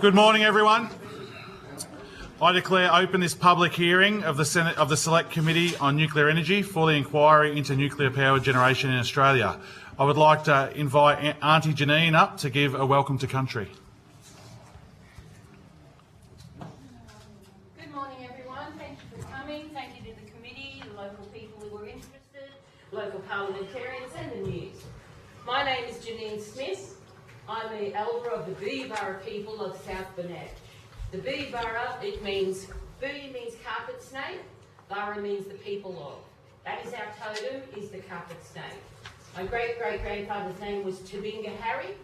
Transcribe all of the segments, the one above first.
Good morning, everyone. I declare open this public hearing of the Select Committee on Nuclear Energy for the inquiry into nuclear power generation in Australia. I would like to invite Auntie Janine up to give a welcome to country. Good morning, everyone. Thank you for coming. Thank you to the committee, the local people who were interested, local parliamentarians and the news. My name is Janine Smith. I'm the elder of the Biodiversity people of South Burnett. The Biodiversity, it means, Bi means carpet snake, Bara means the people of. That is our totem, is the carpet snake. My great-great-grandfather's name was Tabinga Harry.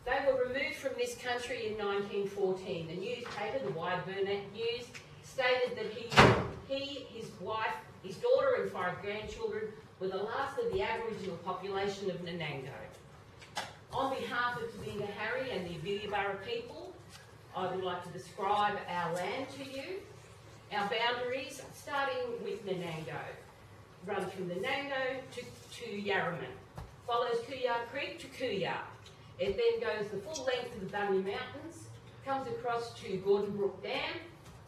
They were removed from this country in 1914. The newspaper, the Wide Burnett News, stated that he, his wife, his daughter and 5 grandchildren were the last of the Aboriginal population of Nanango. On behalf of Tabinga Harry and the Biodiversity people, I would like to describe our land to you. Our boundaries, starting with Nanango, run from Nanango to Yarraman, follows Kooyar Creek to Kooyar. It then goes the full length of the Bunny Mountains, comes across to Gordon Brook Dam,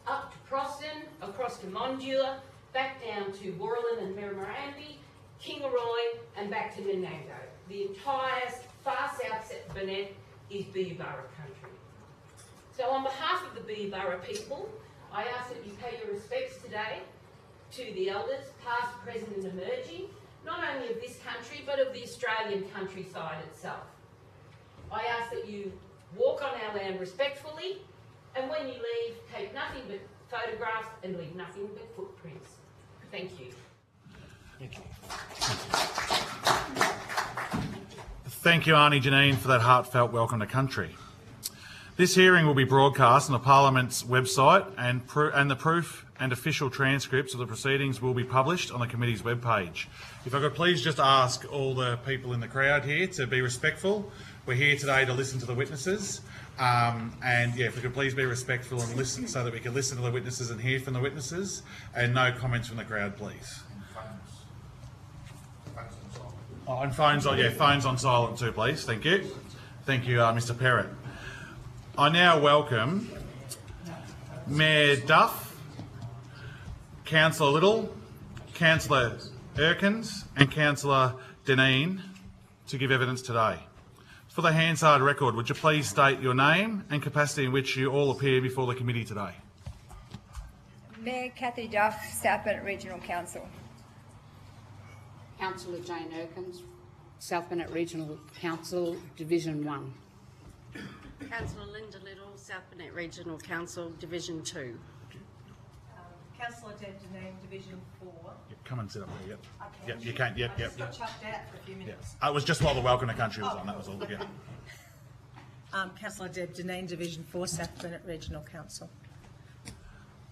up to Proston, across to Mondula, back down to Warralin and Miramarrambi, Kingaroy, and back to Nanango. The entire far south Burnett is Biodiversity country. So on behalf of the Biodiversity people, I ask that you pay your respects today to the elders, past, present and emerging, not only of this country, but of the Australian countryside itself. I ask that you walk on our land respectfully, and when you leave, take nothing but photographs and leave nothing but footprints. Thank you. Thank you. Thank you, Auntie Janine, for that heartfelt welcome to country. This hearing will be broadcast on the Parliament's website, and the proof and official transcripts of the proceedings will be published on the committee's webpage. If I could please just ask all the people in the crowd here to be respectful. We're here today to listen to the witnesses, and yeah, if we could please be respectful and listen so that we can listen to the witnesses and hear from the witnesses, and no comments from the crowd, please. Oh, and phones on silent too, please. Thank you. Thank you, Mr. Perrott. I now welcome Mayor Duff, Councillor Little, Councillor Erkins and Councillor Deneen to give evidence today. For the Hansard record, would you please state your name and capacity in which you all appear before the committee today? Mayor Cathy Duff, South Burnett Regional Council. Councillor Jane Erkins, South Burnett Regional Council, Division 1. Councillor Linda Little, South Burnett Regional Council, Division 2. Councillor Deb Deneen, Division 4. Yep, come and sit up here, yep. Yep, you can, yep. Got chucked out for a few minutes. It was just while the welcome to country was on, that was all, yeah. Councillor Deb Deneen, Division 4, South Burnett Regional Council.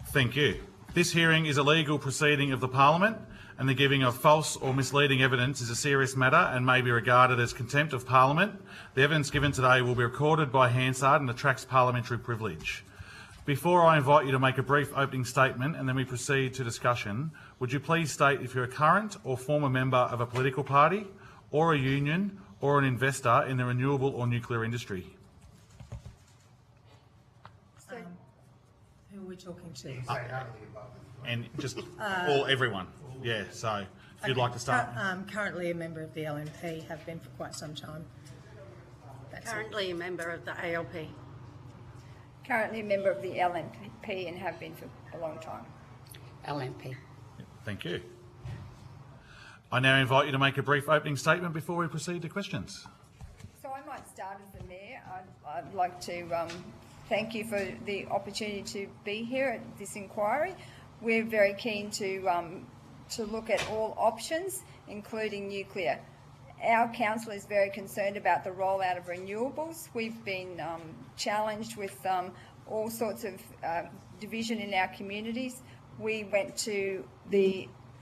Thank you. This hearing is a legal proceeding of the Parliament, and the giving of false or misleading evidence is a serious matter and may be regarded as contempt of Parliament. The evidence given today will be recorded by Hansard and attracts parliamentary privilege. Before I invite you to make a brief opening statement and then we proceed to discussion, would you please state if you're a current or former member of a political party or a union or an investor in the renewable or nuclear industry? Who are we talking to? And just everyone. Yeah, so if you'd like to start. Currently a member of the LNP, have been for quite some time. That's Currently a member of the ALP. Currently a member of the LNP and have been for a long time. LNP. Thank you. I now invite you to make a brief opening statement before we proceed to questions. So I might start as the Mayor. I'd like to thank you for the opportunity to be here at this inquiry. We're very keen to look at all options, including nuclear. Our council is very concerned about the rollout of renewables. We've been challenged with all sorts of division in our communities. We went to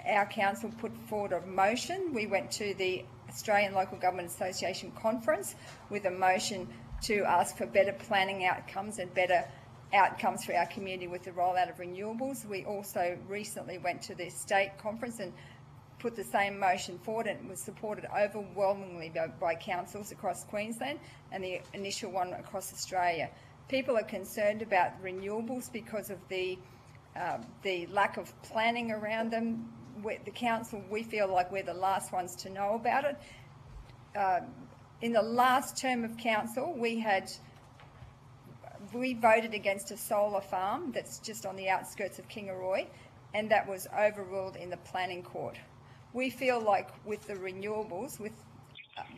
our council put forward a motion. We went to the Australian Local Government Association conference with a motion to ask for better planning outcomes and better outcomes for our community with the rollout of renewables. We also recently went to the state conference and put the same motion forward, and it was supported overwhelmingly by councils across Queensland and the initial one across Australia. People are concerned about renewables because of the lack of planning around them. The council, we feel like we're the last ones to know about it. In the last term of council, we voted against a solar farm that's just on the outskirts of Kingaroy, and that was overruled in the planning court. We feel like with the renewables,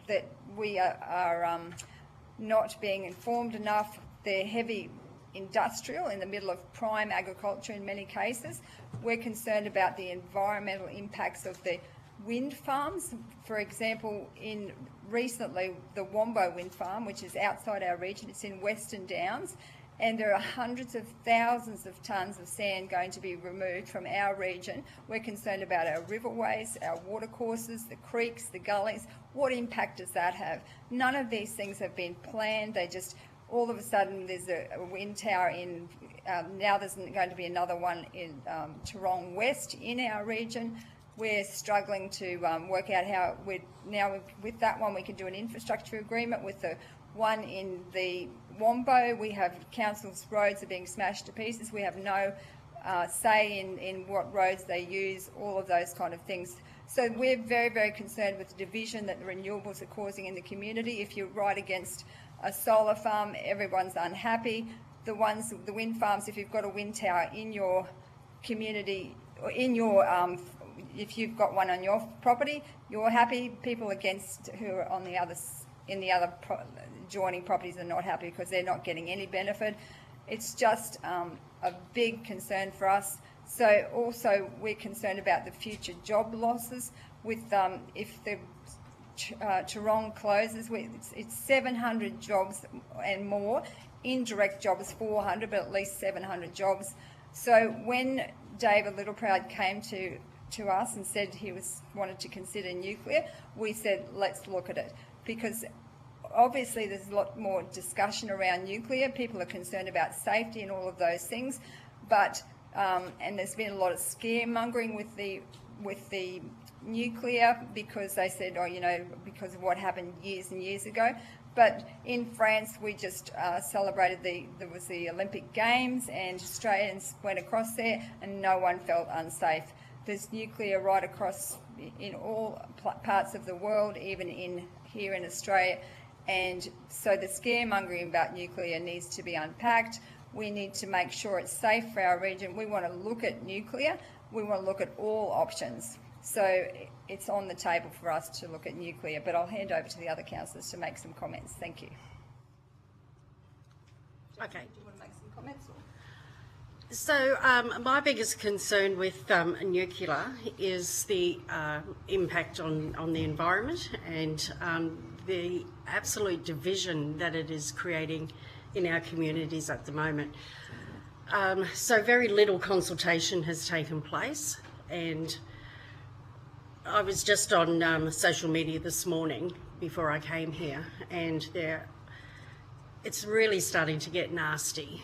that we are not being informed enough. They're heavy industrial in the middle of prime agriculture in many cases. We're concerned about the environmental impacts of the wind farms. For example, recently the Wombo wind farm, which is outside our region, it's in Western Downs, and there are hundreds of thousands of tonnes of sand going to be removed from our region. We're concerned about our riverways, our watercourses, the creeks, the gullies. What impact does that have? None of these things have been planned. They just, all of a sudden there's a wind tower in, now there's going to be another one in Toorong West in our region. We're struggling to work out how with that one we can do an infrastructure agreement. With the one in the Wombo, we have council's roads are being smashed to pieces. We have no say in what roads they use, all of those kind of things. So we're very, very concerned with the division that the renewables are causing in the community. If you're right against a solar farm, everyone's unhappy. The wind farms, if you've got a wind tower in your community, or in your if you've got one on your property, you're happy. People against who are on the other adjoining properties are not happy because they're not getting any benefit. It's just a big concern for us. So also we're concerned about the future job losses with if the Toorong closes, it's 700 jobs and more. Indirect jobs 400, but at least 700 jobs. So when David Littleproud came to us and said he wanted to consider nuclear, we said let's look at it, because obviously there's a lot more discussion around nuclear. People are concerned about safety and all of those things, but and there's been a lot of scaremongering with the nuclear, because they said, oh, you know, because of what happened years and years ago. But in France, we just celebrated there was the Olympic Games, and Australians went across there and no one felt unsafe. There's nuclear right across in all parts of the world, even here in Australia. And so the scaremongering about nuclear needs to be unpacked. We need to make sure it's safe for our region. We want to look at nuclear. We want to look at all options. So it's on the table for us to look at nuclear, but I'll hand over to the other councillors to make some comments. Thank you. Okay. Do you want to make some comments? So my biggest concern with nuclear is the impact on the environment and the absolute division that it is creating in our communities at the moment. So very little consultation has taken place, and I was just on social media this morning before I came here, and it's really starting to get nasty,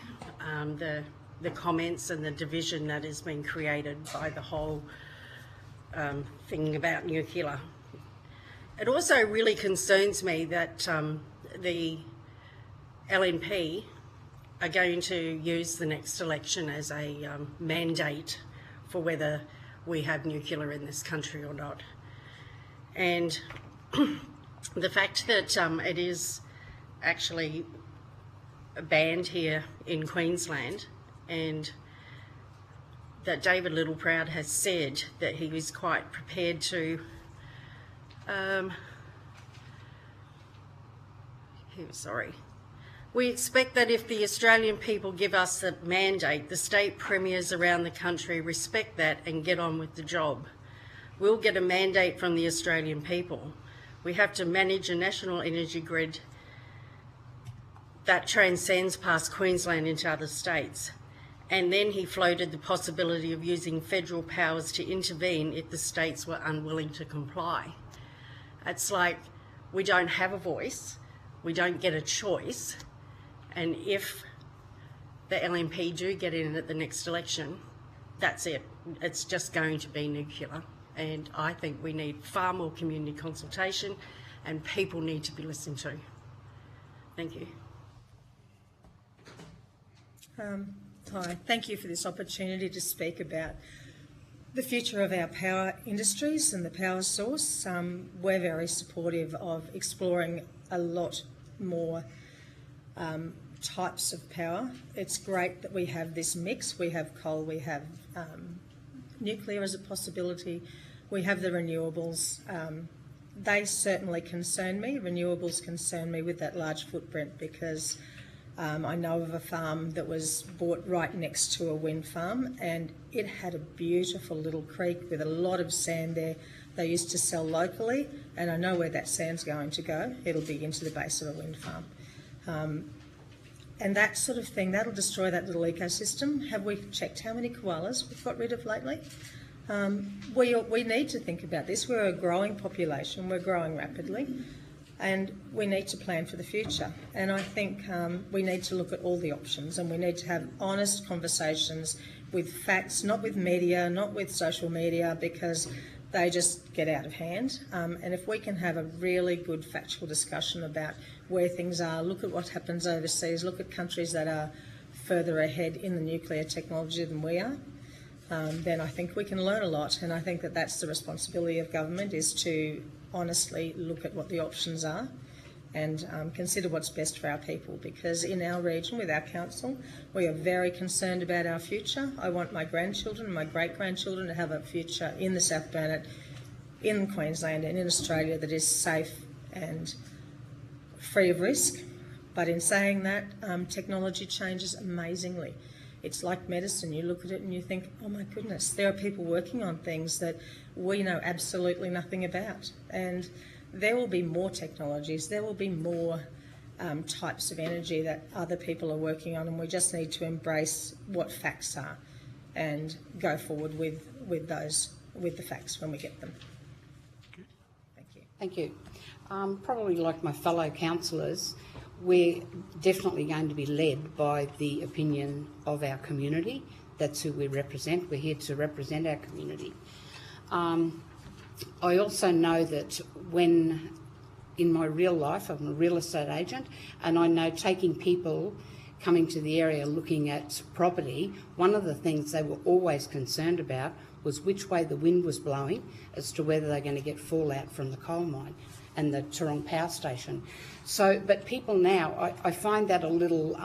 the comments and the division that has been created by the whole thing about nuclear. It also really concerns me that the LNP are going to use the next election as a mandate for whether we have nuclear in this country or not. And the fact that it is actually banned here in Queensland, and that David Littleproud has said that he was quite prepared to We expect that if the Australian people give us a mandate, the state premiers around the country respect that and get on with the job. We'll get a mandate from the Australian people. We have to manage a national energy grid that transcends past Queensland into other states. And then he floated the possibility of using federal powers to intervene if the states were unwilling to comply. It's like we don't have a voice, we don't get a choice, and if the LNP do get in at the next election, that's it. It's just going to be nuclear. And I think we need far more community consultation, and people need to be listened to. Thank you. Hi, thank you for this opportunity to speak about the future of our power industries and the power source. We're very supportive of exploring a lot more types of power. It's great that we have this mix. We have coal, we have nuclear as a possibility, we have the renewables. They certainly concern me. Renewables concern me with that large footprint because I know of a farm that was bought right next to a wind farm, and it had a beautiful little creek with a lot of sand there. They used to sell locally, and I know where that sand's going to go. It'll be into the base of a wind farm. And that sort of thing, that'll destroy that little ecosystem. Have we checked how many koalas we've got rid of lately? We need to think about this. We're a growing population, we're growing rapidly, and we need to plan for the future. And I think we need to look at all the options, and we need to have honest conversations with facts, not with media, not with social media, because they just get out of hand. And if we can have a really good factual discussion about where things are, look at what happens overseas, look at countries that are further ahead in the nuclear technology than we are, then I think we can learn a lot. And I think that that's the responsibility of government, is to honestly look at what the options are and consider what's best for our people. Because in our region, with our council, we are very concerned about our future. I want my grandchildren, my great-grandchildren to have a future in the South Burnett, in Queensland and in Australia that is safe and free of risk. But in saying that, technology changes amazingly. It's like medicine. You look at it and you think, oh my goodness, there are people working on things that we know absolutely nothing about. And there will be more technologies, there will be more types of energy that other people are working on, and we just need to embrace what facts are and go forward with the facts when we get them. Thank you. Thank you. Probably like my fellow councillors, we're definitely going to be led by the opinion of our community. That's who we represent. We're here to represent our community. I also know that when, in my real life, I'm a real estate agent, and I know taking people coming to the area looking at property, one of the things they were always concerned about was which way the wind was blowing as to whether they're going to get fallout from the coal mine and the Tauranga power station. So, but people now, I find that a little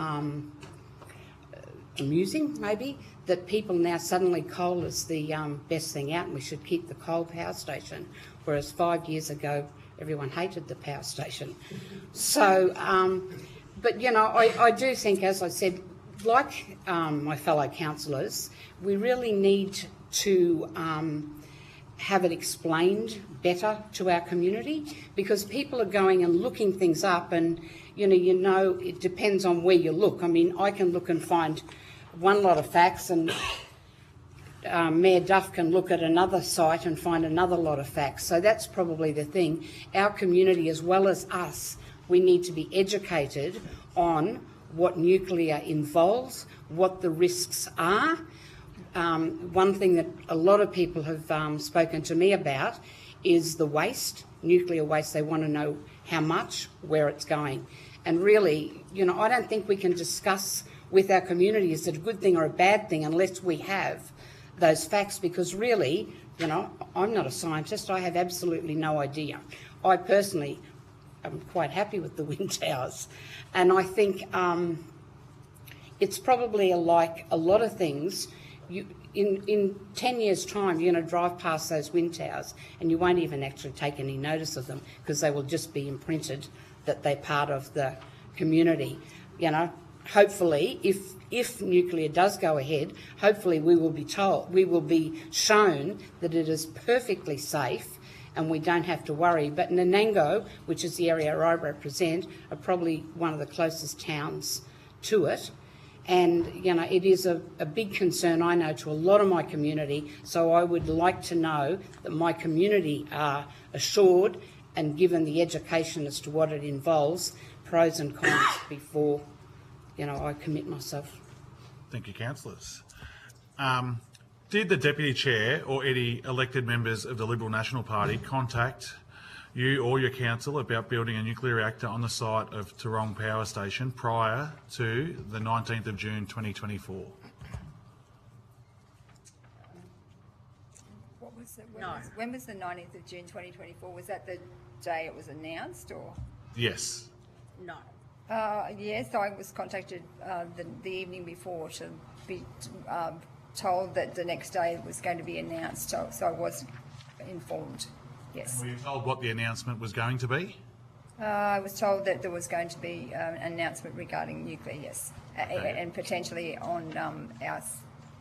amusing, maybe, that people now suddenly coal is the best thing out and we should keep the coal power station, whereas 5 years ago everyone hated the power station. So, but you know, I do think, as I said, like my fellow councillors, we really need to have it explained better to our community, because people are going and looking things up, and you know it depends on where you look. I mean, I can look and find one lot of facts, and Mayor Duff can look at another site and find another lot of facts. So that's probably the thing. Our community, as well as us, we need to be educated on what nuclear involves, what the risks are. One thing that a lot of people have spoken to me about is the waste, nuclear waste. They want to know how much, where it's going. And really, you know, I don't think we can discuss with our community is it a good thing or a bad thing unless we have those facts, because really, you know, I'm not a scientist. I have absolutely no idea. I personally am quite happy with the wind towers, and I think it's probably like a lot of things. In 10 years' time, you're going to drive past those wind towers and you won't even actually take any notice of them, because they will just be imprinted that they're part of the community. You know, hopefully, if nuclear does go ahead, hopefully we will be shown that it is perfectly safe and we don't have to worry. But Nanango, which is the area I represent, are probably one of the closest towns to it. And, you know, it is a big concern, I know, to a lot of my community. So I would like to know that my community are assured and given the education as to what it involves, pros and cons, before, you know, I commit myself. Thank you, councillors. Did the Deputy Chair or any elected members of the Liberal National Party contact you or your council about building a nuclear reactor on the site of Tarong Power Station prior to the 19th of June 2024? When was the 19th of June 2024? Was that the day it was announced, or? Yes. No. Yes, I was contacted the evening before to be told that the next day it was going to be announced, so I was informed, yes. Were you told what the announcement was going to be? I was told that there was going to be an announcement regarding nuclear, yes, and potentially on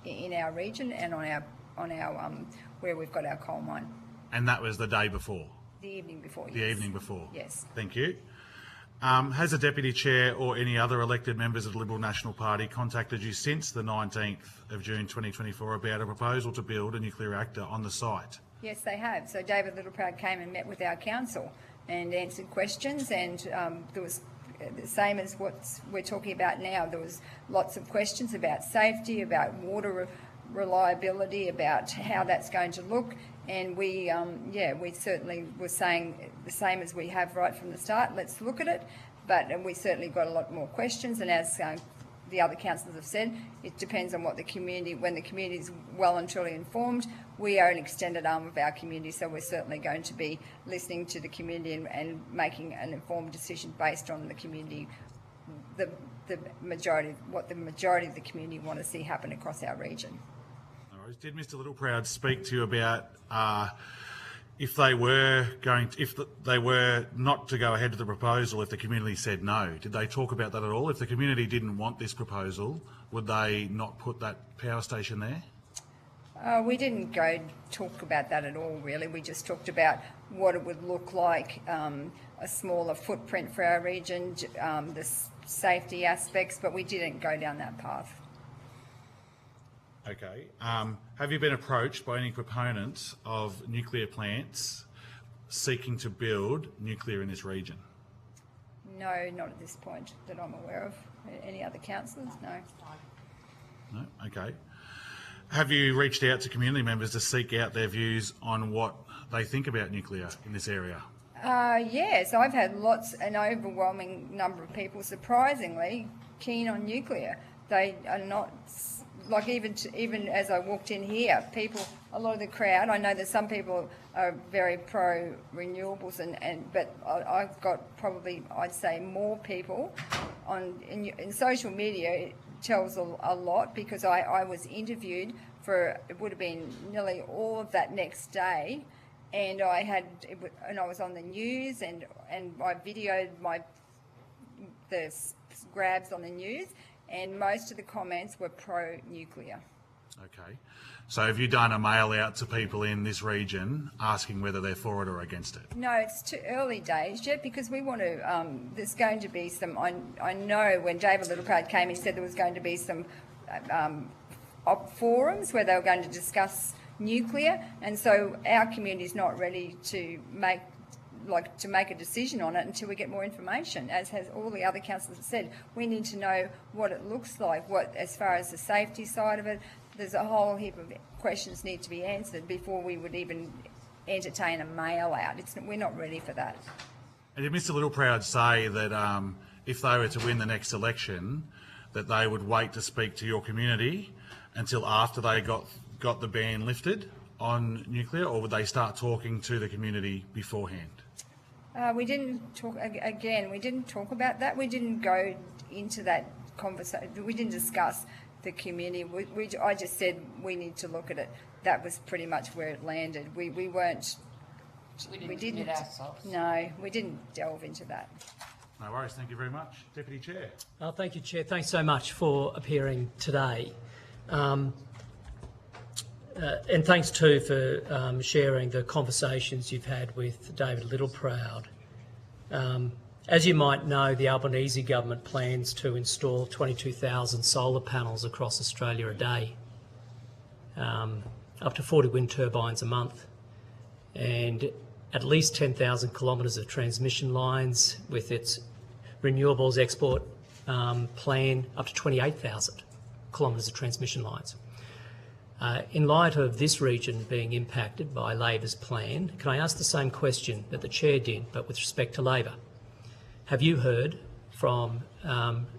in our region and on our where we've got our coal mine. And that was the day before? The evening before, yes. The evening before? Yes. Thank you. Has the Deputy Chair or any other elected members of the Liberal National Party contacted you since the 19th of June 2024 about a proposal to build a nuclear reactor on the site? Yes, they have. So David Littleproud came and met with our council and answered questions, and there was the same as what we're talking about now. There was lots of questions about safety, about water reliability, about how that's going to look, and we certainly were saying the same as we have right from the start. Let's look at it, but we certainly got a lot more questions, and as the other councillors have said, it depends on what the community, when the community is well and truly informed. We are an extended arm of our community, so we're certainly going to be listening to the community and making an informed decision based on the community, the majority of the community want to see happen across our region. No worries. Did Mr. Littleproud speak to you about if they were not to go ahead with the proposal, if the community said no? Did they talk about that at all? If the community didn't want this proposal, would they not put that power station there? We didn't go talk about that at all, really. We just talked about what it would look like, a smaller footprint for our region, the safety aspects, but we didn't go down that path. Okay. Have you been approached by any proponents of nuclear plants seeking to build nuclear in this region? No, not at this point that I'm aware of. Any other councillors? No. No? Okay. Have you reached out to community members to seek out their views on what they think about nuclear in this area? Yes, I've had an overwhelming number of people, surprisingly, keen on nuclear. They are not, like even as I walked in here, a lot of the crowd, I know that some people are very pro renewables, but I've got probably, I'd say, more people in social media. It tells a lot, because I was interviewed for, it would have been nearly all of that next day, and I was on the news, and I videoed the grabs on the news, and most of the comments were pro-nuclear. Okay. So have you done a mail out to people in this region asking whether they're for it or against it? No, it's too early days yet, because we want to, there's going to be some, I know when David Littleproud came, he said there was going to be some forums where they were going to discuss nuclear, and so our community is not ready to make a decision on it until we get more information. As has all the other councillors have said, we need to know what it looks like, as far as the safety side of it. There's a whole heap of questions need to be answered before we would even entertain a mail out. We're not ready for that. And did Mr. Littleproud say that if they were to win the next election, that they would wait to speak to your community until after they got the ban lifted on nuclear, or would they start talking to the community beforehand? We didn't talk, again, we didn't talk about that. We didn't go into that conversation. We didn't discuss the community. I just said we need to look at it. That was pretty much where it landed. We didn't ourselves. No, we didn't delve into that. No worries. Thank you very much. Deputy Chair. Thank you, Chair. Thanks so much for appearing today. And thanks too for sharing the conversations you've had with David Littleproud. As you might know, the Albanese government plans to install 22,000 solar panels across Australia a day, up to 40 wind turbines a month, and at least 10,000 kilometres of transmission lines, with its Renewables export plan up to 28,000 kilometres of transmission lines. In light of this region being impacted by Labor's plan, can I ask the same question that the Chair did, but with respect to Labor? Have you heard from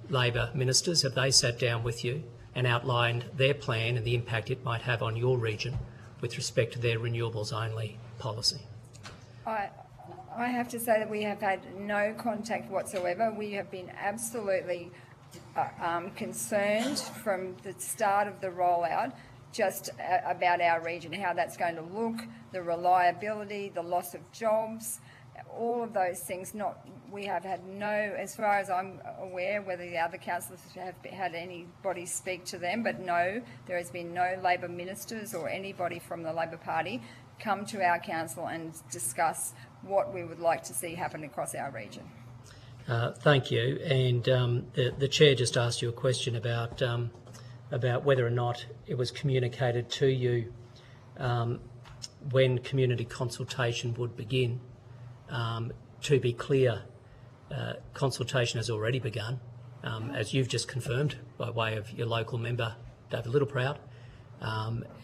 Labor ministers? Have they sat down with you and outlined their plan and the impact it might have on your region with respect to their renewables only policy? I have to say that we have had no contact whatsoever. We have been absolutely concerned from the start of the rollout just about our region, how that's going to look, the reliability, the loss of jobs, all of those things. We have had no, as far as I'm aware, whether the other councillors have had anybody speak to them, but no, there has been no Labor ministers or anybody from the Labor Party come to our council and discuss what we would like to see happen across our region. Thank you. And the Chair just asked you a question about whether or not it was communicated to you when community consultation would begin. To be clear, consultation has already begun, as you've just confirmed by way of your local member, David Littleproud,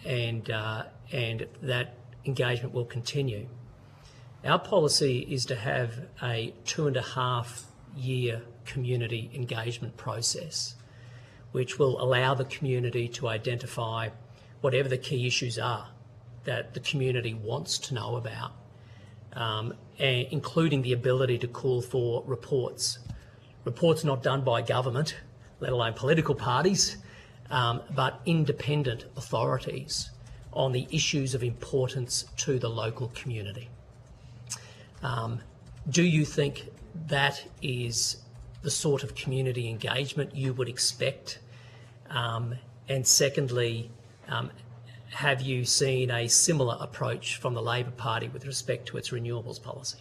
and that engagement will continue. Our policy is to have a 2.5-year community engagement process, which will allow the community to identify whatever the key issues are that the community wants to know about, including the ability to call for reports not done by government, let alone political parties, but independent authorities on the issues of importance to the local community. Do you think that is the sort of community engagement you would expect? And secondly, have you seen a similar approach from the Labor Party with respect to its renewables policy?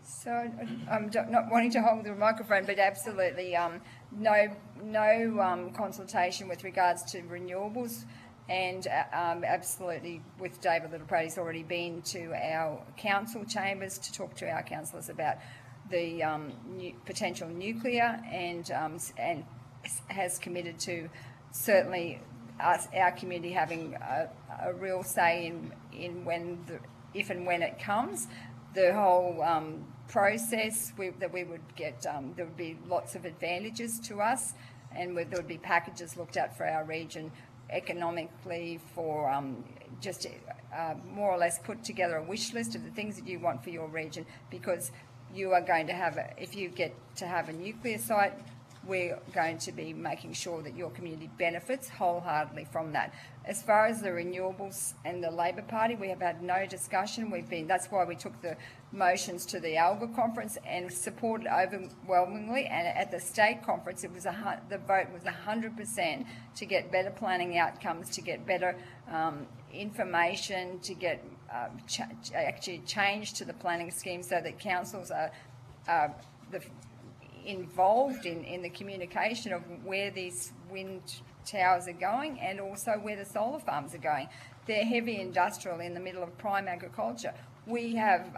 So I'm not wanting to hold the microphone, but absolutely no consultation with regards to renewables. And absolutely, with David Littleproud, he's already been to our council chambers to talk to our councillors about the potential nuclear, and has committed to certainly our community having a real say in if and when it comes. The whole process that we would get, there would be lots of advantages to us, and there would be packages looked at for our region economically, for just more or less put together a wish list of the things that you want for your region, because you are going to have, if you get to have a nuclear site, we're going to be making sure that your community benefits wholeheartedly from that. As far as the renewables and the Labor Party, we have had no discussion. That's why we took the motions to the ALGA conference and supported overwhelmingly. And at the state conference, it was the vote was 100% to get better planning outcomes, to get better information, to get actually change to the planning scheme so that councils are involved in the communication of where these wind towers are going, and also where the solar farms are going. They're heavy industrial in the middle of prime agriculture. We have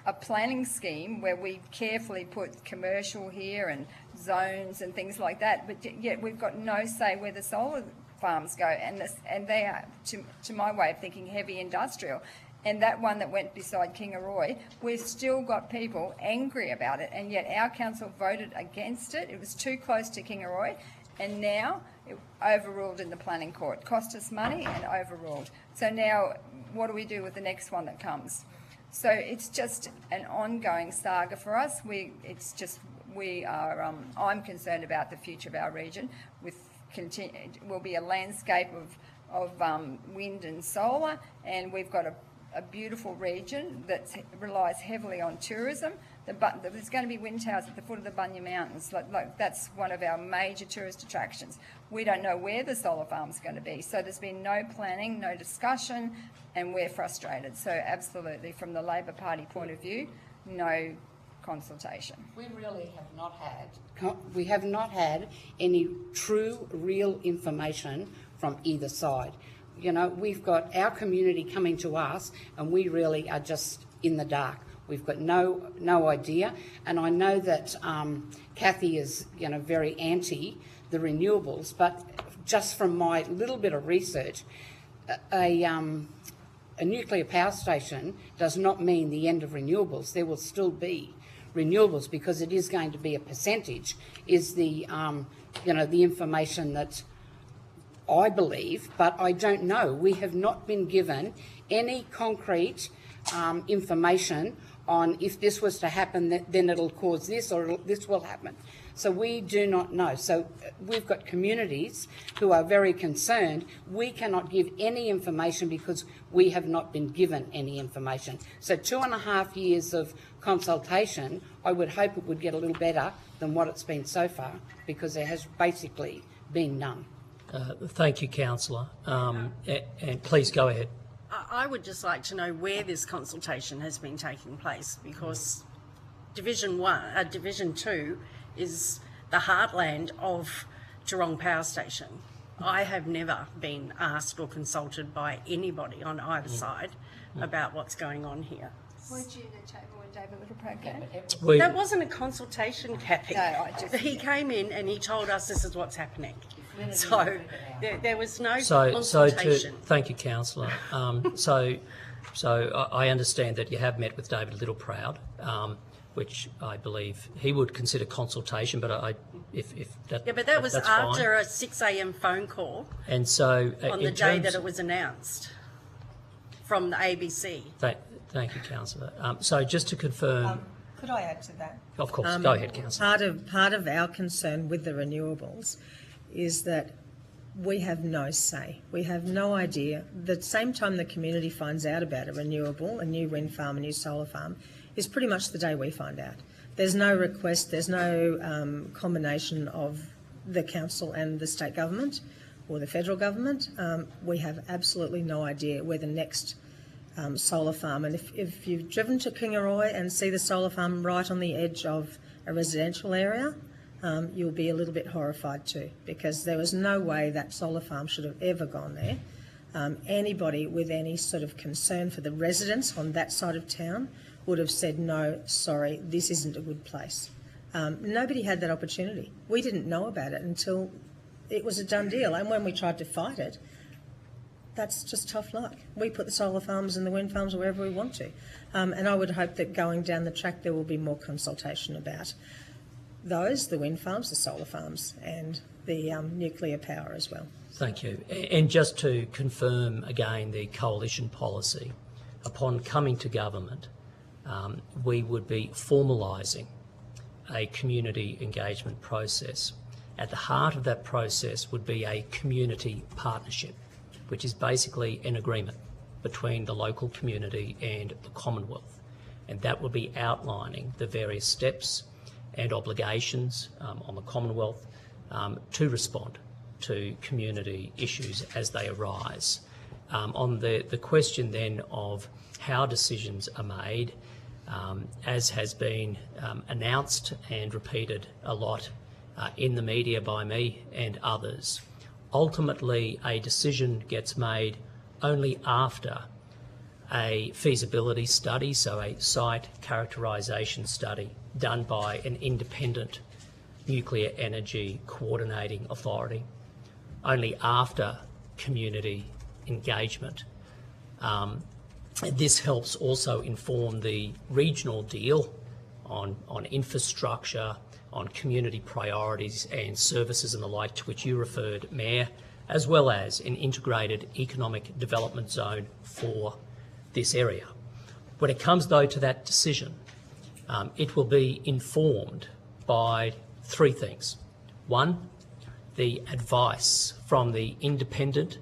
a planning scheme where we carefully put commercial here and zones and things like that, but yet we've got no say where the solar farms go, and they are, to my way of thinking, heavy industrial. And that one that went beside Kingaroy, we've still got people angry about it, and yet our council voted against it. It was too close to Kingaroy, and now it overruled in the planning court. Cost us money and overruled. So now what do we do with the next one that comes? So it's just an ongoing saga for us. I'm concerned about the future of our region. Will be a landscape of wind and solar, and we've got a beautiful region that relies heavily on tourism. There's going to be wind towers at the foot of the Bunya Mountains. Like that's one of our major tourist attractions. We don't know where the solar farm's going to be. So there's been no planning, no discussion, and we're frustrated. So absolutely, from the Labor Party point of view, no consultation. We really have not had any true, real information from either side. You know, we've got our community coming to us, and we really are just in the dark. We've got no idea, and I know that Cathy is, very anti the renewables, but just from my little bit of research, a nuclear power station does not mean the end of renewables. There will still be renewables because it is going to be a percentage, is the, the information that I believe, but I don't know. We have not been given any concrete information on if this was to happen, then it'll cause this or this will happen. So we do not know. So we've got communities who are very concerned. We cannot give any information because we have not been given any information. So 2.5 years of consultation, I would hope it would get a little better than what it's been so far, because there has basically been none. Thank you, Councillor. And please go ahead. I would just like to know where this consultation has been taking place, because Division 2 is the heartland of Geelong Power Station. I have never been asked or consulted by anybody on either side about what's going on here. Weren't you in the chamber when David Littleproud came? That wasn't a consultation, Kathy. No, He came in and he told us this is what's happening. So there was no So consultation. thank you, Councillor. So I understand that you have met with David Littleproud, which I believe he would consider consultation, but if that... Yeah, but that was that's after fine. a 6 a.m. phone call And so on the day that it was announced from the ABC. Thank you, Councillor. So just to confirm... Could I add to that? Of course, go ahead, Councillor. Part of our concern with the renewables is that we have no say. We have no idea. The same time the community finds out about a renewable, a new wind farm, a new solar farm, is pretty much the day we find out. There's no request, there's no combination of the council and the state government or the federal government. We have absolutely no idea where the next solar farm, and if you've driven to Kingaroy and see the solar farm right on the edge of a residential area, you'll be a little bit horrified too, because there was no way that solar farm should have ever gone there. Anybody with any sort of concern for the residents on that side of town would have said, no, sorry, this isn't a good place. Nobody had that opportunity. We didn't know about it until it was a done deal, and when we tried to fight it, that's just tough luck. We put the solar farms and the wind farms wherever we want to. And I would hope that going down the track there will be more consultation about those, the wind farms, the solar farms and the nuclear power as well. Thank you. And just to confirm again the coalition policy, upon coming to government, we would be formalising a community engagement process. At the heart of that process would be a community partnership, which is basically an agreement between the local community and the Commonwealth. And that will be outlining the various steps and obligations on the Commonwealth to respond to community issues as they arise. On the question then of how decisions are made, as has been announced and repeated a lot in the media by me and others, ultimately a decision gets made only after a feasibility study, so a site characterisation study done by an independent nuclear energy coordinating authority, only after community engagement. This helps also inform the regional deal on infrastructure, on community priorities and services and the like, to which you referred, Mayor, as well as an integrated economic development zone for this area. When it comes, though, to that decision, it will be informed by three things. One, the advice from the independent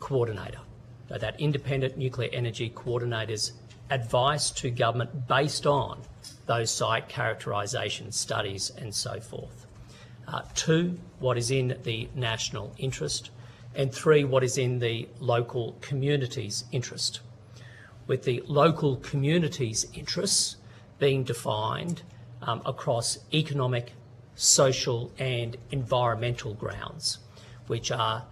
coordinator. So that independent nuclear energy coordinator's advice to government based on those site characterisation studies and so forth. Two, what is in the national interest. And three, what is in the local community's interest. With the local community's interests being defined across economic, social and environmental grounds, which are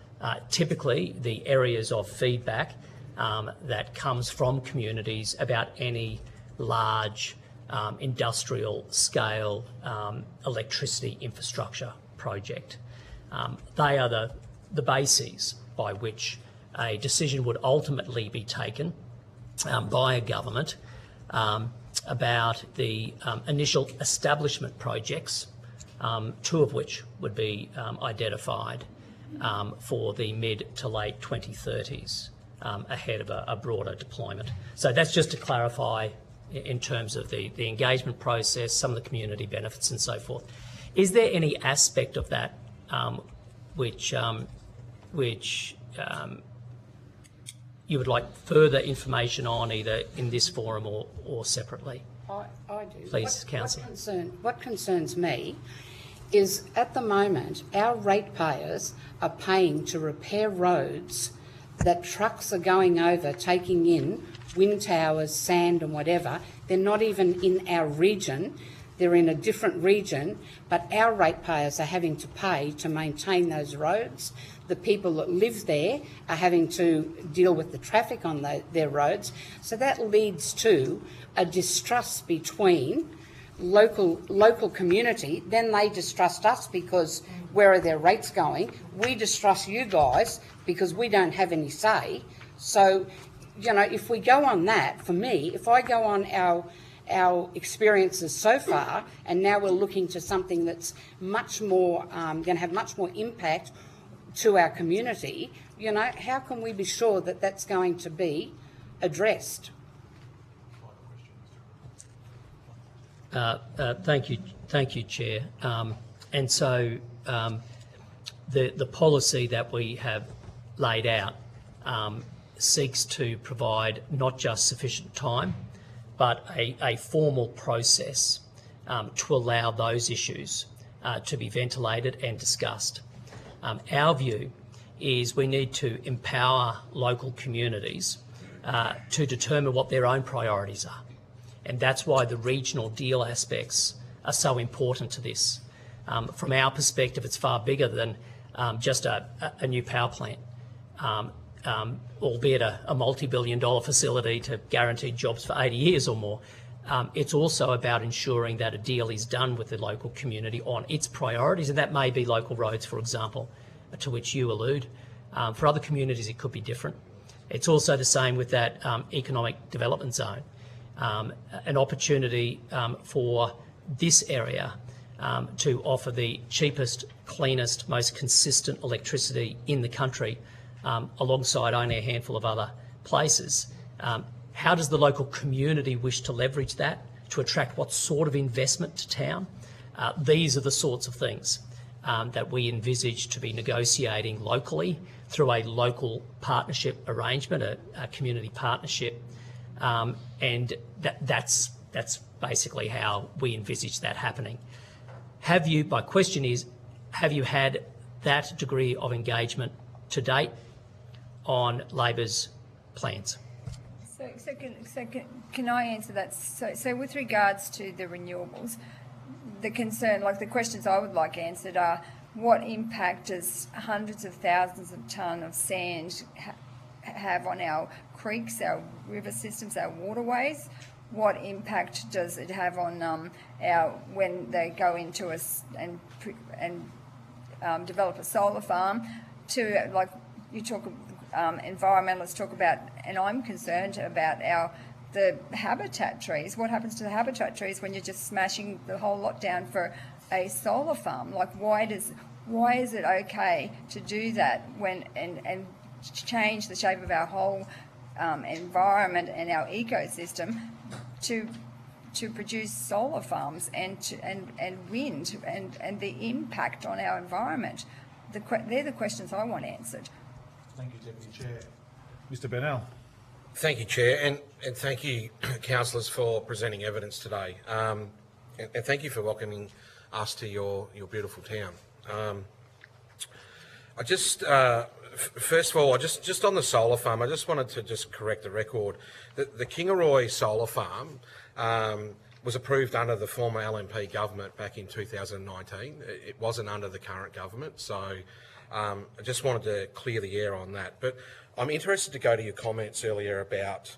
typically the areas of feedback that comes from communities about any large industrial scale electricity infrastructure project. They are the bases by which a decision would ultimately be taken by a government about the initial establishment projects, two of which would be identified for the mid to late 2030s ahead of a broader deployment. So that's just to clarify in terms of the engagement process, some of the community benefits and so forth. Is there any aspect of that which you would like further information on, either in this forum or separately? I do. Please, Councillor. What concerns me is at the moment our ratepayers are paying to repair roads that trucks are going over, taking in wind towers, sand and whatever. They're not even in our region. They're in a different region, but our ratepayers are having to pay to maintain those roads. The people that live there are having to deal with the traffic on their roads. So that leads to a distrust between local community. Then they distrust us because where are their rates going? We distrust you guys because we don't have any say. So, you know, if we go on that, for me, if I go on our experiences so far, and now we're looking to something that's much more going to have much more impact to our community, you know, how can we be sure that that's going to be addressed? Thank you, Chair. And so the policy that we have laid out seeks to provide not just sufficient time, but a formal process to allow those issues to be ventilated and discussed. Our view is we need to empower local communities to determine what their own priorities are. And that's why the regional deal aspects are so important to this. From our perspective, it's far bigger than just a new power plant, albeit a multi-billion-dollar facility to guarantee jobs for 80 years or more. It's also about ensuring that a deal is done with the local community on its priorities, and that may be local roads, for example, to which you allude. For other communities, it could be different. It's also the same with that economic development zone. An opportunity for this area to offer the cheapest, cleanest, most consistent electricity in the country, alongside only a handful of other places. How does the local community wish to leverage that to attract what sort of investment to town? These are the sorts of things that we envisage to be negotiating locally through a local partnership arrangement, a community partnership. And that's basically how we envisage that happening. My question is, have you had that degree of engagement to date on Labor's plans? So can I answer that? So with regards to the renewables, the concern, like the questions I would like answered are, what impact does hundreds of thousands of tonnes of sand have on our creeks, our river systems, our waterways? What impact does it have on when they go into us and develop a solar farm? To like you talk, environmentalists talk about, and I'm concerned about the habitat trees. What happens to the habitat trees when you're just smashing the whole lot down for a solar farm? Like, why is it okay to do that when and change the shape of our whole environment and our ecosystem to produce solar farms and wind and the impact on our environment? They're the questions I want answered. Thank you, Deputy Chair. Mr. Bennell. Thank you, Chair, and thank you, councillors, for presenting evidence today. And thank you for welcoming us to your beautiful town. I just, first of all, just on the solar farm, I just wanted to just correct the record. The Kingaroy solar farm was approved under the former LNP government back in 2019. It wasn't under the current government, so I just wanted to clear the air on that. But I'm interested to go to your comments earlier about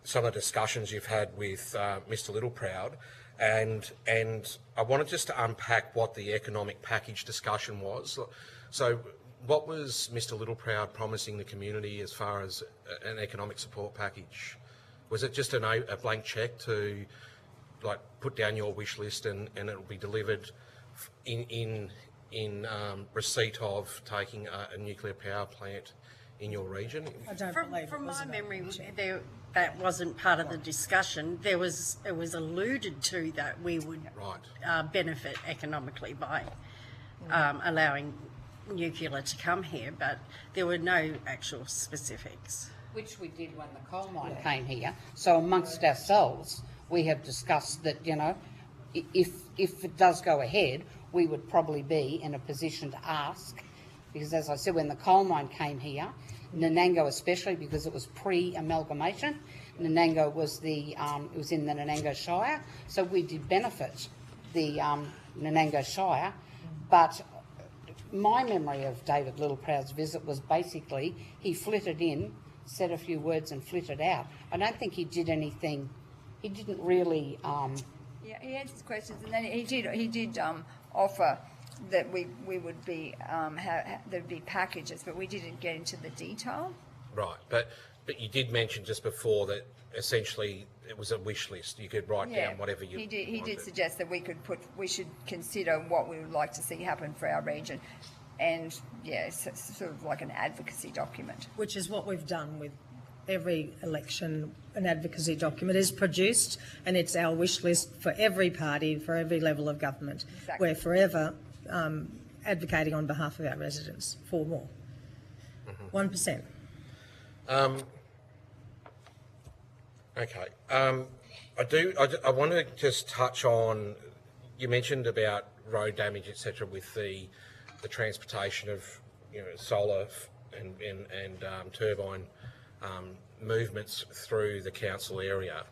some of the discussions you've had with Mr. Littleproud, and I wanted just to unpack what the economic package discussion was. So what was Mr Littleproud promising the community as far as an economic support package? Was it just a blank cheque to like put down your wish list and it'll be delivered in receipt of taking a nuclear power plant in your region? I don't believe From it was my about memory, that. that wasn't part of the discussion. It was alluded to that we would Right. benefit economically by allowing nuclear to come here, but there were no actual specifics. Which we did when the coal mine came here. So amongst ourselves, we have discussed that, you know, if it does go ahead, we would probably be in a position to ask, because as I said, when the coal mine came here, Nanango especially, because it was pre-amalgamation, Nanango was it was in the Nanango Shire, so we did benefit the Nanango Shire, but my memory of David Littleproud's visit was basically he flitted in, said a few words and flitted out. I don't think he did anything. He didn't really. Yeah, he answered questions, and then he did offer that we would be there'd be packages, but we didn't get into the detail. Right, but you did mention just before that essentially it was a wish list. You could write down whatever you wanted. He did suggest that we should consider what we would like to see happen for our region, and it's sort of like an advocacy document. Which is what we've done with every election. An advocacy document is produced, and it's our wish list for every party, for every level of government. Exactly. We're forever advocating on behalf of our residents for more. 1%. Okay. I want to just touch on, you mentioned about road damage, etc., with the transportation of, you know, solar and turbine movements through the council area.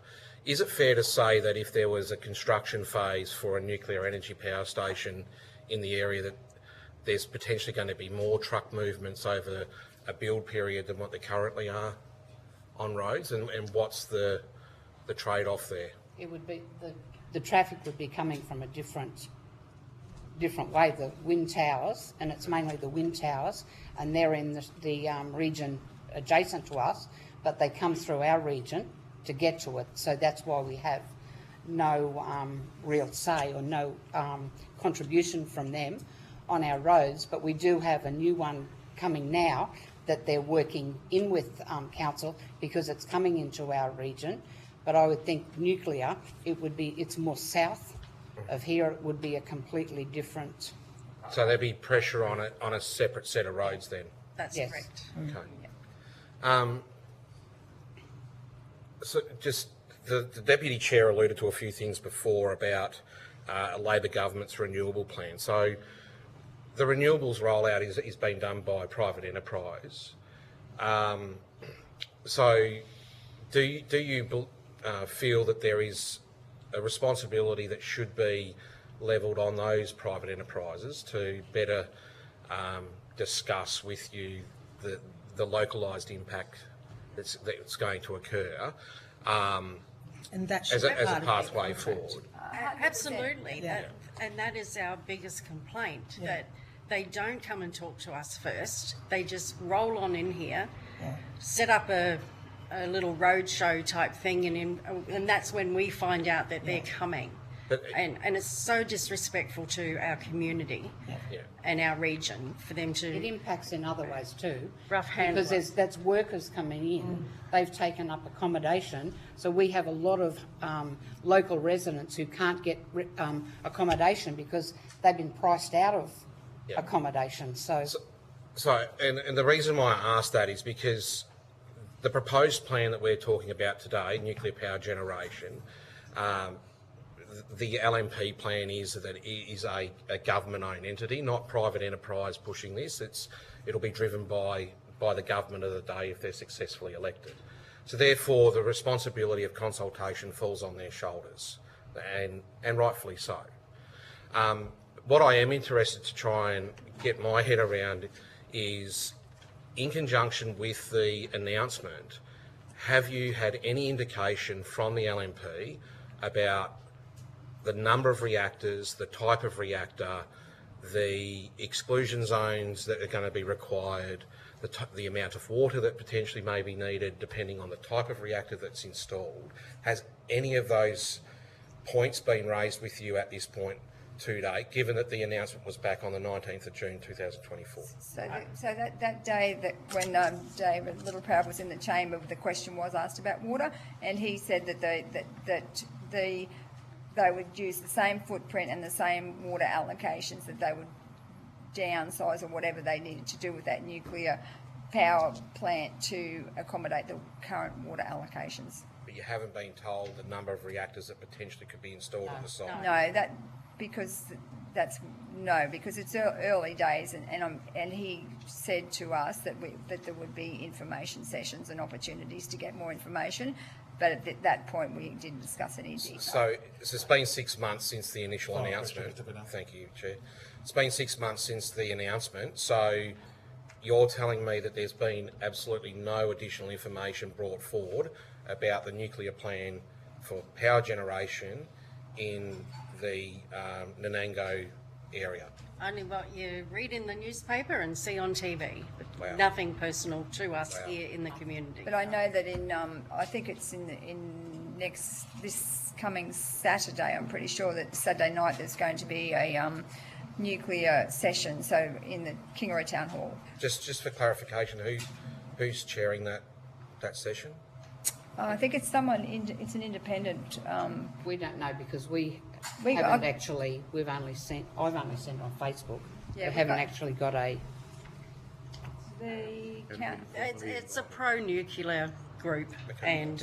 Is it fair to say that if there was a construction phase for a nuclear energy power station in the area, that there's potentially going to be more truck movements over a build period than what there currently are on roads, and what's the trade-off there? It would be the traffic would be coming from a different way. The wind towers, and it's mainly the wind towers, and they're in the region adjacent to us, but they come through our region to get to it. So that's why we have no real say or no contribution from them on our roads. But we do have a new one coming now that they're working in with council, because it's coming into our region. But I would think nuclear, it's more south of here. It would be a completely different. So there'd be pressure on it on a separate set of roads then? That's Yes. correct. Okay. So just the Deputy Chair alluded to a few things before about a Labor government's renewable plan. So the renewables rollout is being done by private enterprise. So do you feel that there is a responsibility that should be levelled on those private enterprises to better discuss with you the localised impact that's going to occur And that as should a be part of pathway their contract. forward? Absolutely, Yeah. and that is our biggest complaint, that they don't come and talk to us first. They just roll on in here, set up a little roadshow type thing, and that's when we find out that they're coming. But- And it's so disrespectful to our community Yeah. and our region for them It to impacts in other ways too. Rough handle Because that's workers coming in. They've taken up accommodation. So we have a lot of local residents who can't get accommodation because they've been priced out of accommodation. So And the reason why I asked that is because the proposed plan that we're talking about today, nuclear power generation, the LNP plan is that it is a government-owned entity, not private enterprise pushing this. It'll be driven by the government of the day if they're successfully elected. So therefore, the responsibility of consultation falls on their shoulders, and rightfully so. What I am interested to try and get my head around is, in conjunction with the announcement, have you had any indication from the LNP about the number of reactors, the type of reactor the exclusion zones that are going to be required, the amount of water that potentially may be needed depending on the type of reactor that's installed. Has any of those points been raised with you at this point to date, given that the announcement was back on the 19th of June 2024? So that day that when David Littleproud was in the chamber, the question was asked about water, and he said that they would use the same footprint and the same water allocations, that they would downsize or whatever they needed to do with that nuclear power plant to accommodate the current water allocations. But you haven't been told the number of reactors that potentially could be installed at the site? No, because it's early days, and he said to us that there would be information sessions and opportunities to get more information, but at that point we didn't discuss any detail. So it's been 6 months since the initial announcement. Thank you, Chair. It's been 6 months since the announcement, so you're telling me that there's been absolutely no additional information brought forward about the nuclear plan for power generation in the Nanango area? Only what you read in the newspaper and see on TV, but Wow. nothing personal to us here in the community. But I know that I think it's this coming Saturday, I'm pretty sure that Saturday night there's going to be a nuclear session, so in the Kingaroy Town Hall. Just for clarification, who's chairing that session? I think it's it's an independent. We don't know because I've only sent on Facebook. Yeah, we haven't actually got a... It's a pro-nuclear group, Okay. and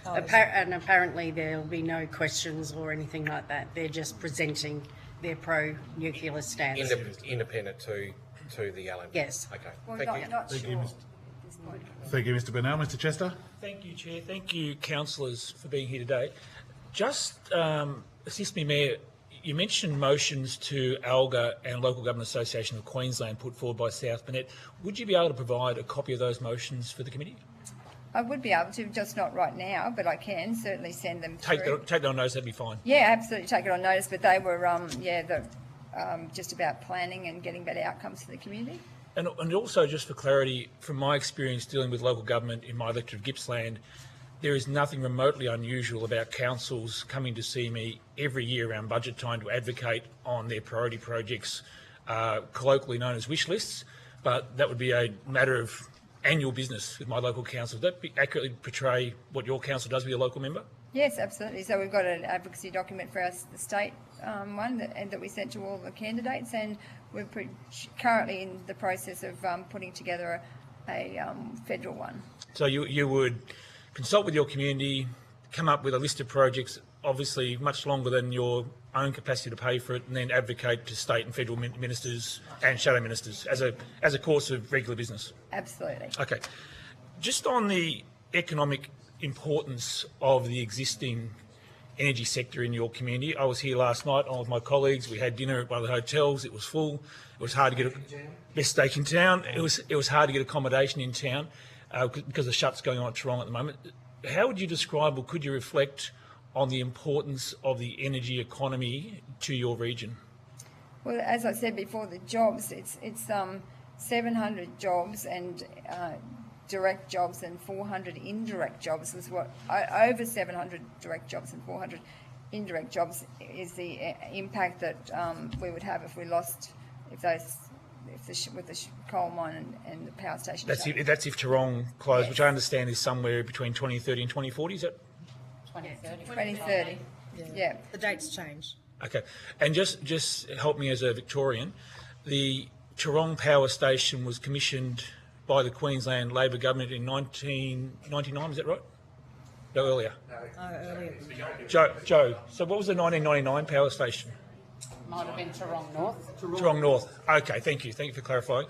and apparently there'll be no questions or anything like that. They're just presenting their pro-nuclear stance. Independent to the LNP? Yes. Okay, Well, thank you. not sure. Thank you, Mr. Burnell. Mr. Chester? Thank you, Chair. Thank you, councillors, for being here today. Just assist me, Mayor. You mentioned motions to ALGA and Local Government Association of Queensland put forward by South Burnett. Would you be able to provide a copy of those motions for the committee? I would be able to, just not right now, but I can certainly send them through. Take that on notice, that'd be fine. Yeah, absolutely, take it on notice, but they were, just about planning and getting better outcomes for the community. And also, just for clarity, from my experience dealing with local government in my electorate of Gippsland, there is nothing remotely unusual about councils coming to see me every year around budget time to advocate on their priority projects, colloquially known as wish lists, but that would be a matter of annual business with my local council. Would that accurately portray what your council does with your local member? Yes, absolutely. So we've got an advocacy document for the state one that we sent to all the candidates, and we're currently in the process of putting together a federal one. So you would consult with your community, come up with a list of projects, obviously much longer than your own capacity to pay for it, and then advocate to state and federal ministers and shadow ministers as a course of regular business. Absolutely. Okay. Just on the economic importance of the existing energy sector in your community, I was here last night on with my colleagues. We had dinner at one of the hotels. It was full. It was hard to get best steak in town. It was hard to get accommodation in town because the shut's going on at Toronto at the moment. How would you describe, or could you reflect on the importance of the energy economy to your region? Well, as I said before, the jobs, it's 700 jobs and direct jobs and 400 indirect jobs was what, over 700 direct jobs and 400 indirect jobs is the impact that we would have if we lost, with the coal mine and the power station. That's if Toronto closed, yes. Which I understand is somewhere between 2030 and 2040, is that? 2030. 2030, yeah. The dates change. Okay, and just help me as a Victorian, the Toronto Power Station was commissioned by the Queensland Labor government in 1999, is that right? No, earlier. Earlier. Joe, so what was the 1999 power station? Might have been Toronto North. Toronto North. Okay, thank you. Thank you for clarifying.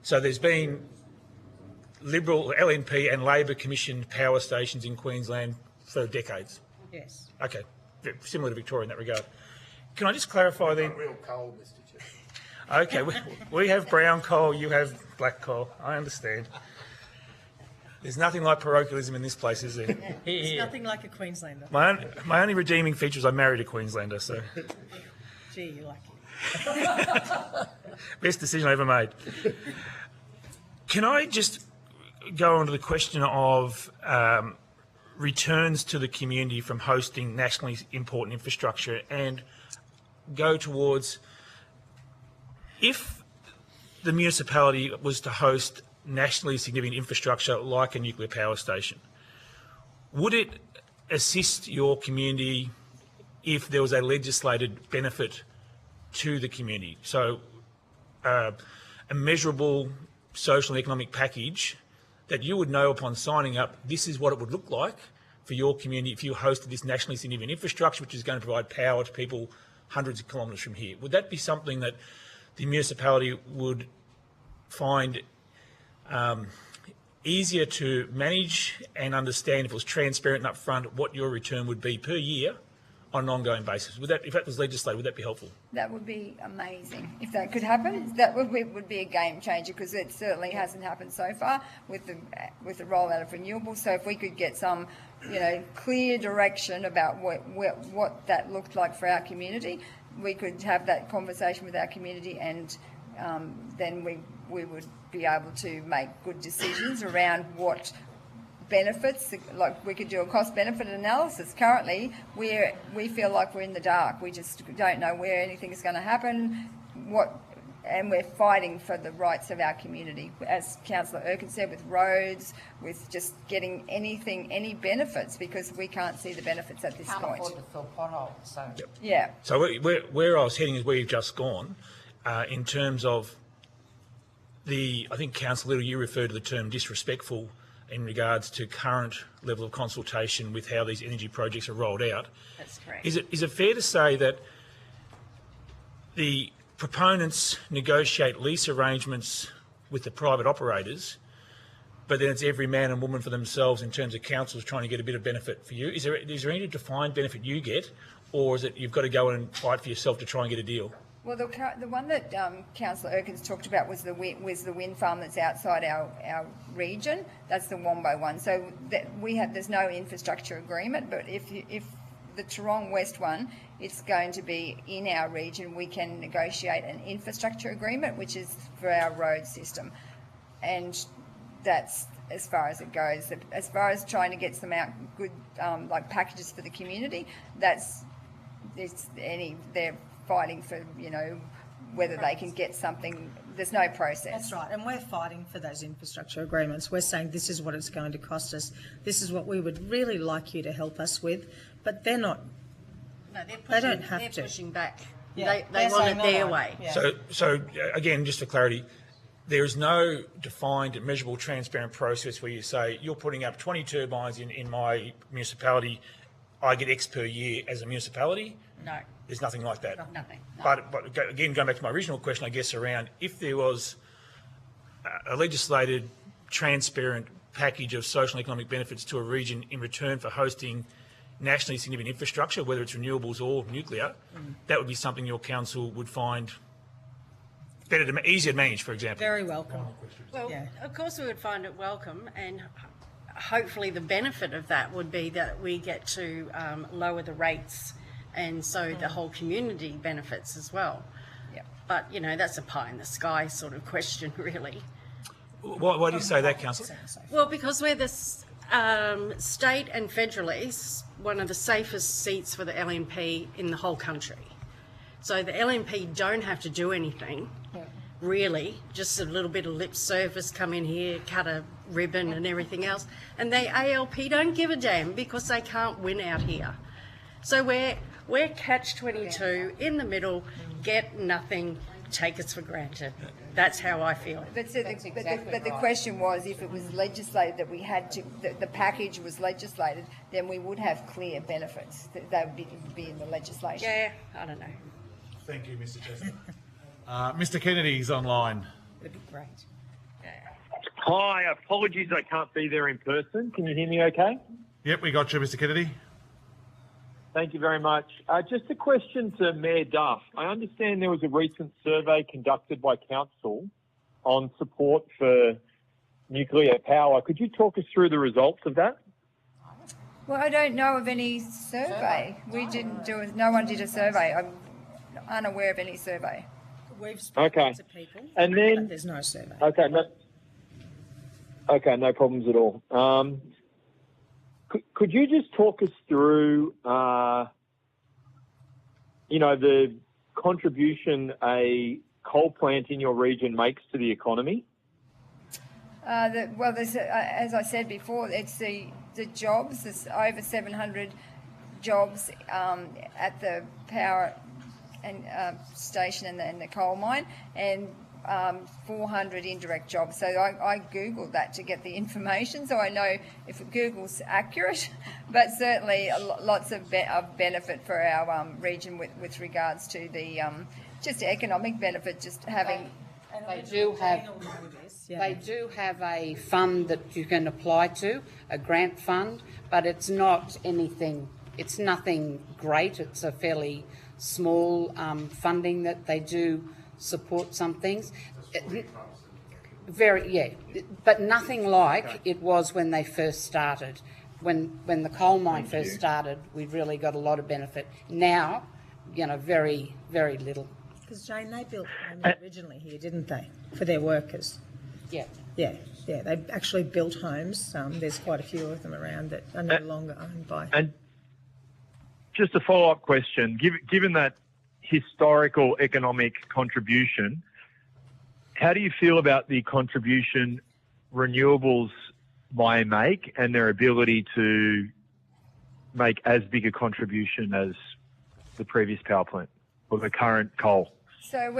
So there's been Liberal, LNP and Labor commissioned power stations in Queensland for decades? Yes. Okay, similar to Victoria in that regard. Can I just clarify then? Real coal, Mr. Chair. Okay, we have brown coal, you have black coal. I understand. There's nothing like parochialism in this place, is there? It's nothing like a Queenslander. My only redeeming feature is I married a Queenslander, so. Gee, you're lucky. Best decision I ever made. Can I just go on to the question of returns to the community from hosting nationally important infrastructure and go towards, if the municipality was to host nationally significant infrastructure like a nuclear power station, would it assist your community if there was a legislated benefit to the community? So a measurable social and economic package that you would know upon signing up, this is what it would look like for your community if you hosted this nationally significant infrastructure, which is going to provide power to people hundreds of kilometres from here. Would that be something that the municipality would find easier to manage and understand if it was transparent and upfront what your return would be per year on an ongoing basis? Would that, if that was legislated, would that be helpful? That would be amazing. If that could happen, that would be a game changer, because it certainly hasn't happened so far with the rollout of renewables. So if we could get some, clear direction about what that looked like for our community, we could have that conversation with our community, and then we would be able to make good decisions around what benefits. Like, we could do a cost benefit analysis. Currently we feel like we're in the dark. We just don't know where anything is going to happen, and we're fighting for the rights of our community, as Councillor Erkin said, with roads, with just getting any benefits, because we can't see the benefits at this point. Can't afford to fill potholes, so. Yep. Yeah. So where I was heading is where you've just gone, in terms of I think Councillor Little, you referred to the term disrespectful in regards to current level of consultation with how these energy projects are rolled out. That's correct. Is it fair to say that the proponents negotiate lease arrangements with the private operators, but then it's every man and woman for themselves in terms of councils trying to get a bit of benefit for you? Is there any defined benefit you get, or is it you've got to go and fight for yourself to try and get a deal? Well, the one that Councillor Erkins talked about was the wind farm that's outside our region. That's the Wombo one. So there's no infrastructure agreement, but if the Toorong West one, it's going to be in our region. We can negotiate an infrastructure agreement, which is for our road system, and that's as far as it goes. As far as trying to get some good packages for the community, they're fighting for, whether they can get something. There's no process. That's right, and we're fighting for those infrastructure agreements. We're saying this is what it's going to cost us. This is what we would really like you to help us with, but they're not. No, they don't have they're to. pushing back. Yeah, They want it their way. Yeah. So again, just for clarity, there is no defined, measurable, transparent process where you say you're putting up 20 turbines in my municipality, I get X per year as a municipality. No. There's nothing like that. Nothing. No. But again, going back to my original question, I guess, around if there was a legislated, transparent package of social and economic benefits to a region in return for hosting nationally significant infrastructure, whether it's renewables or nuclear, that would be something your council would find easier to manage, for example. Very welcome. Well, Yeah. of course we would find it welcome, and hopefully the benefit of that would be that we get to lower the rates, and so the whole community benefits as well. Yep. But, that's a pie in the sky sort of question, really. Why do you say that, Councillor? Well, because we're the state and federally one of the safest seats for the LNP in the whole country. So the LNP don't have to do anything, really, just a little bit of lip service, come in here, cut a ribbon and everything else. And the ALP don't give a damn because they can't win out here. So we're catch-22 in the middle, get nothing, take us for granted. That's how I feel. But the question was, if it was legislated that we had to, the package was legislated, then we would have clear benefits. That would be in the legislation. Yeah, I don't know. Thank you, Mr. Chester. Mr. Kennedy's online. That'd be great. Hi, apologies I can't be there in person. Can you hear me okay? Yep, we got you, Mr. Kennedy. Thank you very much. Just a question to Mayor Duff. I understand there was a recent survey conducted by Council on support for nuclear power. Could you talk us through the results of that? Well, I don't know of any survey. We didn't do it. No one did a survey. unaware of any survey. We've spoken Okay. to people, And then- but there's no survey. Okay, no problems at all. Could you just talk us through, the contribution a coal plant in your region makes to the economy? There's, as I said before, it's the jobs. There's over 700 jobs at the power and station and the coal mine, and 400 indirect jobs. So I googled that to get the information, so I know if Google's accurate, but certainly lots of benefit for our region with regards to the just economic benefit, just having. They do have a fund that you can apply to, a grant fund, but it's not anything, it's nothing great. It's a fairly small funding that they do support some things. But nothing like it was when they first started. When the coal mine first started, we really got a lot of benefit. Now, very, very little. Because, Jane, they built homes originally here, didn't they, for their workers? Yeah. Yeah, they actually built homes. There's quite a few of them around that are no longer owned by. And just a follow-up question, given that historical economic contribution, how do you feel about the contribution renewables may make and their ability to make as big a contribution as the previous power plant or the current coal? So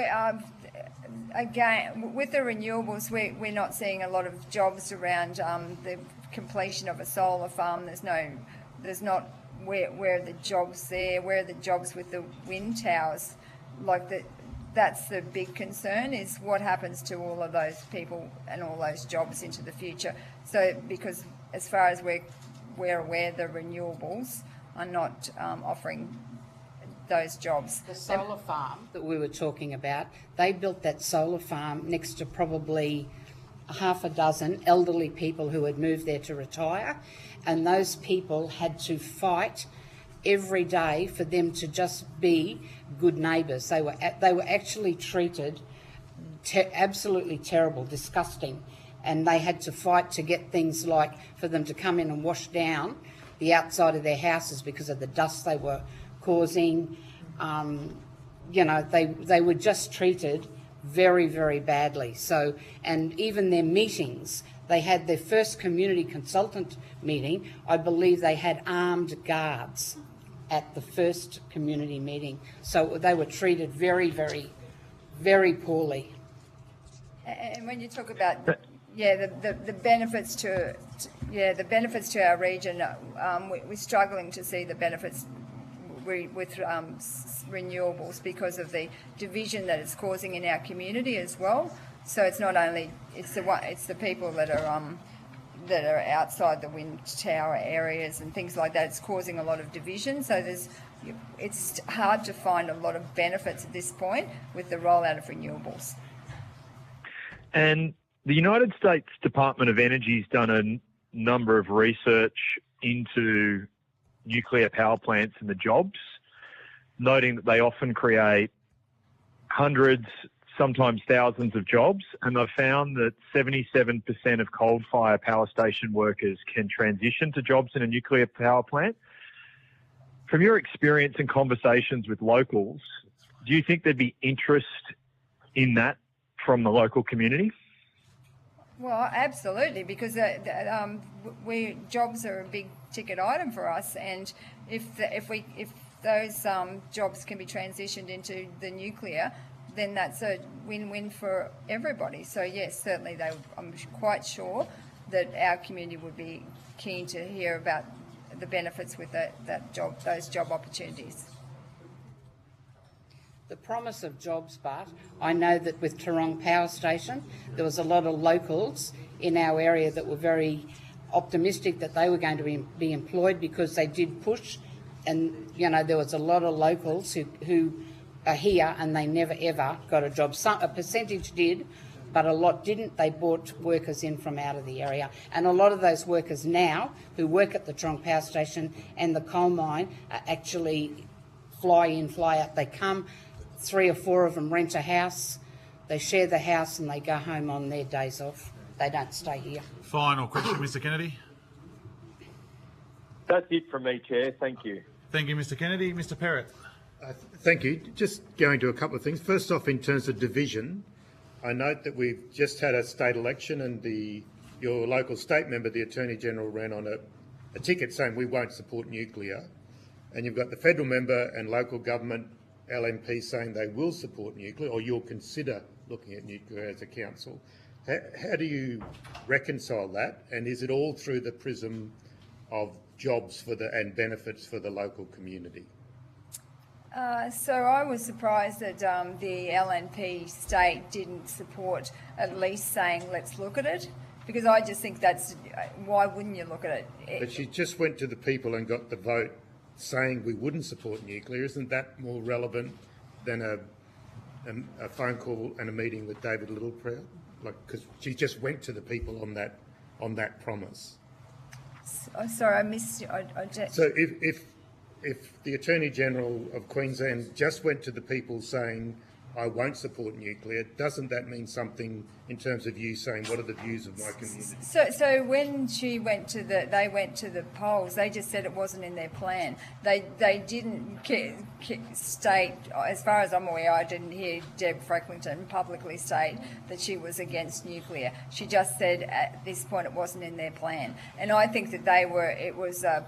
again, with the renewables, we're not seeing a lot of jobs around the completion of a solar farm. There's not where are the jobs there? Where are the jobs with the wind towers? That's the big concern, is what happens to all of those people and all those jobs into the future. So because as far as we're aware, the renewables are not offering those jobs. The solar farm that we were talking about, they built that solar farm next to probably half a dozen elderly people who had moved there to retire, and those people had to fight every day for them to just be good neighbours. They were actually treated absolutely terrible, disgusting, and they had to fight to get things like for them to come in and wash down the outside of their houses because of the dust they were causing. They were just treated very, very badly. So, and even their meetings, they had their first community consultant meeting. I believe they had armed guards at the first community meeting. So they were treated very, very, very poorly. And when you talk about the benefits to our region, we're struggling to see the benefits with renewables because of the division that it's causing in our community as well. So it's not only it's the people that are outside the wind tower areas and things like that. It's causing a lot of division. So it's hard to find a lot of benefits at this point with the rollout of renewables. And the United States Department of Energy's done a number of research into nuclear power plants and the jobs, noting that they often create hundreds, sometimes thousands of jobs, and they've found that 77% of coal-fired power station workers can transition to jobs in a nuclear power plant. From your experience and conversations with locals, do you think there'd be interest in that from the local community? Well, absolutely, because jobs are a big ticket item for us, and if those jobs can be transitioned into the nuclear, then that's a win-win for everybody. So yes, certainly I'm quite sure that our community would be keen to hear about the benefits with those job opportunities. The promise of jobs, but I know that with Tarong Power Station, there was a lot of locals in our area that were very optimistic that they were going to be employed because they did push, and there was a lot of locals who are here and they never ever got a job. A percentage did, but a lot didn't. They brought workers in from out of the area, and a lot of those workers now who work at the Tarong Power Station and the coal mine are actually fly in, fly out. They come 3 or 4 of them rent a house. They share the house and they go home on their days off. They don't stay here. Final question, Mr Kennedy. That's it from me, Chair. Thank you. Thank you, Mr Kennedy. Mr Perrott. Thank you. Just going to a couple of things. First off, in terms of division, I note that we've just had a state election and your local state member, the Attorney General, ran on a ticket saying we won't support nuclear. And you've got the federal member and local government LMP saying they will support nuclear, or you'll consider looking at nuclear as a council. How do you reconcile that? And is it all through the prism of jobs and benefits for the local community? So I was surprised that the LNP state didn't support at least saying let's look at it, because I just think why wouldn't you look at it? But she just went to the people and got the vote saying we wouldn't support nuclear. Isn't that more relevant than a phone call and a meeting with David Littleproud? Because she just went to the people on that promise. Sorry, I missed you. So if the Attorney General of Queensland just went to the people saying, I won't support nuclear, doesn't that mean something in terms of you saying, what are the views of my community? So when they went to the polls, they just said it wasn't in their plan. They didn't state, as far as I'm aware, I didn't hear Deb Frecklington publicly state that she was against nuclear. She just said at this point it wasn't in their plan. And I think that it was a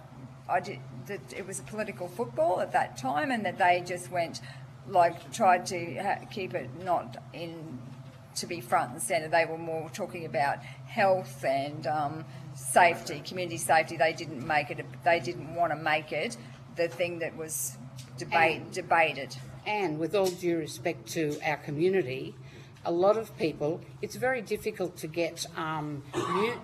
political football at that time, and that they just went, tried to keep it not in to be front and centre. They were more talking about health and safety, community safety. They didn't make it. They didn't want to make it the thing that was debated. And with all due respect to our community, a lot of people, it's very difficult to get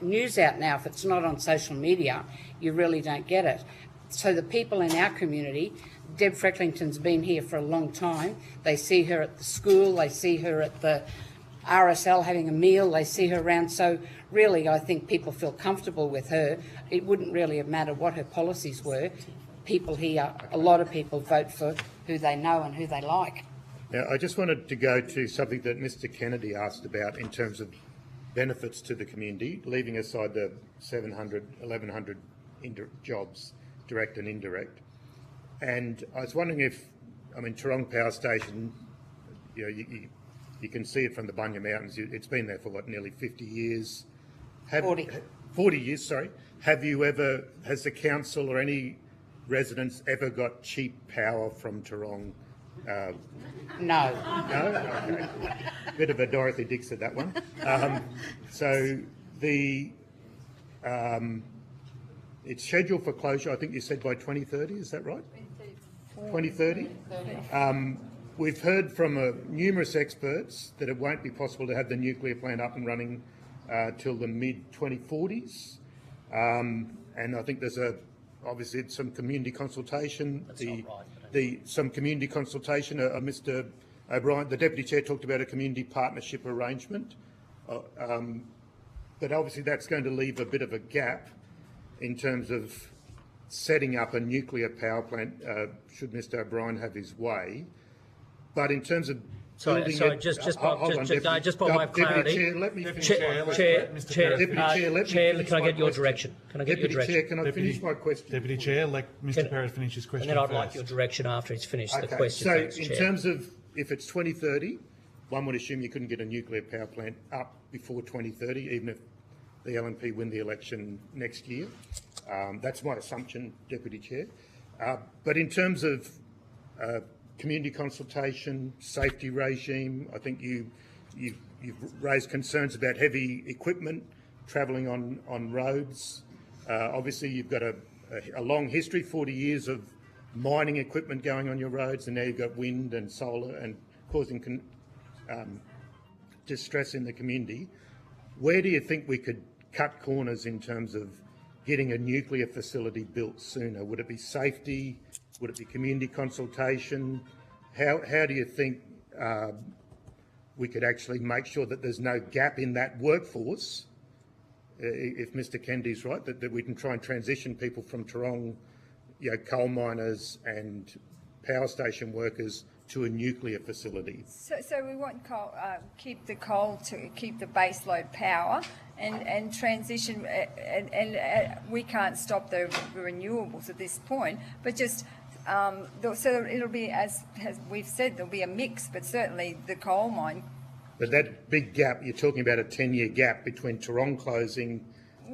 news out now. If it's not on social media, you really don't get it. So the people in our community, Deb Frecklington's been here for a long time. They see her at the school, they see her at the RSL having a meal, they see her around. So really, I think people feel comfortable with her. It wouldn't really have mattered what her policies were. People here, a lot of people vote for who they know and who they like. Now, I just wanted to go to something that Mr Kennedy asked about in terms of benefits to the community, leaving aside the 700, 1,100 jobs, direct and indirect. And I was wondering if, Tarong Power Station, you can see it from the Bunya Mountains. It's been there for nearly 50 years. 40 years, sorry. Has the council or any residents ever got cheap power from Tarong? No. No? Okay. Bit of a Dorothy Dixon, that one. It's scheduled for closure, I think you said by 2030, is that right? 2030? We've heard from numerous experts that it won't be possible to have the nuclear plant up and running till the mid-2040s. And I think there's obviously some community consultation. That's not right. Some community consultation. Mr O'Brien, the Deputy Chair, talked about a community partnership arrangement. But obviously that's going to leave a bit of a gap in terms of setting up a nuclear power plant, should Mr O'Brien have his way. But in terms of just by way of clarity, Chair, let me finish. Chair, can I get your direction? Deputy Chair, can I finish my question? Deputy Chair, let Mr Perrott finish his question And then I'd first. like your direction after he's finished the question. So Thanks, in Chair. terms of if it's 2030, one would assume you couldn't get a nuclear power plant up before 2030, even if the LNP win the election next year. That's my assumption, Deputy Chair. But in terms of community consultation, safety regime, I think you've raised concerns about heavy equipment travelling on roads. Obviously, you've got a long history, 40 years of mining equipment going on your roads, and now you've got wind and solar and causing distress in the community. Where do you think we could cut corners in terms of getting a nuclear facility built sooner? Would it be safety? Would it be community consultation? How do you think we could actually make sure that there's no gap in that workforce, if Mr Kennedy's right, that we can try and transition people from Tarong, coal miners and power station workers to a nuclear facility. So we want coal, keep the coal to keep the baseload power and transition, and we can't stop the renewables at this point, but just so it'll be, as we've said, there'll be a mix, but certainly the coal mine. But that big gap, you're talking about a 10-year gap between Toorong closing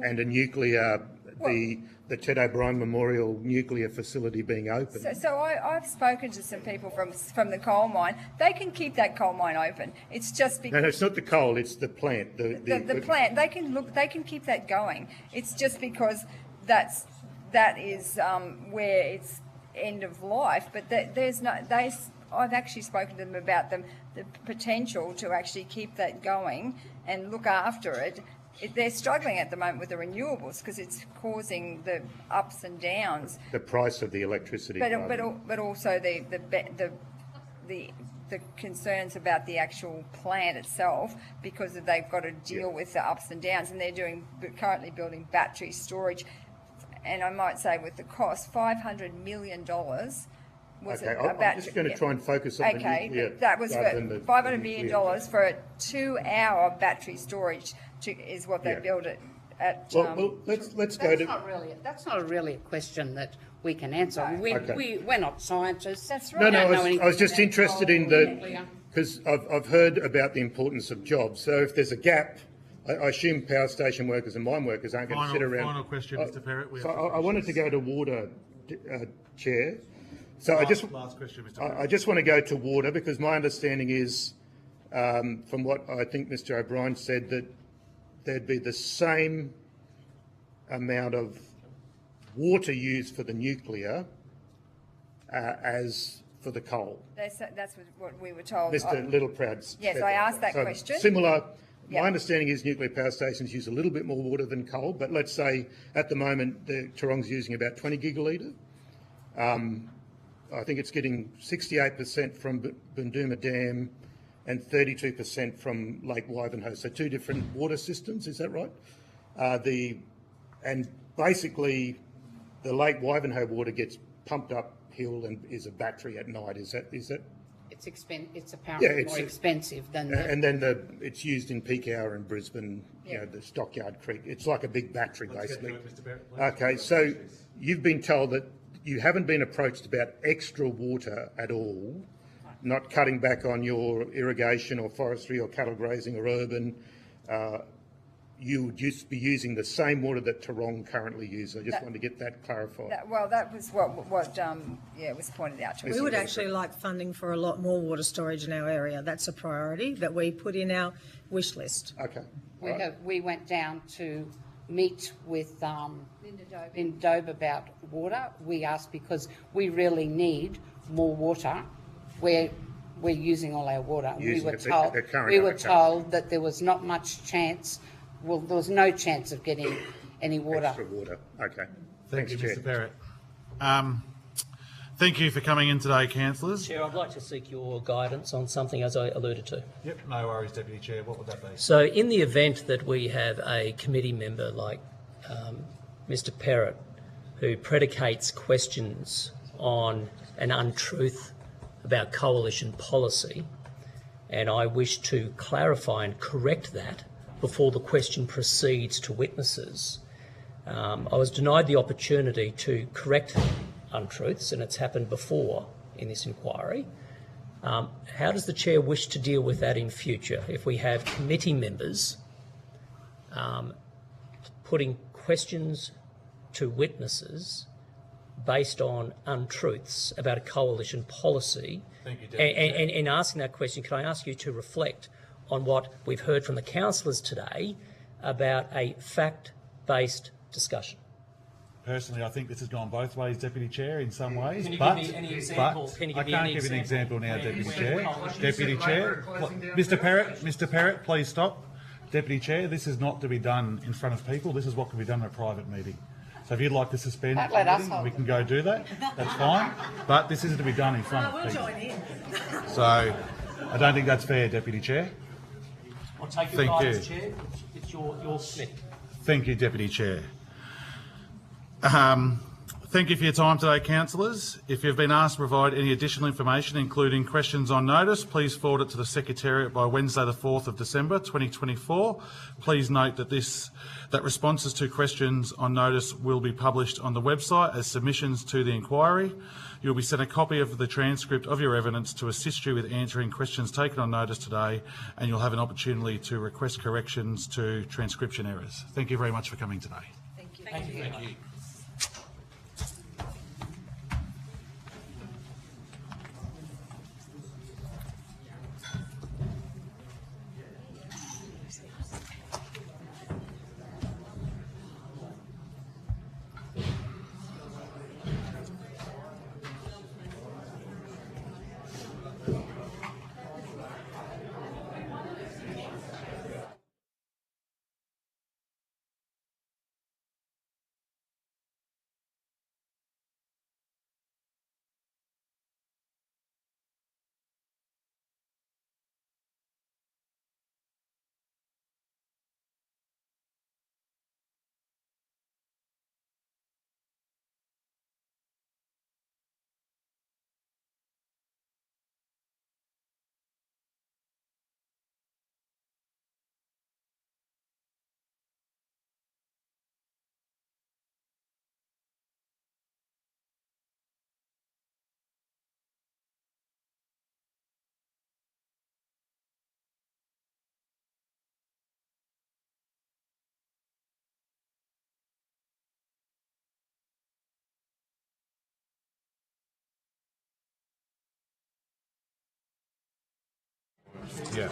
and a nuclear, the Ted O'Brien Memorial nuclear facility being open. So I've spoken to some people from the coal mine. They can keep that coal mine open. It's just because No, it's not the coal, it's the plant. the plant. They can keep that going. It's just because that is where it's end of life. But there's no. I've actually spoken to them about the potential to actually keep that going and look after it. They're struggling at the moment with the renewables because it's causing the ups and downs. The price of the electricity. But also the concerns about the actual plant itself, because they've got to deal with the ups and downs, and they're currently building battery storage. And I might say with the cost, $500 million was okay, I'm just going to try and focus on the nuclear. That was for $500 million for a 2-hour battery storage is what they built it at. Well, let's go to. That's not really a question that we can answer. No. We're not scientists. That's right. No, I was just interested in because I've heard about the importance of jobs. So if there's a gap, I assume power station workers and mine workers aren't going to sit around. Final question, Mr. Parrott. So I wanted to go to water, Chair. So last question, Mr. Parrott. I just want to go to water because my understanding is, from what I think Mr. O'Brien said, that there'd be the same amount of water used for the nuclear as for the coal. That's what we were told. Mr. Littleproud. Yes, I asked that question. Similar. Yep. My understanding is nuclear power stations use a little bit more water than coal, but let's say at the moment the Toorong's using about 20 gigalitre. I think it's getting 68% from Bunduma Dam and 32% from Lake Wivenhoe. So 2 different water systems, is that right? And basically the Lake Wivenhoe water gets pumped uphill and is a battery at night. Is that? It's apparently more expensive than and then it's used in peak hour in Brisbane, you know, the Stockyard Creek. It's like a big battery, basically. Mr. Barrett, okay, so you've been told that you haven't been approached about extra water at all, not cutting back on your irrigation or forestry or cattle grazing or urban. You would be using the same water that Toorong currently uses. I just wanted to get that clarified. That was what was pointed out to us. We would actually like funding for a lot more water storage in our area. That's a priority that we put in our wish list. Okay. We went down to meet with Linda Dobe about water. We asked because we really need more water. We're using all our water. We were told that there was not much chance. Well, there was no chance of getting any water. Extra water. Okay. Thank you, Chair. Mr. Barrett. Thank you for coming in today, councillors. Chair, I'd like to seek your guidance on something as I alluded to. Yep, no worries, Deputy Chair. What would that be? So in the event that we have a committee member like Mr. Parrott who predicates questions on an untruth about coalition policy, and I wish to clarify and correct that before the question proceeds to witnesses, I was denied the opportunity to correct untruths, and it's happened before in this inquiry. How does the chair wish to deal with that in future if we have committee members putting questions to witnesses based on untruths about a coalition policy? Thank you, Deputy and asking that question, can I ask you to reflect on what we've heard from the councillors today about a fact-based discussion? Personally, I think this has gone both ways, Deputy Chair, in some ways. Can you give me any example? I can't give an example now, Deputy Chair. Deputy Chair, Mr. Parrott, please stop. Deputy Chair, this is not to be done in front of people. This is what can be done in a private meeting. So if you'd like to suspend the meeting, we can go do that. That's fine. But this isn't to be done in front of people. Join in. So I don't think that's fair, Deputy Chair. I'll take your guidance, Chair. It's your Smith. Thank you, Deputy Chair. Thank you for your time today, councillors. If you've been asked to provide any additional information, including questions on notice, please forward it to the Secretariat by Wednesday the 4th of December 2024. Please note that responses to questions on notice will be published on the website as submissions to the inquiry. You'll be sent a copy of the transcript of your evidence to assist you with answering questions taken on notice today, and you'll have an opportunity to request corrections to transcription errors. Thank you very much for coming today. Thank you. Thank you. Yeah.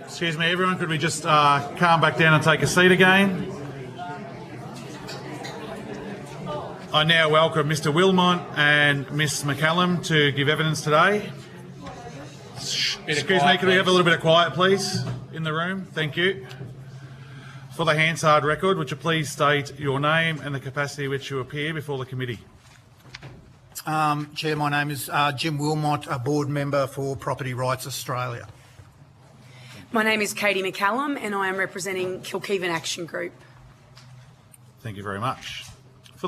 Excuse me, everyone, could we just calm back down and take a seat again? I now welcome Mr. Wilmot and Miss McCallum to give evidence today. Excuse me, could we have a little bit of quiet, please, in the room? Thank you. For the Hansard record, would you please state your name and the capacity in which you appear before the committee? Chair, my name is Jim Wilmot, a board member for Property Rights Australia. My name is Katie McCallum and I am representing Kilkeevan Action Group. Thank you very much. For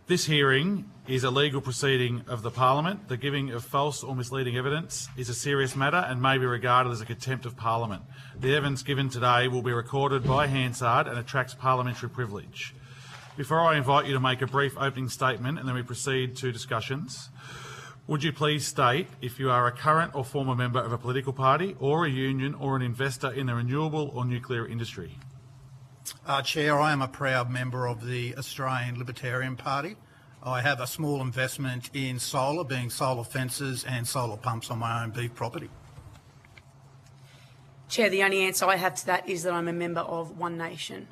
this hearing is a legal proceeding of the Parliament. The giving of false or misleading evidence is a serious matter and may be regarded as a contempt of Parliament. The evidence given today will be recorded by Hansard and attracts parliamentary privilege. Before I invite you to make a brief opening statement and then we proceed to discussions, would you please state if you are a current or former member of a political party or a union or an investor in the renewable or nuclear industry? Chair, I am a proud member of the Australian Libertarian Party. I have a small investment in solar, being solar fences and solar pumps on my own beef property. Chair, the only answer I have to that is that I'm a member of One Nation.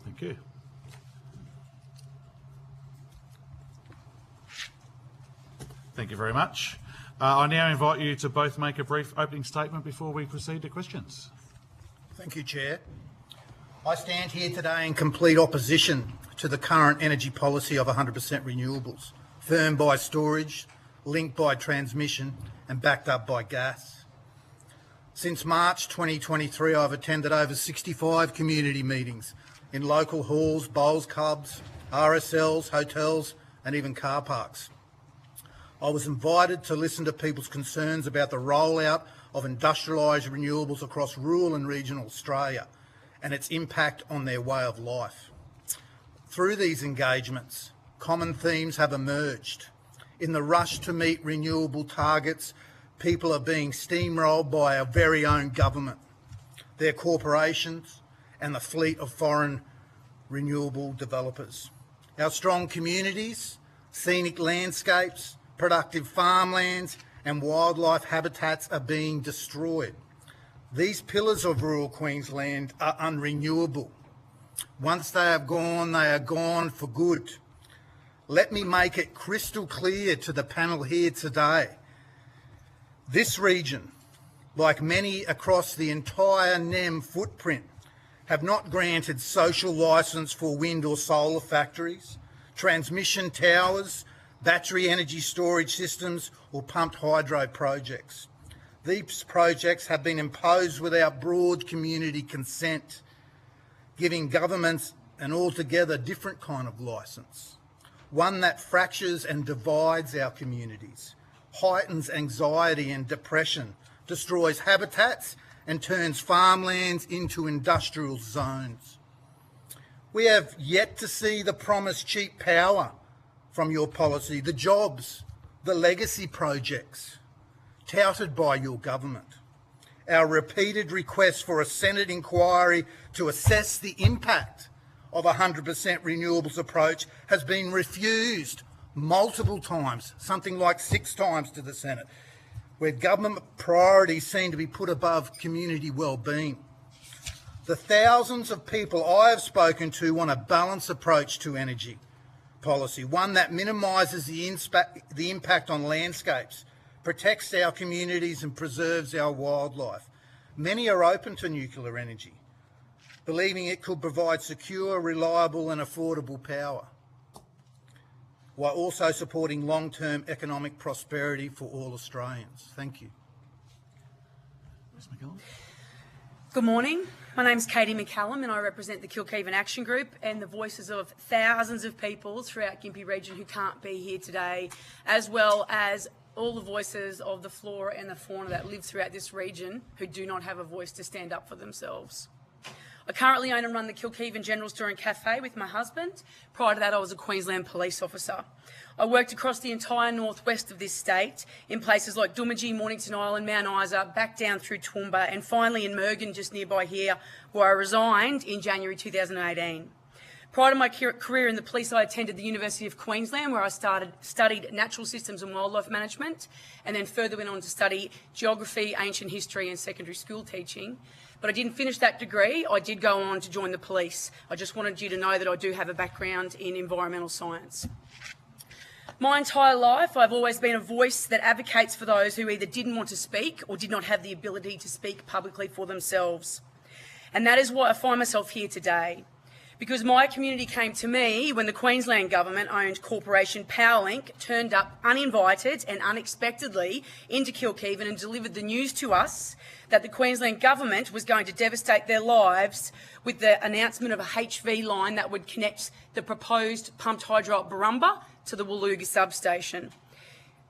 Thank you. Thank you very much. I now invite you to both make a brief opening statement before we proceed to questions. Thank you, Chair. I stand here today in complete opposition to the current energy policy of 100% renewables, firmed by storage, linked by transmission and backed up by gas. Since March 2023, I've attended over 65 community meetings in local halls, bowls clubs, RSLs, hotels and even car parks. I was invited to listen to people's concerns about the rollout of industrialised renewables across rural and regional Australia and its impact on their way of life. Through these engagements, common themes have emerged. In the rush to meet renewable targets, people are being steamrolled by our very own government, their corporations and the fleet of foreign renewable developers. Our strong communities, scenic landscapes, productive farmlands and wildlife habitats are being destroyed. These pillars of rural Queensland are unrenewable. Once they are gone for good. Let me make it crystal clear to the panel here today. This region, like many across the entire NEM footprint, have not granted social licence for wind or solar factories, transmission towers, battery energy storage systems or pumped hydro projects. These projects have been imposed without broad community consent, giving governments an altogether different kind of licence, one that fractures and divides our communities, heightens anxiety and depression, destroys habitats and turns farmlands into industrial zones. We have yet to see the promised cheap power from your policy, the jobs, the legacy projects touted by your government. Our repeated requests for a Senate inquiry to assess the impact of a 100% renewables approach has been refused multiple times, something like 6 times to the Senate, where government priorities seem to be put above community well-being. The thousands of people I have spoken to want a balanced approach to energy policy, one that minimises the impact on landscapes, protects our communities and preserves our wildlife. Many are open to nuclear energy, believing it could provide secure, reliable and affordable power, while also supporting long-term economic prosperity for all Australians. Thank you. Good morning. My name's Katie McCallum and I represent the Kilkeven Action Group and the voices of thousands of people throughout Gympie region who can't be here today, as well as all the voices of the flora and the fauna that live throughout this region who do not have a voice to stand up for themselves. I currently own and run the Kilkeven General Store and Cafe with my husband. Prior to that, I was a Queensland police officer. I worked across the entire northwest of this state in places like Doomadgee, Mornington Island, Mount Isa, back down through Toowoomba, and finally in Mergen, just nearby here, where I resigned in January 2018. Prior to my career in the police, I attended the University of Queensland, where I studied natural systems and wildlife management, and then further went on to study geography, ancient history and secondary school teaching. But I didn't finish that degree. I did go on to join the police. I just wanted you to know that I do have a background in environmental science. My entire life, I've always been a voice that advocates for those who either didn't want to speak or did not have the ability to speak publicly for themselves. And that is why I find myself here today. Because my community came to me when the Queensland government-owned corporation Powerlink turned up uninvited and unexpectedly into Kilkeven and delivered the news to us that the Queensland government was going to devastate their lives with the announcement of a HV line that would connect the proposed pumped hydro at Barumba to the Woolooga substation.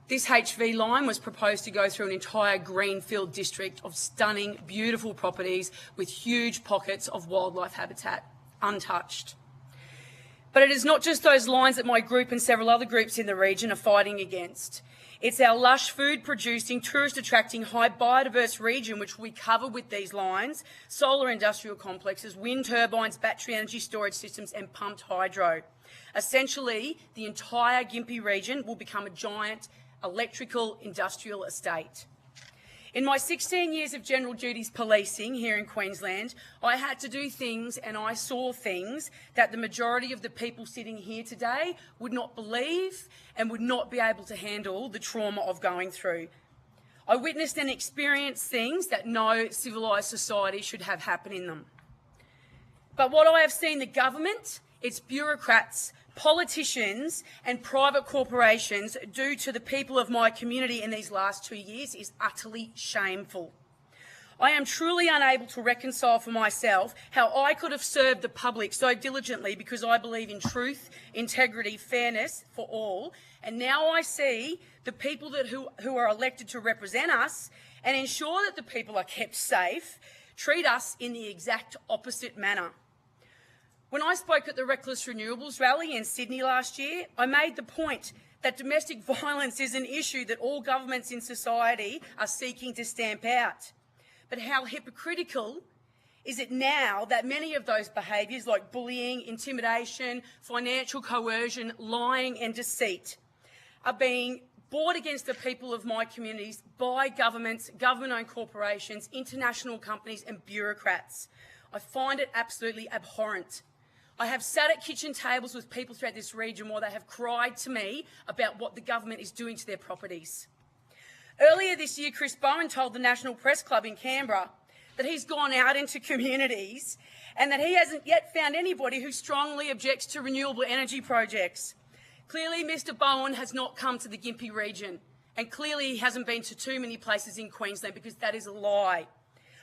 This HV line was proposed to go through an entire greenfield district of stunning, beautiful properties with huge pockets of wildlife habitat, untouched. But it is not just those lines that my group and several other groups in the region are fighting against. It's our lush food-producing, tourist-attracting, high biodiverse region which we cover with these lines, solar industrial complexes, wind turbines, battery energy storage systems and pumped hydro. Essentially, the entire Gympie region will become a giant electrical industrial estate. In my 16 years of general duties policing here in Queensland, I had to do things and I saw things that the majority of the people sitting here today would not believe and would not be able to handle the trauma of going through. I witnessed and experienced things that no civilised society should have happen in them. But what I have seen the government, its bureaucrats, politicians and private corporations do to the people of my community in these last 2 years is utterly shameful. I am truly unable to reconcile for myself how I could have served the public so diligently because I believe in truth, integrity, fairness for all, and now I see the people who are elected to represent us and ensure that the people are kept safe treat us in the exact opposite manner. When I spoke at the Reckless Renewables rally in Sydney last year, I made the point that domestic violence is an issue that all governments in society are seeking to stamp out. But how hypocritical is it now that many of those behaviours like bullying, intimidation, financial coercion, lying and deceit are being brought against the people of my communities by governments, government-owned corporations, international companies and bureaucrats. I find it absolutely abhorrent. I have sat at kitchen tables with people throughout this region while they have cried to me about what the government is doing to their properties. Earlier this year, Chris Bowen told the National Press Club in Canberra that he's gone out into communities and that he hasn't yet found anybody who strongly objects to renewable energy projects. Clearly, Mr Bowen has not come to the Gympie region, and clearly he hasn't been to too many places in Queensland because that is a lie.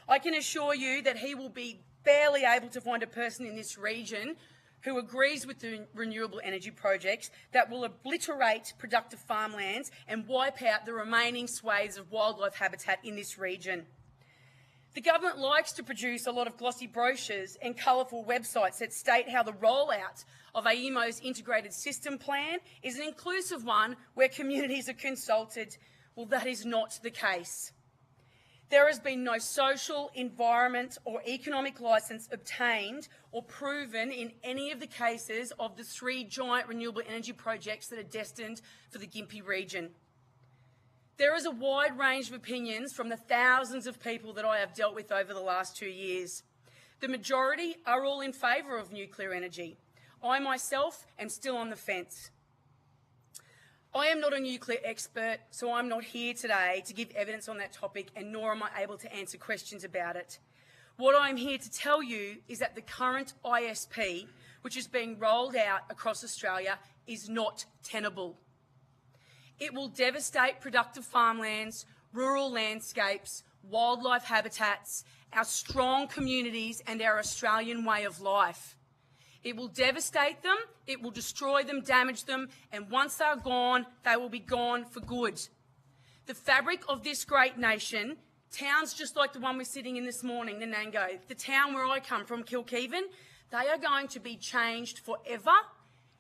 I can assure you that he will be barely able to find a person in this region who agrees with the renewable energy projects that will obliterate productive farmlands and wipe out the remaining swathes of wildlife habitat in this region. The government likes to produce a lot of glossy brochures and colourful websites that state how the rollout of AEMO's integrated system plan is an inclusive one where communities are consulted. Well, that is not the case. There has been no social, environment or economic licence obtained or proven in any of the cases of the 3 giant renewable energy projects that are destined for the Gympie region. There is a wide range of opinions from the thousands of people that I have dealt with over the last 2 years. The majority are all in favour of nuclear energy. I myself am still on the fence. I am not a nuclear expert, so I'm not here today to give evidence on that topic, and nor am I able to answer questions about it. What I'm here to tell you is that the current ISP, which is being rolled out across Australia, is not tenable. It will devastate productive farmlands, rural landscapes, wildlife habitats, our strong communities and our Australian way of life. It will devastate them, it will destroy them, damage them, and once they're gone, they will be gone for good. The fabric of this great nation, towns just like the one we're sitting in this morning, Nanango, the town where I come from, Kilkeven, they are going to be changed forever,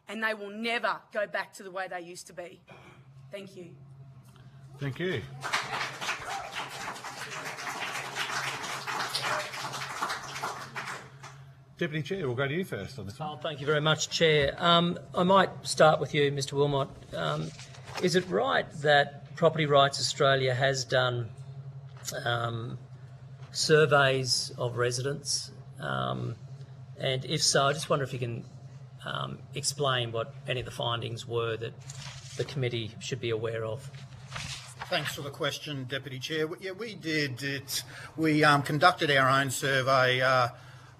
and they will never go back to the way they used to be. Thank you. Thank you. Deputy Chair, we'll go to you first on this one. Oh, thank you very much, Chair. I might start with you, Mr Wilmot. Is it right that Property Rights Australia has done surveys of residents? And if so, I just wonder if you can explain what any of the findings were that the committee should be aware of. Thanks for the question, Deputy Chair. Yeah, we did it. We conducted our own survey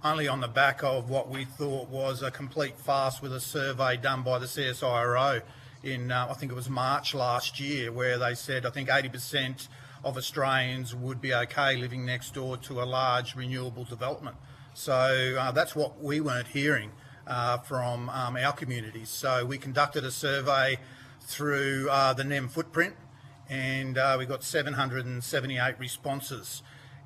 only on the back of what we thought was a complete farce with a survey done by the CSIRO in, I think it was March last year, where they said I think 80% of Australians would be okay living next door to a large renewable development. So that's what we weren't hearing from our communities. So we conducted a survey through the NEM footprint, and we got 778 responses.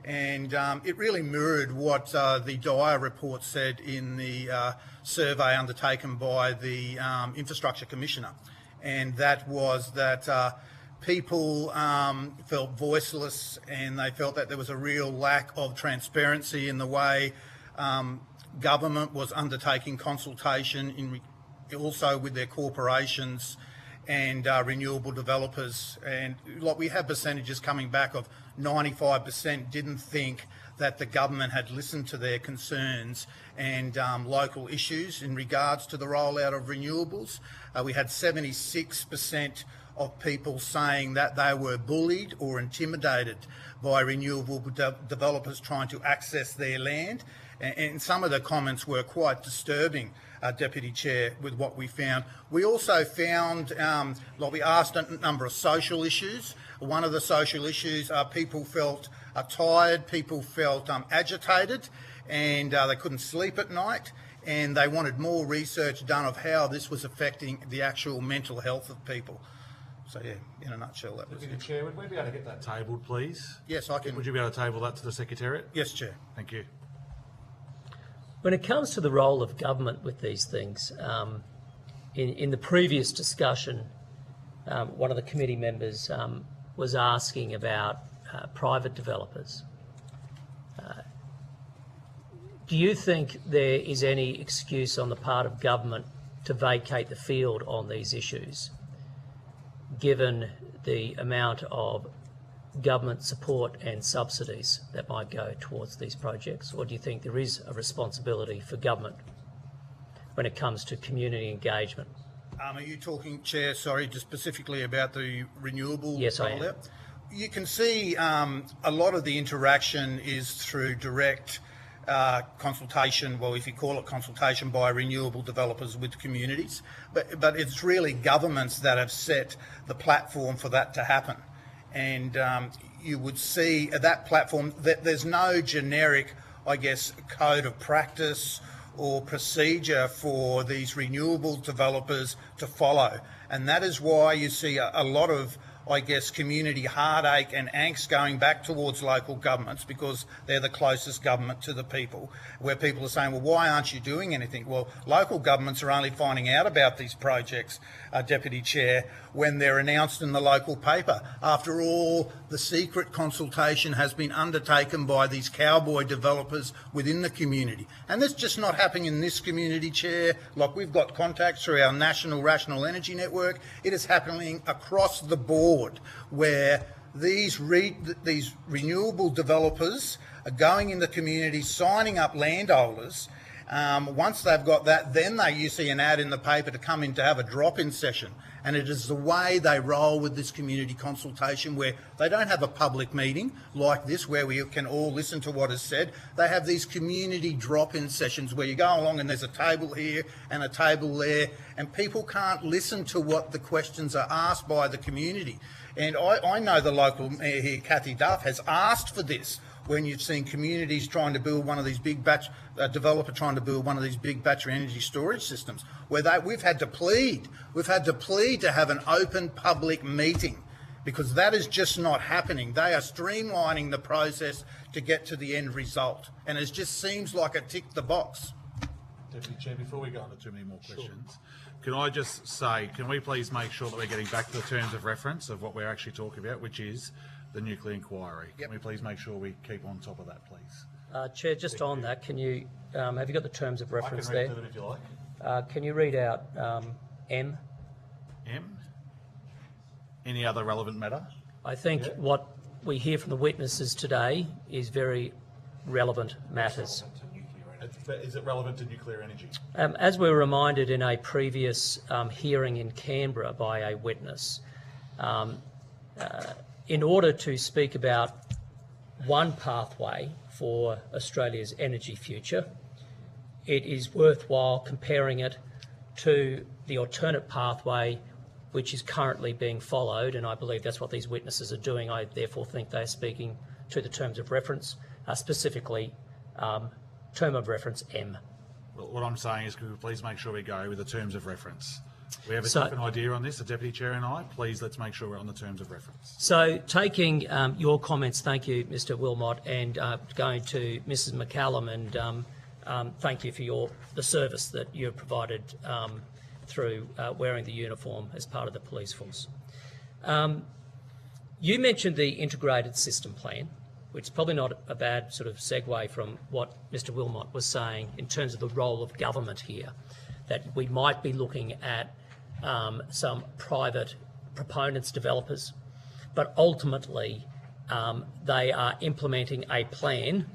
And it really mirrored what the Dyer report said in the survey undertaken by the Infrastructure Commissioner. And that was that people felt voiceless, and they felt that there was a real lack of transparency in the way government was undertaking consultation also with their corporations and renewable developers. And like, we have percentages coming back of 95% didn't think that the government had listened to their concerns and local issues in regards to the rollout of renewables. We had 76% of people saying that they were bullied or intimidated by renewable developers trying to access their land. And some of the comments were quite disturbing, Deputy Chair, with what we found. We also found, we asked a number of social issues. One of the social issues, people felt tired, people felt agitated, and they couldn't sleep at night, and they wanted more research done of how this was affecting the actual mental health of people. So yeah, in a nutshell, that was it. Chair, would we be able to get that tabled, please? Yes, I can. Would you be able to table that to the Secretariat? Yes, Chair. Thank you. When it comes to the role of government with these things, in the previous discussion, one of the committee members was asking about private developers. Do you think there is any excuse on the part of government to vacate the field on these issues, given the amount of government support and subsidies that might go towards these projects? Or do you think there is a responsibility for government when it comes to community engagement? Are you talking, Chair, sorry, just specifically about the renewable rollout? Yes, I am. You can see a lot of the interaction is through direct consultation, well, if you call it consultation, by renewable developers with communities. But it's really governments that have set the platform for that to happen. And you would see that platform, that there's no generic, I guess, code of practice or procedure for these renewables developers to follow. And that is why you see a lot of, I guess, community heartache and angst going back towards local governments, because they're the closest government to the people, where people are saying, well, why aren't you doing anything? Well, local governments are only finding out about these projects, Deputy Chair, when they're announced in the local paper. After all, the secret consultation has been undertaken by these cowboy developers within the community. And that's just not happening in this community, Chair. Like, we've got contacts through our National Rational Energy Network. It is happening across the board, where these renewable developers are going in the community, signing up landowners. Once they've got that, then you see an ad in the paper to come in to have a drop-in session. And it is the way they roll with this community consultation, where they don't have a public meeting like this where we can all listen to what is said. They have these community drop-in sessions where you go along and there's a table here and a table there, and people can't listen to what the questions are asked by the community. And I know the local mayor here, Cathy Duff, has asked for this. When you've seen communities trying to build one of these big developer trying to build one of these big battery energy storage systems, where we've had to plead to have an open public meeting, because that is just not happening. They are streamlining the process to get to the end result, and it just seems like a tick the box. Deputy Chair, before we go on to too many more questions, can I just say, can we please make sure that we're getting back to the terms of reference of what we're actually talking about, which is the nuclear inquiry? Can we please make sure we keep on top of that, please? Chair, just on that, can you have you got the terms of reference there? I can read through it if you like. Can you read out M? M? Any other relevant matter? I think what we hear from the witnesses today is very relevant matters. Is it relevant to nuclear energy? As we were reminded in a previous hearing in Canberra by a witness, in order to speak about one pathway for Australia's energy future, it is worthwhile comparing it to the alternate pathway which is currently being followed, and I believe that's what these witnesses are doing. I therefore think they're speaking to the terms of reference, specifically term of reference M. Well, what I'm saying is, could we please make sure we go with the terms of reference? We have a different idea on this, the Deputy Chair and I. Please, let's make sure we're on the terms of reference. So, taking your comments, thank you, Mr. Wilmot, and going to Mrs. McCallum, and thank you for the service that you have provided through wearing the uniform as part of the police force. You mentioned the integrated system plan, which is probably not a bad sort of segue from what Mr. Wilmot was saying in terms of the role of government here, that we might be looking at some private proponents, developers, but ultimately they are implementing a plan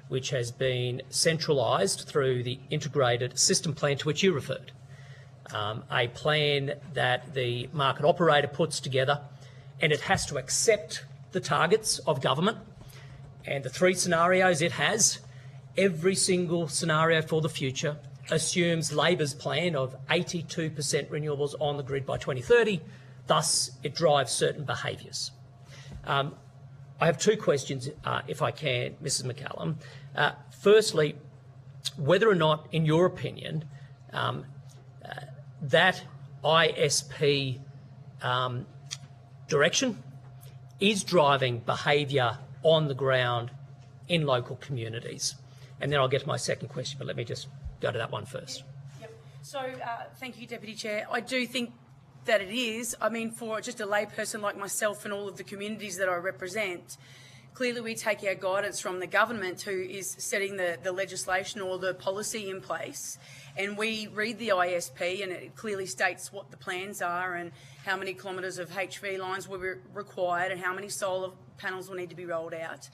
which has been centralised through the integrated system plan to which you referred. A plan that the market operator puts together, and it has to accept the targets of government and the three scenarios it has. Every single scenario for the future assumes Labor's plan of 82% renewables on the grid by 2030, thus it drives certain behaviours. I have two questions, if I can, Mrs. McCallum. Firstly, whether or not, in your opinion, that ISP direction is driving behaviour on the ground in local communities. And then I'll get to my second question, but let me just go to that one first. Yep. So thank you, Deputy Chair. I do think that it is. I mean, for just a layperson like myself and all of the communities that I represent, clearly we take our guidance from the government, who is setting the legislation or the policy in place, and we read the ISP and it clearly states what the plans are and how many kilometres of HV lines will be required and how many solar panels will need to be rolled out.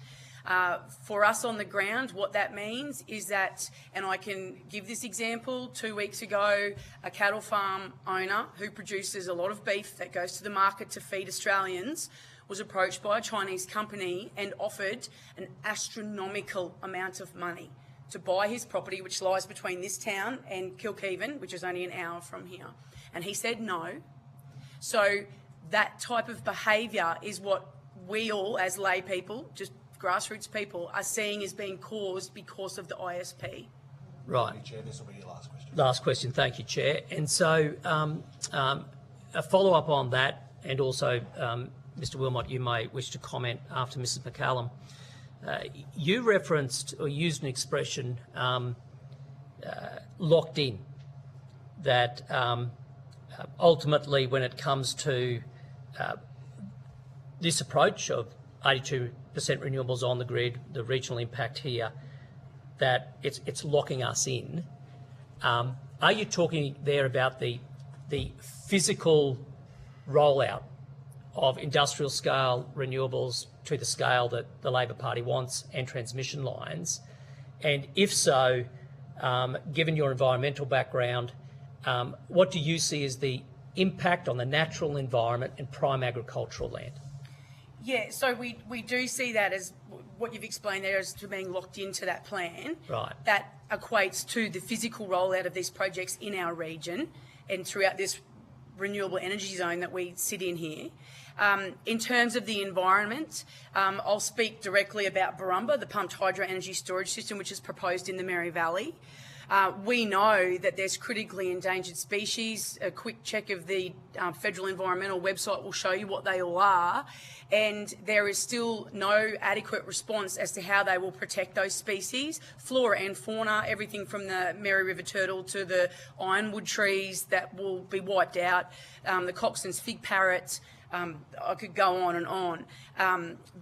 For us on the ground, what that means is that, and I can give this example, 2 weeks ago, a cattle farm owner who produces a lot of beef that goes to the market to feed Australians was approached by a Chinese company and offered an astronomical amount of money to buy his property, which lies between this town and Kilkeven, which is only an hour from here. And he said no. So that type of behaviour is what we all, as lay people, just grassroots people, are seeing is being caused because of the ISP. Right. Chair, this will be your last question. Last question. Thank you, Chair. And so a follow-up on that, and also, Mr Wilmot, you may wish to comment after Mrs McCallum. You referenced or used an expression, locked in, that ultimately when it comes to this approach of 82% renewables on the grid, the regional impact here, that it's locking us in. Are you talking there about the physical rollout of industrial scale renewables to the scale that the Labor Party wants, and transmission lines? And if so, given your environmental background, what do you see as the impact on the natural environment and prime agricultural land? Yeah, so we do see that as what you've explained there as to being locked into that plan. Right. That equates to the physical rollout of these projects in our region and throughout this renewable energy zone that we sit in here. In terms of the environment, I'll speak directly about Barumba, the pumped hydro energy storage system, which is proposed in the Mary Valley. We know that there's critically endangered species. A quick check of the Federal Environmental website will show you what they all are, and there is still no adequate response as to how they will protect those species, flora and fauna, everything from the Mary River turtle to the ironwood trees that will be wiped out, the Coxswain's fig parrot. I could go on and on.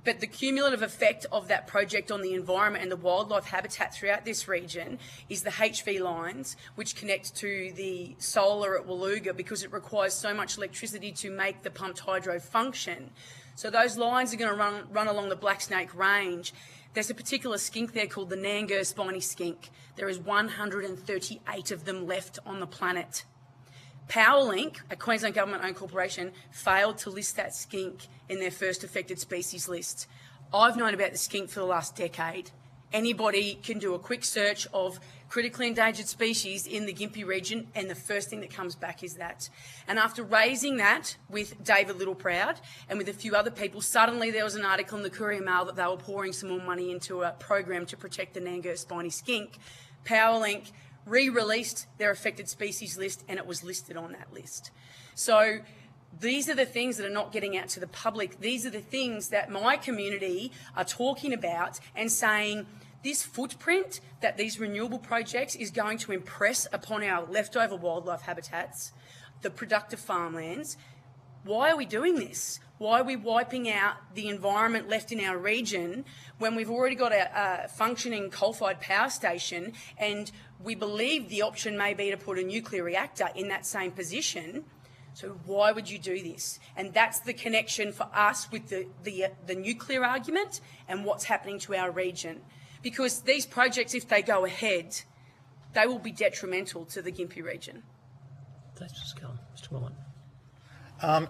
But the cumulative effect of that project on the environment and the wildlife habitat throughout this region is the HV lines, which connect to the solar at Waluga, because it requires so much electricity to make the pumped hydro function. So those lines are going to run along the Black Snake Range. There's a particular skink there called the Nanango spiny skink. There is 138 of them left on the planet. Powerlink, a Queensland government-owned corporation, failed to list that skink in their first affected species list. I've known about the skink for the last decade. Anybody can do a quick search of critically endangered species in the Gympie region, and the first thing that comes back is that. And after raising that with David Littleproud and with a few other people, suddenly there was an article in the Courier Mail that they were pouring some more money into a program to protect the Nanango spiny skink. Powerlink re-released their affected species list, and it was listed on that list. So these are the things that are not getting out to the public. These are the things that my community are talking about and saying, this footprint that these renewable projects is going to impress upon our leftover wildlife habitats, the productive farmlands. Why are we doing this? Why are we wiping out the environment left in our region when we've already got a functioning coal-fired power station, and we believe the option may be to put a nuclear reactor in that same position? So why would you do this? And that's the connection for us with the nuclear argument and what's happening to our region. Because these projects, if they go ahead, they will be detrimental to the Gympie region. Thanks, Mr. Cullen. Mr. Wilmot.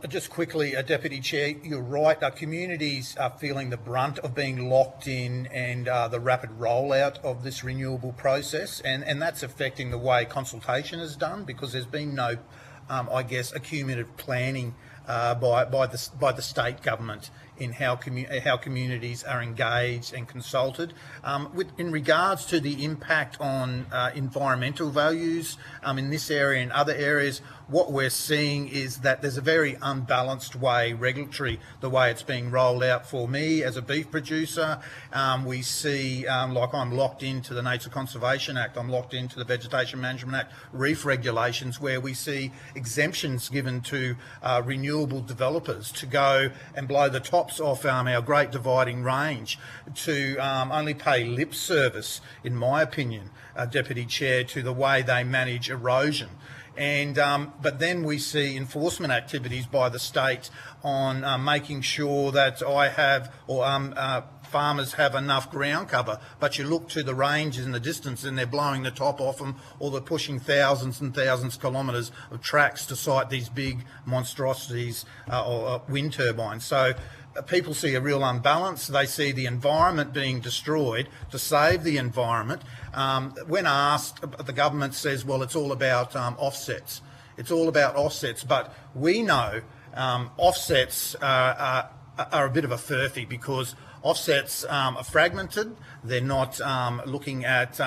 Just quickly, Deputy Chair, you're right. Our communities are feeling the brunt of being locked in and the rapid rollout of this renewable process, and that's affecting the way consultation is done, because there's been no, I guess, accumulative planning by the state government in how communities are engaged and consulted. In regards to the impact on environmental values in this area and other areas, what we're seeing is that there's a very unbalanced way, regulatory, the way it's being rolled out. For me as a beef producer, we see, like, I'm locked into the Nature Conservation Act, I'm locked into the Vegetation Management Act, reef regulations, where we see exemptions given to renewable developers to go and blow the tops off our Great Dividing Range, to only pay lip service, in my opinion, Deputy Chair, to the way they manage erosion. And but then we see enforcement activities by the state on making sure that farmers have enough ground cover, but you look to the ranges in the distance and they're blowing the top off them, or they're pushing thousands and thousands of kilometres of tracks to site these big monstrosities or wind turbines. So people see a real unbalance. They see the environment being destroyed to save the environment. When asked, the government says, well, it's all about offsets. It's all about offsets. But we know offsets are a bit of a furphy, because offsets are fragmented. They're not looking at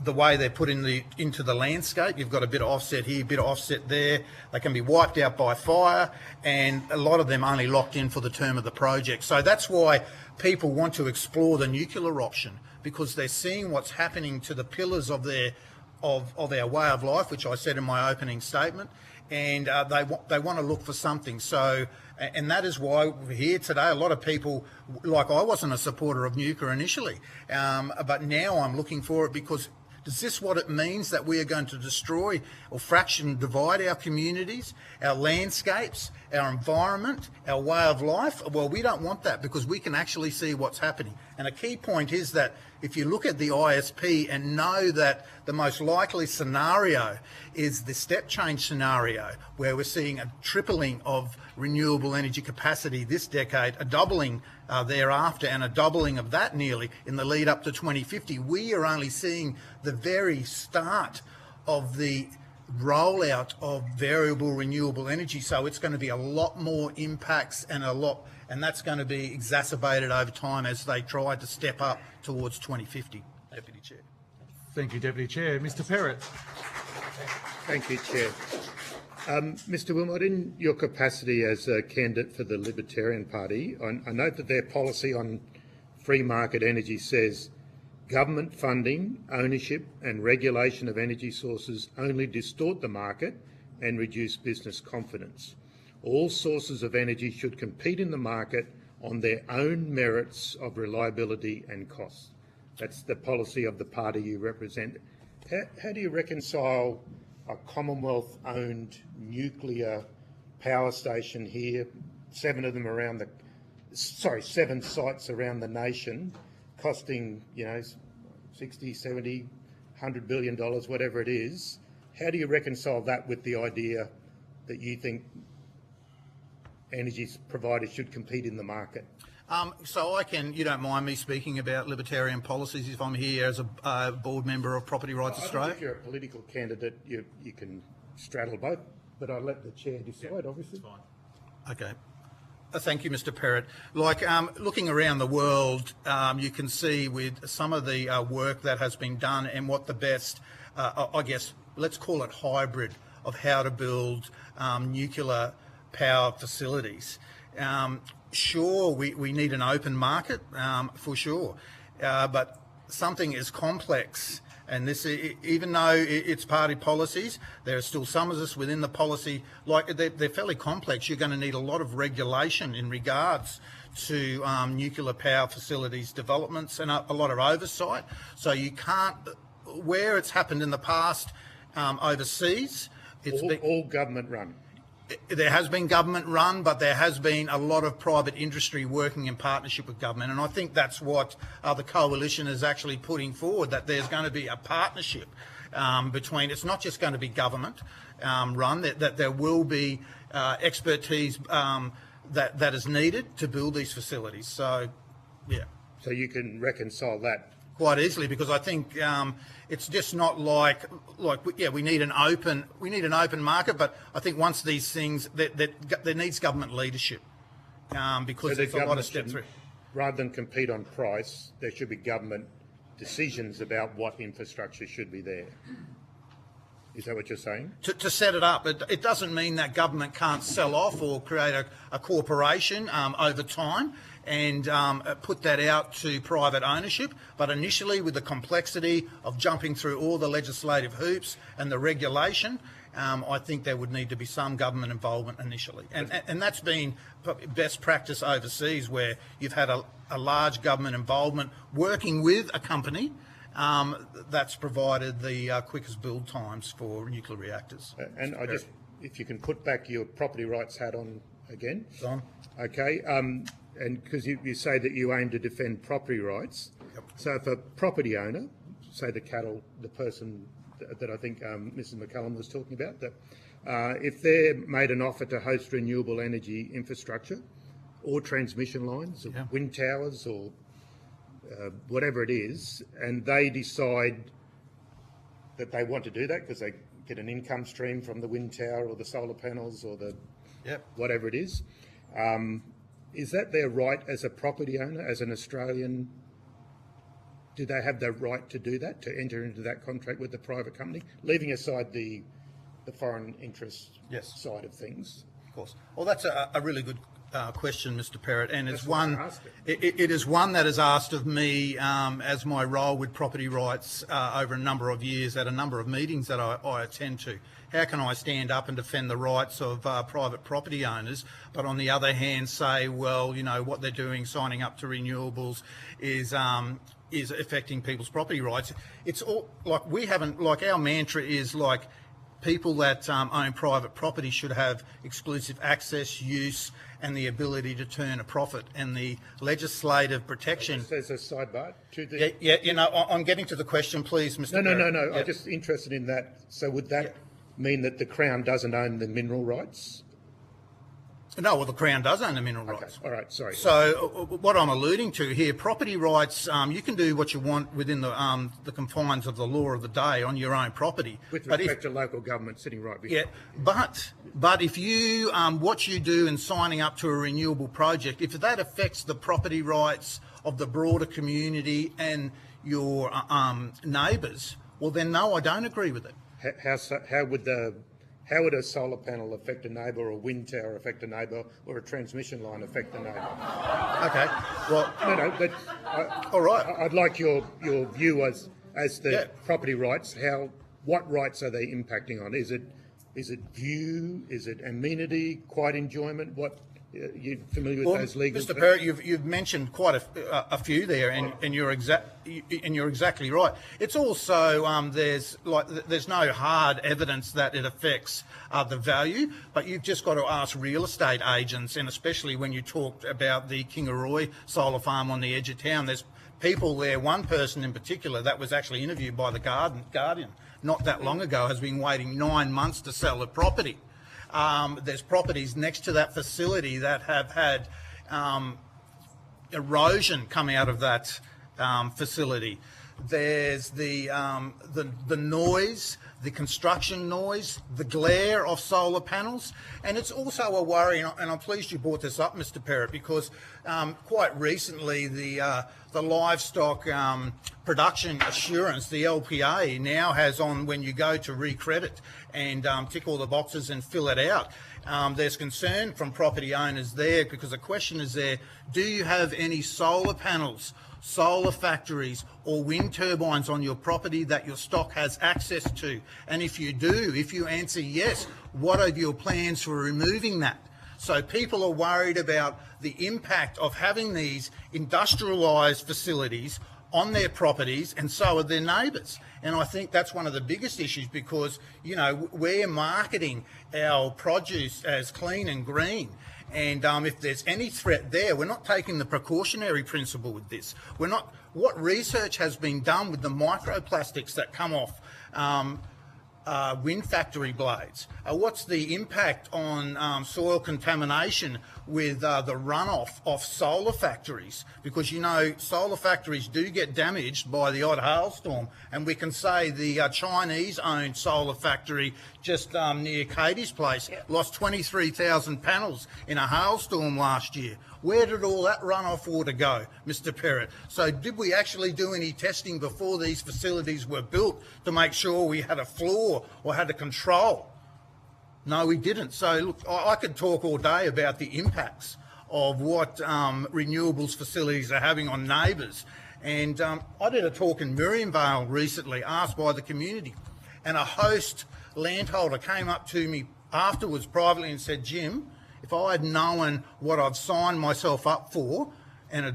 the way they're put into the landscape. You've got a bit of offset here, a bit of offset there. They can be wiped out by fire, and a lot of them only locked in for the term of the project. So that's why people want to explore the nuclear option, because they're seeing what's happening to the pillars of our way of life, which I said in my opening statement, and they want to look for something. So, and that is why we're here today. A lot of people, like I wasn't a supporter of nuclear initially, but now I'm looking for it, because is this what it means, that we are going to destroy or divide our communities, our landscapes, our environment, our way of life? Well, we don't want that, because we can actually see what's happening. And a key point is that if you look at the ISP and know that the most likely scenario is the step change scenario, where we're seeing a tripling of renewable energy capacity this decade, a doubling thereafter, and a doubling of that nearly in the lead up to 2050, we are only seeing the very start of the rollout of variable renewable energy. So it's going to be a lot more impacts and that's going to be exacerbated over time as they try to step up towards 2050. Deputy Chair. Thank you, Deputy Chair. Mr Perrott. Thank you, Chair. Mr Wilmot, in your capacity as a candidate for the Libertarian Party, I note that their policy on free market energy says government funding, ownership and regulation of energy sources only distort the market and reduce business confidence. All sources of energy should compete in the market on their own merits of reliability and cost. That's the policy of the party you represent. How do you reconcile a Commonwealth-owned nuclear power station here, 7 sites around the nation, costing, 60, 70, $100 billion, whatever it is? How do you reconcile that with the idea that you think energy providers should compete in the market? So you don't mind me speaking about libertarian policies if I'm here as a board member of Property Rights Australia? If you're a political candidate, you can straddle both, but I'll let the chair decide, obviously. Fine. Okay. Thank you, Mr Perrott. Looking around the world, you can see with some of the work that has been done and what the best, I guess, let's call it hybrid, of how to build nuclear power facilities. Sure, we need an open market, for sure, but something as complex, and this, even though it's party policies, there are still some of us within the policy, they're fairly complex. You're going to need a lot of regulation in regards to nuclear power facilities developments and a lot of oversight. So you can't, where it's happened in the past overseas, it's all government run. There has been government run, but there has been a lot of private industry working in partnership with government. And I think that's what the coalition is actually putting forward, that there's going to be a partnership between, it's not just going to be government run, that there will be expertise that is needed to build these facilities. So, yeah. So you can reconcile that? Quite easily, because I think it's just not we need an open market, but I think once these things there needs government leadership because there's a lot of step through. Rather than compete on price, there should be government decisions about what infrastructure should be there. Is that what you're saying? To set it up. It doesn't mean that government can't sell off or create a corporation over time and put that out to private ownership. But initially, with the complexity of jumping through all the legislative hoops and the regulation, I think there would need to be some government involvement initially. And that's been best practice overseas, where you've had a large government involvement working with a company that's provided the quickest build times for nuclear reactors. And if you can put back your property rights hat on again. On. Okay, and because you say that you aim to defend property rights. Yep. So if a property owner, say the person that I think Mrs McCallum was talking about, that if they're made an offer to host renewable energy infrastructure or transmission lines, or wind towers, or whatever it is, and they decide that they want to do that because they get an income stream from the wind tower or the solar panels or the whatever it is that their right as a property owner, as an Australian do they have the right to do that, to enter into that contract with the private company, leaving aside the foreign interest side of things? Of course. Well, that's a really good question, Mr. Perrott, and it's one. It is one that is asked of me as my role with property rights over a number of years at a number of meetings that I attend to. How can I stand up and defend the rights of private property owners, but on the other hand say, well, you know, what they're doing, signing up to renewables, is affecting people's property rights? It's all like we haven't. Like our mantra is like, people that own private property should have exclusive access, use, and the ability to turn a profit. And the legislative protection. There's a sidebar to the. Yeah. You know, I'm getting to the question, please, Mr. No. Perrott. I'm just interested in that. So would that mean that the Crown doesn't own the mineral rights? No, well, the Crown does own the mineral rights. All right, sorry. So what I'm alluding to here, property rights, you can do what you want within the confines of the law of the day on your own property. With respect to local government sitting right behind. Yeah, but if you, what you do in signing up to a renewable project, if that affects the property rights of the broader community and your neighbours, well then no, I don't agree with it. How would a solar panel affect a neighbour, or a wind tower affect a neighbour, or a transmission line affect a neighbour? Okay. Well, no. But all right. I'd like your view as the property rights. What rights are they impacting on? Is it view? Is it amenity? Quiet enjoyment? What? You familiar with those legal? Mr. Perrott, you've mentioned quite a few there, and you're exactly right. It's also there's no hard evidence that it affects the value, but you've just got to ask real estate agents, and especially when you talked about the Kingaroy solar farm on the edge of town. There's people there. One person in particular that was actually interviewed by the Guardian not that long ago has been waiting 9 months to sell the property. There's properties next to that facility that have had erosion come out of that facility. There's the noise, the construction noise, the glare of solar panels, and it's also a worry. And I'm pleased you brought this up, Mr. Perrott, because quite recently the livestock production assurance, the LPA, now has on when you go to recredit and tick all the boxes and fill it out. There's concern from property owners there because the question is there, do you have any solar panels, solar factories or wind turbines on your property that your stock has access to? And if you do, if you answer yes, what are your plans for removing that? So people are worried about the impact of having these industrialised facilities on their properties, and so are their neighbours. And I think that's one of the biggest issues because, you know, we're marketing our produce as clean and green. And if there's any threat there, we're not taking the precautionary principle with this. We're not. What research has been done with the microplastics that come off wind factory blades? What's the impact on soil contamination with the runoff of solar factories? Because, you know, solar factories do get damaged by the odd hailstorm, and we can say the Chinese-owned solar factory just near Katie's place lost 23,000 panels in a hailstorm last year. Where did all that runoff water go, Mr. Perrott? So did we actually do any testing before these facilities were built to make sure we had a floor or had a control? No, we didn't. So look, I could talk all day about the impacts of what renewables facilities are having on neighbours. And I did a talk in Miriam Vale recently, asked by the community, and a host landholder came up to me afterwards privately and said, Jim, if I had known what I've signed myself up for and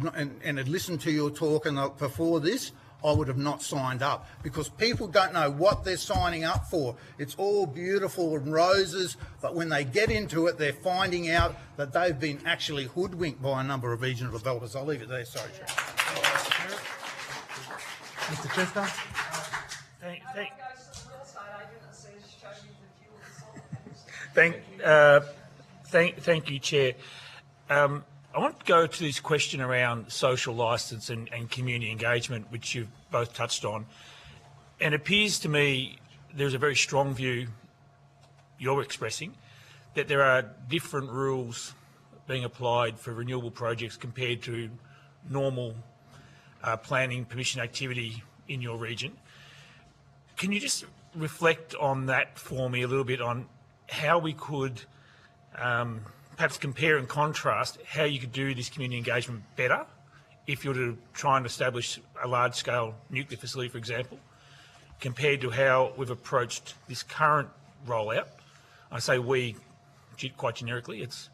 had listened to your talk before this, I would have not signed up, because people don't know what they're signing up for. It's all beautiful and roses, but when they get into it, they're finding out that they've been actually hoodwinked by a number of regional developers. I'll leave it there. Sorry, Chair. Mr. Chester. Thank you, Chair. I want to go to this question around social licence and community engagement, which you've both touched on. And it appears to me there's a very strong view you're expressing that there are different rules being applied for renewable projects compared to normal planning permission activity in your region. Can you just reflect on that for me a little bit on how we could perhaps compare and contrast how you could do this community engagement better if you were to try and establish a large-scale nuclear facility, for example, compared to how we've approached this current rollout? I say we quite generically. It's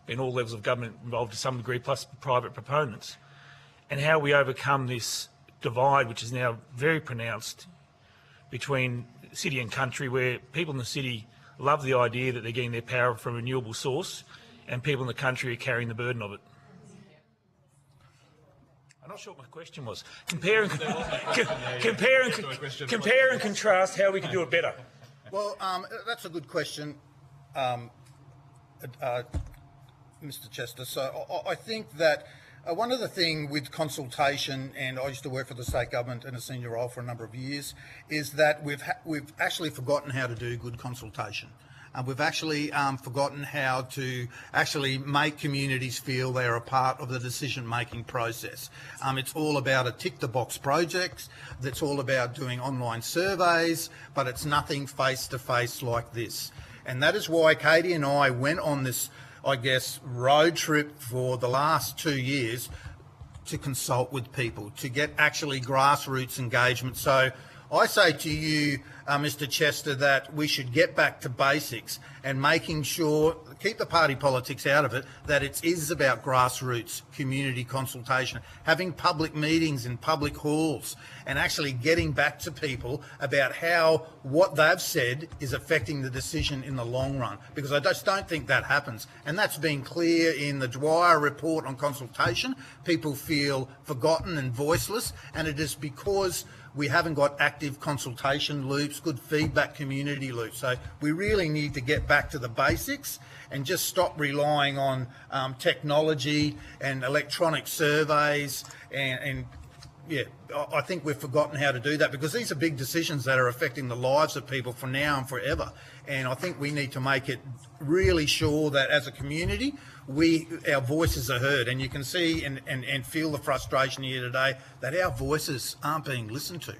been all levels of government involved to some degree, plus private proponents, and how we overcome this divide, which is now very pronounced between city and country, where people in the city love the idea that they're getting their power from a renewable source, and people in the country are carrying the burden of it. I'm not sure what my question was. Compare and contrast how we can do it better. Well, that's a good question, Mr. Chester. So I think that one of the things with consultation, and I used to work for the state government in a senior role for a number of years, is that we've actually forgotten how to do good consultation. We've actually forgotten how to actually make communities feel they're a part of the decision-making process. It's all about a tick-the-box project. It's all about doing online surveys, but it's nothing face-to-face like this. And that is why Katie and I went on this, I guess, road trip for the last 2 years to consult with people, to get actually grassroots engagement. So I say to you, Mr. Chester, that we should get back to basics and making sure, keep the party politics out of it, that it is about grassroots community consultation, having public meetings in public halls and actually getting back to people about how what they've said is affecting the decision in the long run, because I just don't think that happens. And that's been clear in the Dwyer report on consultation. People feel forgotten and voiceless, and it is because we haven't got active consultation loops, good feedback community loops. So we really need to get back to the basics and just stop relying on technology and electronic surveys and yeah, I think we've forgotten how to do that, because these are big decisions that are affecting the lives of people for now and forever. And I think we need to make it really sure that as a community, our voices are heard. And you can see and feel the frustration here today that our voices aren't being listened to.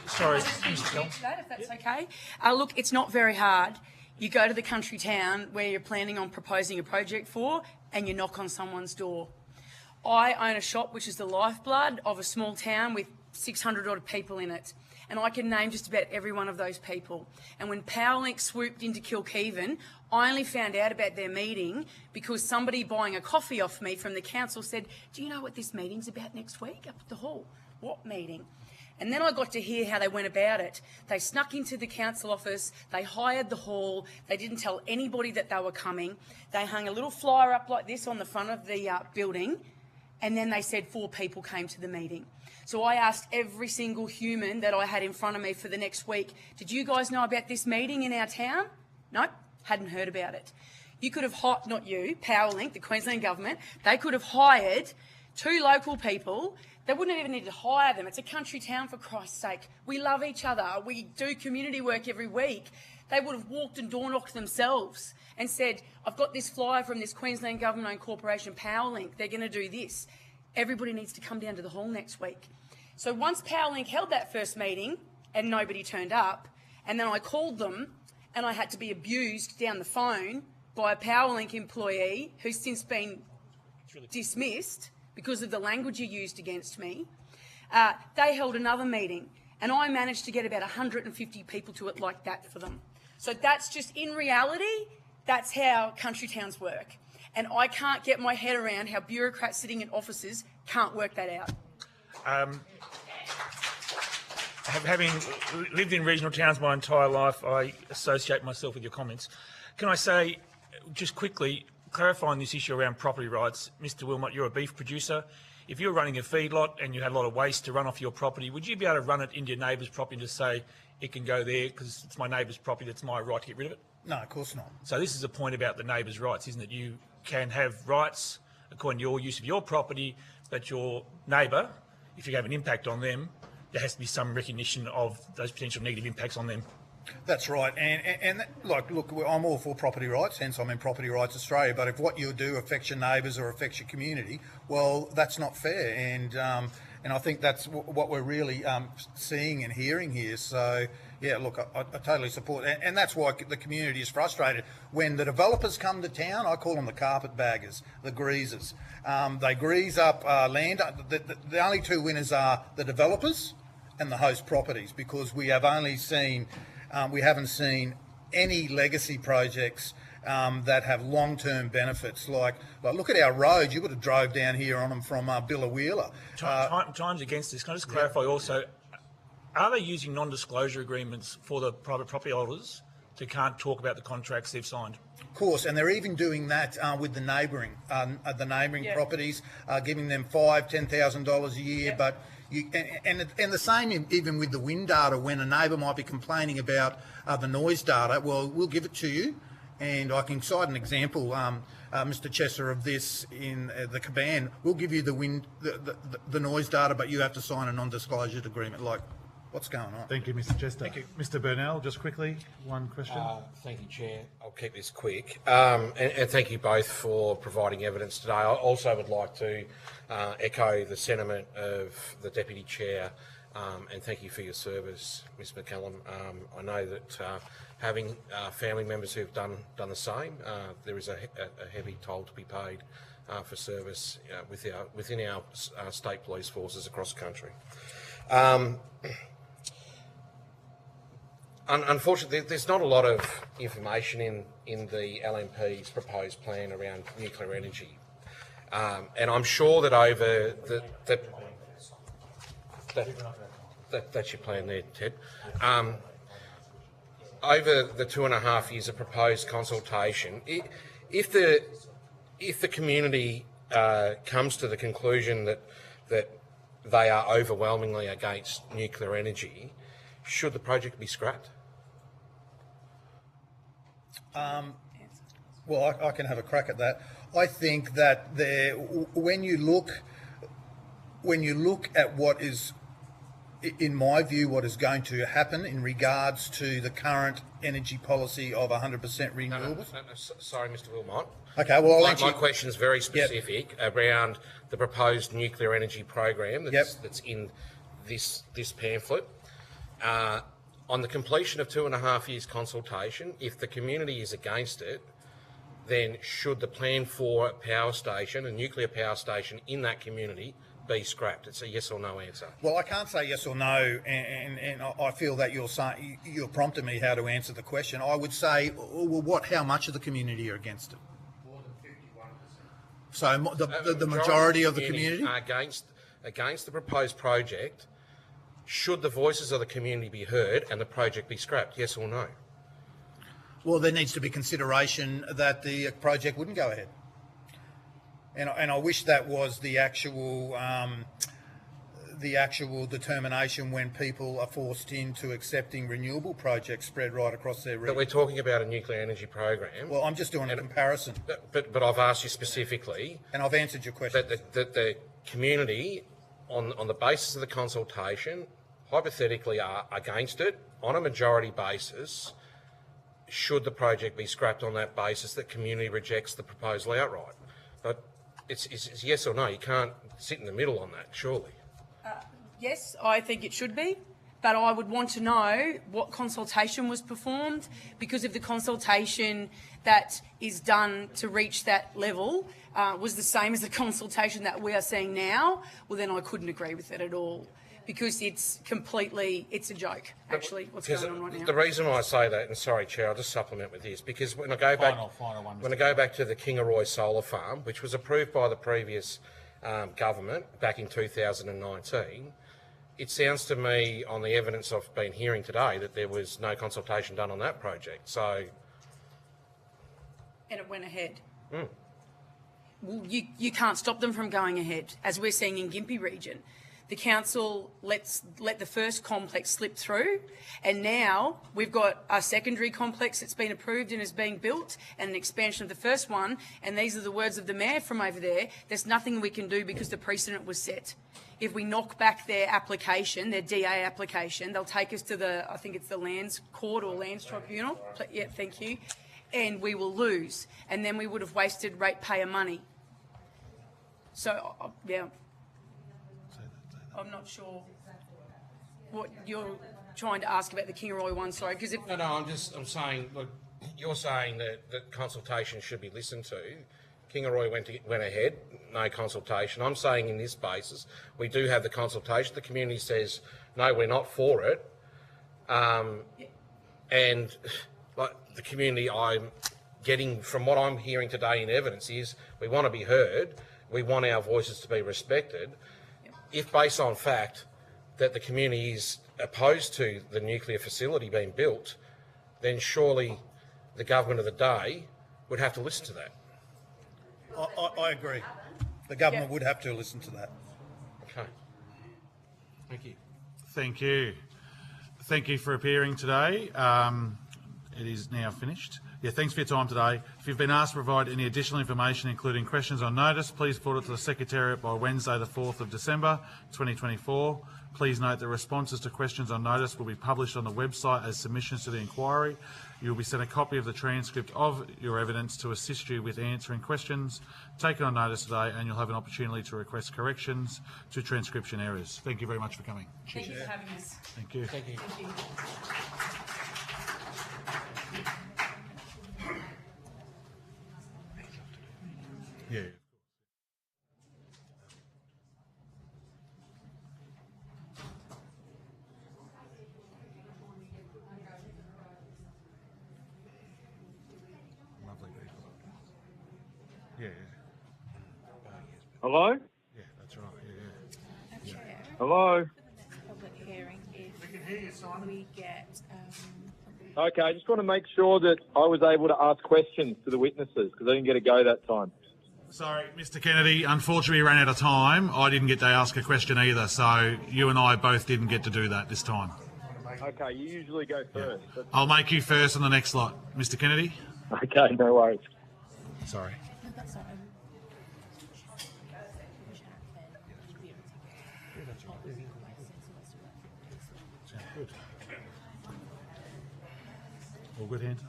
Sorry, if that's okay. Look, it's not very hard. You go to the country town where you're planning on proposing a project for, and you knock on someone's door. I own a shop which is the lifeblood of a small town with 600 odd people in it, and I can name just about every one of those people. And when Powerlink swooped into Kilkheven, I only found out about their meeting because somebody buying a coffee off me from the council said, "Do you know what this meeting's about next week up at the hall?" "What meeting?" And then I got to hear how they went about it. They snuck into the council office, they hired the hall, they didn't tell anybody that they were coming, they hung a little flyer up like this on the front of the building, and then they said 4 people came to the meeting. So I asked every single human that I had in front of me for the next week, "Did you guys know about this meeting in our town?" Nope, hadn't heard about it. You could have, not you, Powerlink, the Queensland government, they could have hired 2 local people. They wouldn't even need to hire them. It's a country town, for Christ's sake. We love each other. We do community work every week. They would have walked and door knocked themselves and said, "I've got this flyer from this Queensland government-owned corporation, Powerlink. They're going to do this. Everybody needs to come down to the hall next week." So once Powerlink held that first meeting and nobody turned up, and then I called them and I had to be abused down the phone by a Powerlink employee who's since been dismissed because of the language you used against me, they held another meeting and I managed to get about 150 people to it like that for them. So that's just, in reality, that's how country towns work. And I can't get my head around how bureaucrats sitting in offices can't work that out. Having lived in regional towns my entire life, I associate myself with your comments. Can I say, just quickly, clarifying this issue around property rights, Mr. Wilmot, you're a beef producer. If you're running a feedlot and you had a lot of waste to run off your property, would you be able to run it into your neighbour's property and just say, "It can go there because it's my neighbour's property, that's my right to get rid of it"? No, of course not. So this is a point about the neighbour's rights, isn't it? You can have rights according to your use of your property, but your neighbour, if you have an impact on them, there has to be some recognition of those potential negative impacts on them. That's right, and like, look, I'm all for property rights, hence I'm in Property Rights Australia. But if what you do affects your neighbours or affects your community, well, that's not fair, and I think that's what we're really seeing and hearing here. So, yeah, look, I totally support, and that's why the community is frustrated when the developers come to town. I call them the carpetbaggers, the greasers. They grease up land. The only two winners are the developers and the host properties, because we have only seen. We haven't seen any legacy projects that have long-term benefits. Like look at our roads. You would have drove down here on them from Billawheeler. Times against this. Can I just clarify also, are they using non-disclosure agreements for the private property holders to can't talk about the contracts they've signed? Of course, and they're even doing that with the neighbouring properties, giving them $5,000-$10,000 a year, but. And the same even with the wind data, when a neighbour might be complaining about the noise data, well, we'll give it to you. And I can cite an example, Mr. Chesser, of this in the Caban. We'll give you the noise data, but you have to sign a non-disclosure agreement. Like, what's going on? Thank you, Mr. Chester. Thank you. Mr. Burnell, just quickly, one question. Thank you, Chair. I'll keep this quick. And thank you both for providing evidence today. I also would like to echo the sentiment of the Deputy Chair, and thank you for your service, Ms McCallum. I know that having family members who've done the same, there is a heavy toll to be paid for service within our state police forces across the country. Unfortunately, there's not a lot of information in the LNP's proposed plan around nuclear energy. And I'm sure that over that's your plan there, Ted. Over the 2.5 years of proposed consultation, if the community comes to the conclusion that they are overwhelmingly against nuclear energy, should the project be scrapped? Well, I can have a crack at that. I think that when you look at what is, in my view, what is going to happen in regards to the current energy policy of 100% renewables. No, sorry, Mr. Wilmot. Okay, well, my question is very specific around the proposed nuclear energy program that's in this pamphlet. On the completion of 2.5 years consultation, if the community is against it, then should the plan for a nuclear power station in that community be scrapped? It's a yes or no answer. Well, I can't say yes or no, and I feel that you're prompting me how to answer the question. I would say, well, how much of the community are against it? More than 51%. So the majority of the community are against the proposed project. Should the voices of the community be heard and the project be scrapped? Yes or no? Well, there needs to be consideration that the project wouldn't go ahead. And I wish that was the actual determination when people are forced into accepting renewable projects spread right across their region. But we're talking about a nuclear energy program. Well, I'm just doing a comparison. But I've asked you specifically. And I've answered your question. That the community, on the basis of the consultation, hypothetically are against it on a majority basis. Should the project be scrapped on that basis that community rejects the proposal outright? But it's yes or no. You can't sit in the middle on that, surely. Yes, I think it should be, but I would want to know what consultation was performed, because if the consultation that is done to reach that level was the same as the consultation that we are seeing now, well, then I couldn't agree with it at all, because it's a joke, actually, what's going on right now. The reason why I say that, and sorry, Chair, I'll just supplement with this, because when I go back to the Kingaroy Solar Farm, which was approved by the previous government back in 2019, it sounds to me, on the evidence I've been hearing today, that there was no consultation done on that project. So, and it went ahead. Well, you can't stop them from going ahead, as we're seeing in Gympie region. The council let the first complex slip through, and now we've got a secondary complex that's been approved and is being built, and an expansion of the first one. And these are the words of the mayor from over there. There's nothing we can do because the precedent was set. If we knock back their application, their DA application, they'll take us to I think it's the Lands Court or Lands Tribunal. Yeah, thank you. And we will lose, and then we would have wasted ratepayer money. So, yeah. I'm not sure what you're trying to ask about the Kingaroy one, sorry, because if... No, I'm saying, look, you're saying that consultation should be listened to. Kingaroy went ahead, no consultation. I'm saying in this basis, we do have the consultation. The community says, no, we're not for it. And like the community I'm getting from what I'm hearing today in evidence is we want to be heard. We want our voices to be respected. If based on fact that the community is opposed to the nuclear facility being built, then surely the government of the day would have to listen to that. I agree. The government would have to listen to that. Okay. Thank you. Thank you. Thank you for appearing today. It is now finished. Yeah, thanks for your time today. If you've been asked to provide any additional information, including questions on notice, please forward it to the Secretariat by Wednesday the 4th of December 2024. Please note that responses to questions on notice will be published on the website as submissions to the inquiry. You will be sent a copy of the transcript of your evidence to assist you with answering questions taken on notice today, and you'll have an opportunity to request corrections to transcription errors. Thank you very much for coming. Thank you for having us. Thank you. Thank you. Thank you. Yeah. Lovely people. Yeah. Hello? Yeah, that's right. Yeah. Hello? Public hearing if We can hear you, Simon. we get Okay, I just want to make sure that I was able to ask questions to the witnesses because I didn't get a go that time. Sorry, Mr. Kennedy, unfortunately we ran out of time. I didn't get to ask a question either, so you and I both didn't get to do that this time. Okay, you usually go first. Yeah. I'll make you first on the next lot. Mr. Kennedy? Okay, no worries. Sorry. that's all. Sounds good. All good, hands?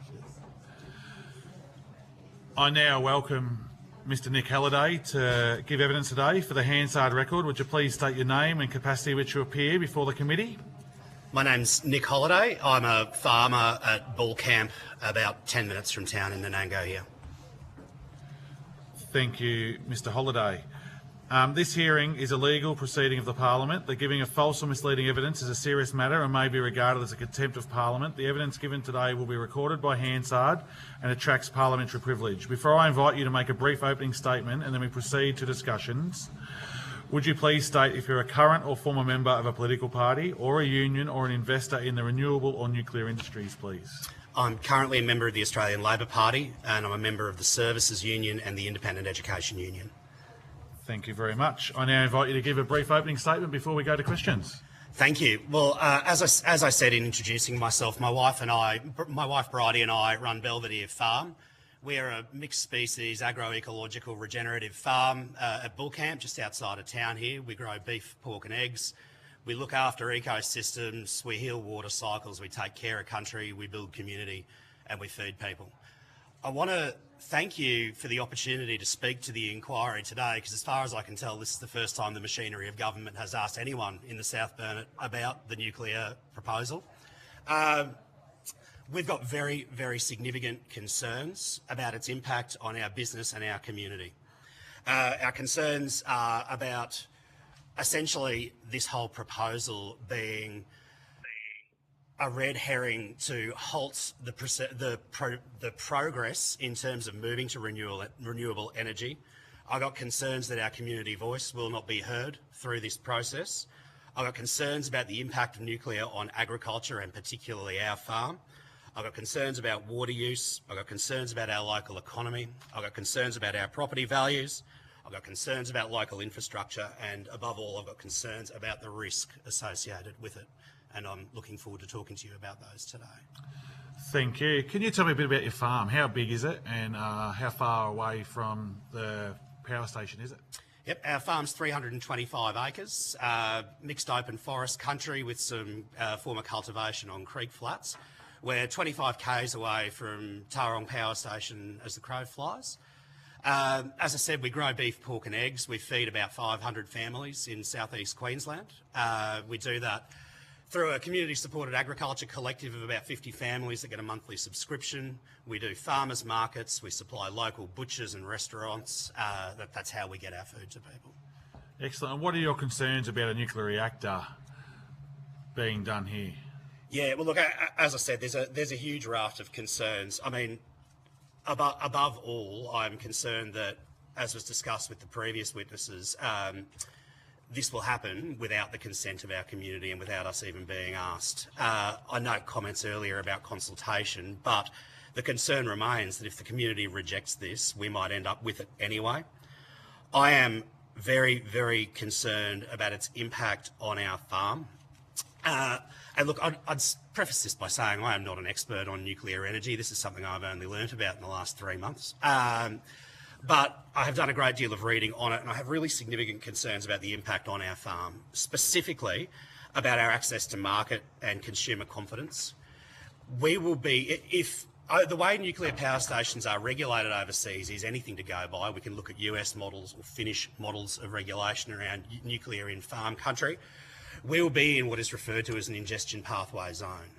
I now welcome Mr. Nick Halliday to give evidence today for the Hansard record. Would you please state your name and capacity which you appear before the committee? My name's Nick Halliday. I'm a farmer at Bull Camp, about 10 minutes from town in Nanango here. Thank you, Mr. Halliday. This hearing is a legal proceeding of the Parliament. The giving of false or misleading evidence is a serious matter and may be regarded as a contempt of Parliament. The evidence given today will be recorded by Hansard and attracts parliamentary privilege. Before I invite you to make a brief opening statement and then we proceed to discussions, would you please state if you're a current or former member of a political party or a union or an investor in the renewable or nuclear industries, please? I'm currently a member of the Australian Labor Party and I'm a member of the Services Union and the Independent Education Union. Thank you very much. I now invite you to give a brief opening statement before we go to questions. Thank you. Well, as I said in introducing myself, my wife Bridie and I run Belvedere Farm. We are a mixed species agroecological regenerative farm at Bull Camp, just outside of town here. We grow beef, pork and eggs. We look after ecosystems, we heal water cycles, we take care of country, we build community and we feed people. I want to thank you for the opportunity to speak to the inquiry today because as far as I can tell, this is the first time the machinery of government has asked anyone in the South Burnett about the nuclear proposal. We've got very, very significant concerns about its impact on our business and our community. Our concerns are about essentially this whole proposal being a red herring to halt the progress in terms of moving to renewable energy. I've got concerns that our community voice will not be heard through this process. I've got concerns about the impact of nuclear on agriculture and particularly our farm. I've got concerns about water use. I've got concerns about our local economy. I've got concerns about our property values. I've got concerns about local infrastructure, and above all, I've got concerns about the risk associated with it. And I'm looking forward to talking to you about those today. Thank you. Can you tell me a bit about your farm? How big is it, and how far away from the power station is it? Yep, our farm's 325 acres, mixed open forest country with some former cultivation on creek flats. We're 25 k's away from Taurong Power Station as the crow flies. As I said, we grow beef, pork and eggs. We feed about 500 families in southeast Queensland. We do that through a community-supported agriculture collective of about 50 families that get a monthly subscription. We do farmers markets. We supply local butchers and restaurants. That's how we get our food to people. Excellent. And what are your concerns about a nuclear reactor being done here? Yeah, well, look, as I said, there's a huge raft of concerns. I mean, above all, I'm concerned that, as was discussed with the previous witnesses, this will happen without the consent of our community and without us even being asked. I note comments earlier about consultation, but the concern remains that if the community rejects this, we might end up with it anyway. I am very, very concerned about its impact on our farm. And look, I'd preface this by saying I am not an expert on nuclear energy. This is something I've only learnt about in the last 3 months. But I have done a great deal of reading on it, and I have really significant concerns about the impact on our farm, specifically about our access to market and consumer confidence. We will be, if the way nuclear power stations are regulated overseas is anything to go by. We can look at US models or Finnish models of regulation around nuclear in farm country. We will be in what is referred to as an ingestion pathway zone.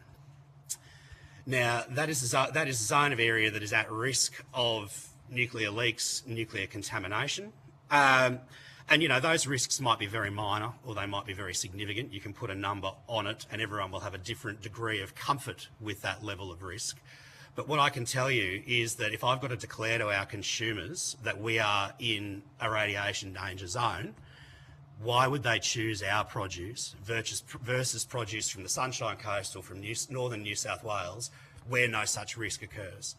Now, that is a zone of area that is at risk of nuclear leaks, nuclear contamination. And, you know, those risks might be very minor or they might be very significant. You can put a number on it and everyone will have a different degree of comfort with that level of risk. But what I can tell you is that if I've got to declare to our consumers that we are in a radiation danger zone, why would they choose our produce versus produce from the Sunshine Coast or from northern New South Wales where no such risk occurs?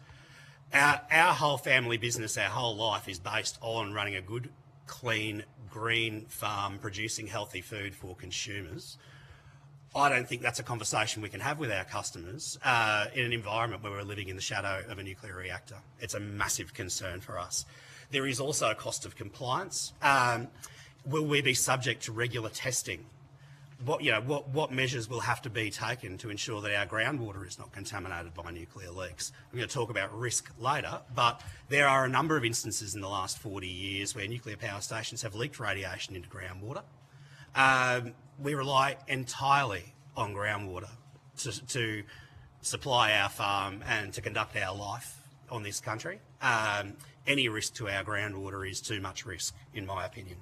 Our whole family business, our whole life is based on running a good, clean, green farm producing healthy food for consumers. I don't think that's a conversation we can have with our customers in an environment where we're living in the shadow of a nuclear reactor. It's a massive concern for us. There is also a cost of compliance. Will we be subject to regular testing? What measures will have to be taken to ensure that our groundwater is not contaminated by nuclear leaks? I'm going to talk about risk later, but there are a number of instances in the last 40 years where nuclear power stations have leaked radiation into groundwater. We rely entirely on groundwater to supply our farm and to conduct our life on this country. Any risk to our groundwater is too much risk, in my opinion.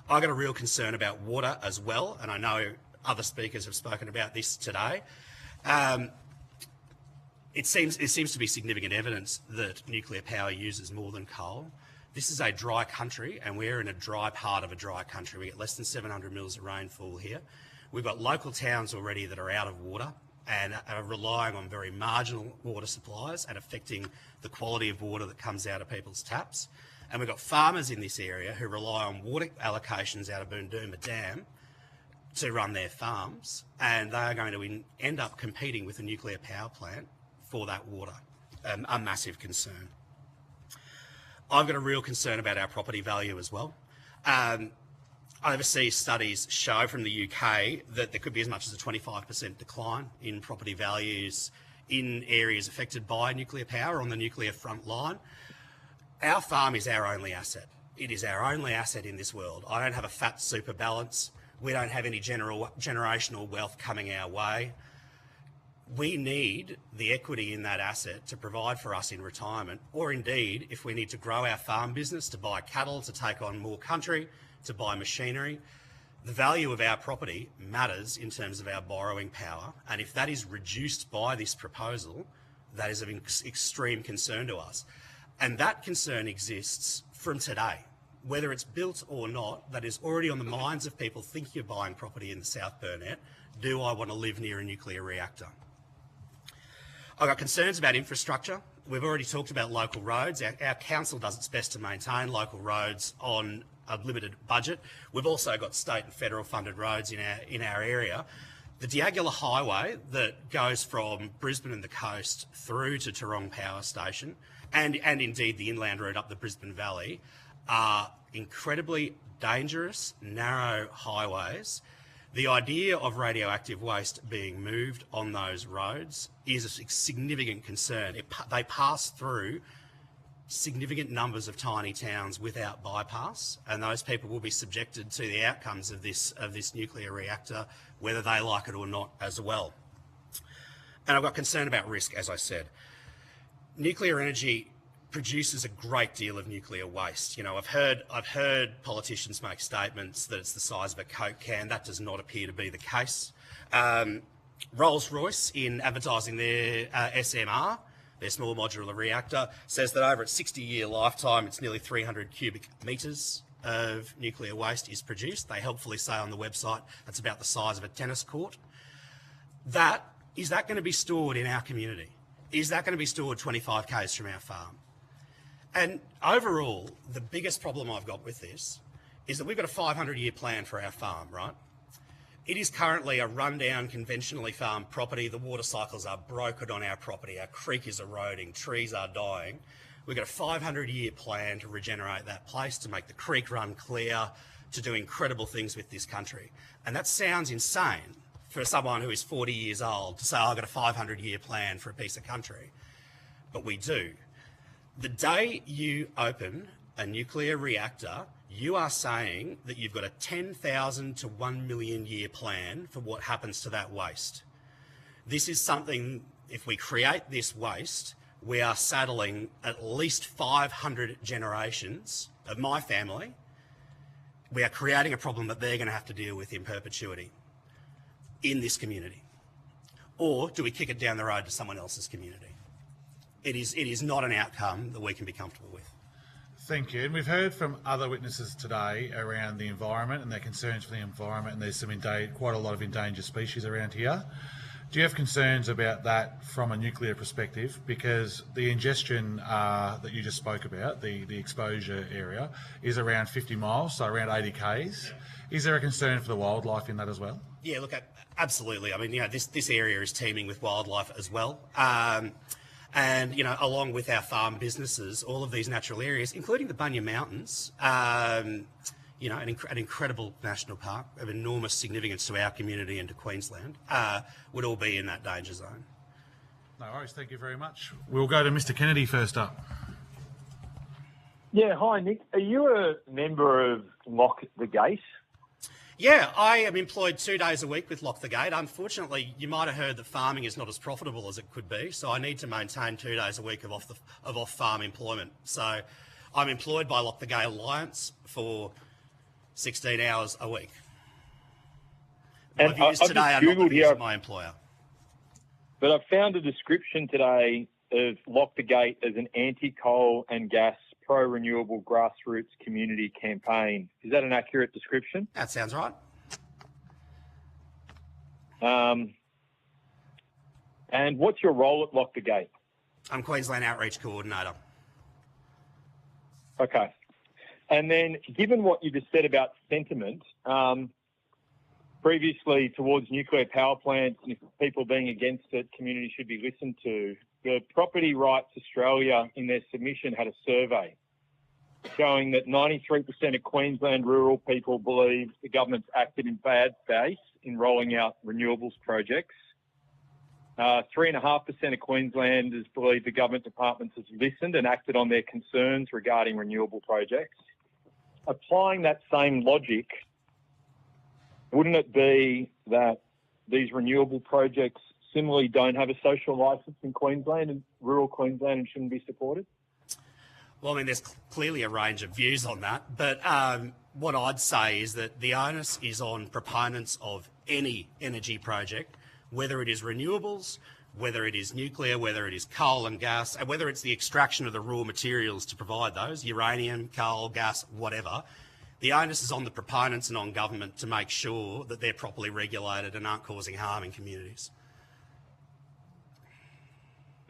I've got a real concern about water as well, and I know other speakers have spoken about this today. It seems to be significant evidence that nuclear power uses more than coal. This is a dry country, and we're in a dry part of a dry country. We get less than 700 mils of rainfall here. We've got local towns already that are out of water and are relying on very marginal water supplies and affecting the quality of water that comes out of people's taps. And we've got farmers in this area who rely on water allocations out of Boondooma Dam to run their farms, and they are going to end up competing with a nuclear power plant for that water. A massive concern. I've got a real concern about our property value as well. Overseas studies show from the UK that there could be as much as a 25% decline in property values in areas affected by nuclear power on the nuclear front line. Our farm is our only asset. It is our only asset in this world. I don't have a fat super balance. We don't have any generational wealth coming our way. We need the equity in that asset to provide for us in retirement, or indeed, if we need to grow our farm business, to buy cattle, to take on more country, to buy machinery. The value of our property matters in terms of our borrowing power, and if that is reduced by this proposal, that is of extreme concern to us. And that concern exists from today. Whether it's built or not, that is already on the minds of people thinking of buying property in the South Burnett. Do I want to live near a nuclear reactor? I've got concerns about infrastructure. We've already talked about local roads. Our council does its best to maintain local roads on a limited budget. We've also got state and federal funded roads in our area. The Diagula Highway that goes from Brisbane and the coast through to Tarong Power Station and indeed the inland route up the Brisbane Valley are incredibly dangerous, narrow highways. The idea of radioactive waste being moved on those roads is a significant concern. They pass through significant numbers of tiny towns without bypass, and those people will be subjected to the outcomes of this nuclear reactor, whether they like it or not as well. And I've got concern about risk, as I said. Nuclear energy produces a great deal of nuclear waste. You know, I've heard politicians make statements that it's the size of a Coke can. That does not appear to be the case. Rolls-Royce, in advertising their SMR, their small modular reactor, says that over its 60-year lifetime, it's nearly 300 cubic metres of nuclear waste is produced. They helpfully say on the website that's about the size of a tennis court. Is that going to be stored in our community? Is that going to be stored 25 k's from our farm? And overall, the biggest problem I've got with this is that we've got a 500-year plan for our farm, right? It is currently a rundown, conventionally farmed property. The water cycles are broken on our property. Our creek is eroding. Trees are dying. We've got a 500-year plan to regenerate that place, to make the creek run clear, to do incredible things with this country. And that sounds insane for someone who is 40 years old to say, oh, I've got a 500-year plan for a piece of country. But we do. The day you open a nuclear reactor, you are saying that you've got a 10,000 to 1 million year plan for what happens to that waste. This is something, if we create this waste, we are saddling at least 500 generations of my family. We are creating a problem that they're going to have to deal with in perpetuity in this community. Or do we kick it down the road to someone else's community? It is not an outcome that we can be comfortable with. Thank you. And we've heard from other witnesses today around the environment and their concerns for the environment, and there's quite a lot of endangered species around here. Do you have concerns about that from a nuclear perspective? Because the ingestion that you just spoke about, the exposure area, is around 50 miles, so around 80 k's. Is there a concern for the wildlife in that as well? Yeah, look, absolutely. I mean, you know, this area is teeming with wildlife as well. And, you know, along with our farm businesses, all of these natural areas, including the Bunya Mountains, you know, an incredible national park of enormous significance to our community and to Queensland, would all be in that danger zone. No worries, thank you very much. We'll go to Mr. Kennedy first up. Yeah, hi Nick. Are you a member of Lock the Gate? Yeah, I am employed 2 days a week with Lock the Gate. Unfortunately, you might have heard that farming is not as profitable as it could be, so I need to maintain 2 days a week of off-farm employment. So I'm employed by Lock the Gate Alliance for 16 hours a week. My views today are not the views of my employer. But I found a description today of Lock the Gate as an anti-coal and gas pro-renewable grassroots community campaign. Is that an accurate description? That sounds right. And what's your role at Lock the Gate? I'm Queensland Outreach Coordinator. Okay. And then, given what you just said about sentiment, previously towards nuclear power plants and if people being against it, communities should be listened to. The Property Rights Australia, in their submission, had a survey showing that 93% of Queensland rural people believe the government's acted in bad faith in rolling out renewables projects. 3.5% of Queenslanders believe the government departments have listened and acted on their concerns regarding renewable projects. Applying that same logic, wouldn't it be that these renewable projects similarly don't have a social licence in Queensland and rural Queensland and shouldn't be supported? Well, I mean, there's clearly a range of views on that, but what I'd say is that the onus is on proponents of any energy project, whether it is renewables, whether it is nuclear, whether it is coal and gas, and whether it's the extraction of the raw materials to provide those, uranium, coal, gas, whatever. The onus is on the proponents and on government to make sure that they're properly regulated and aren't causing harm in communities.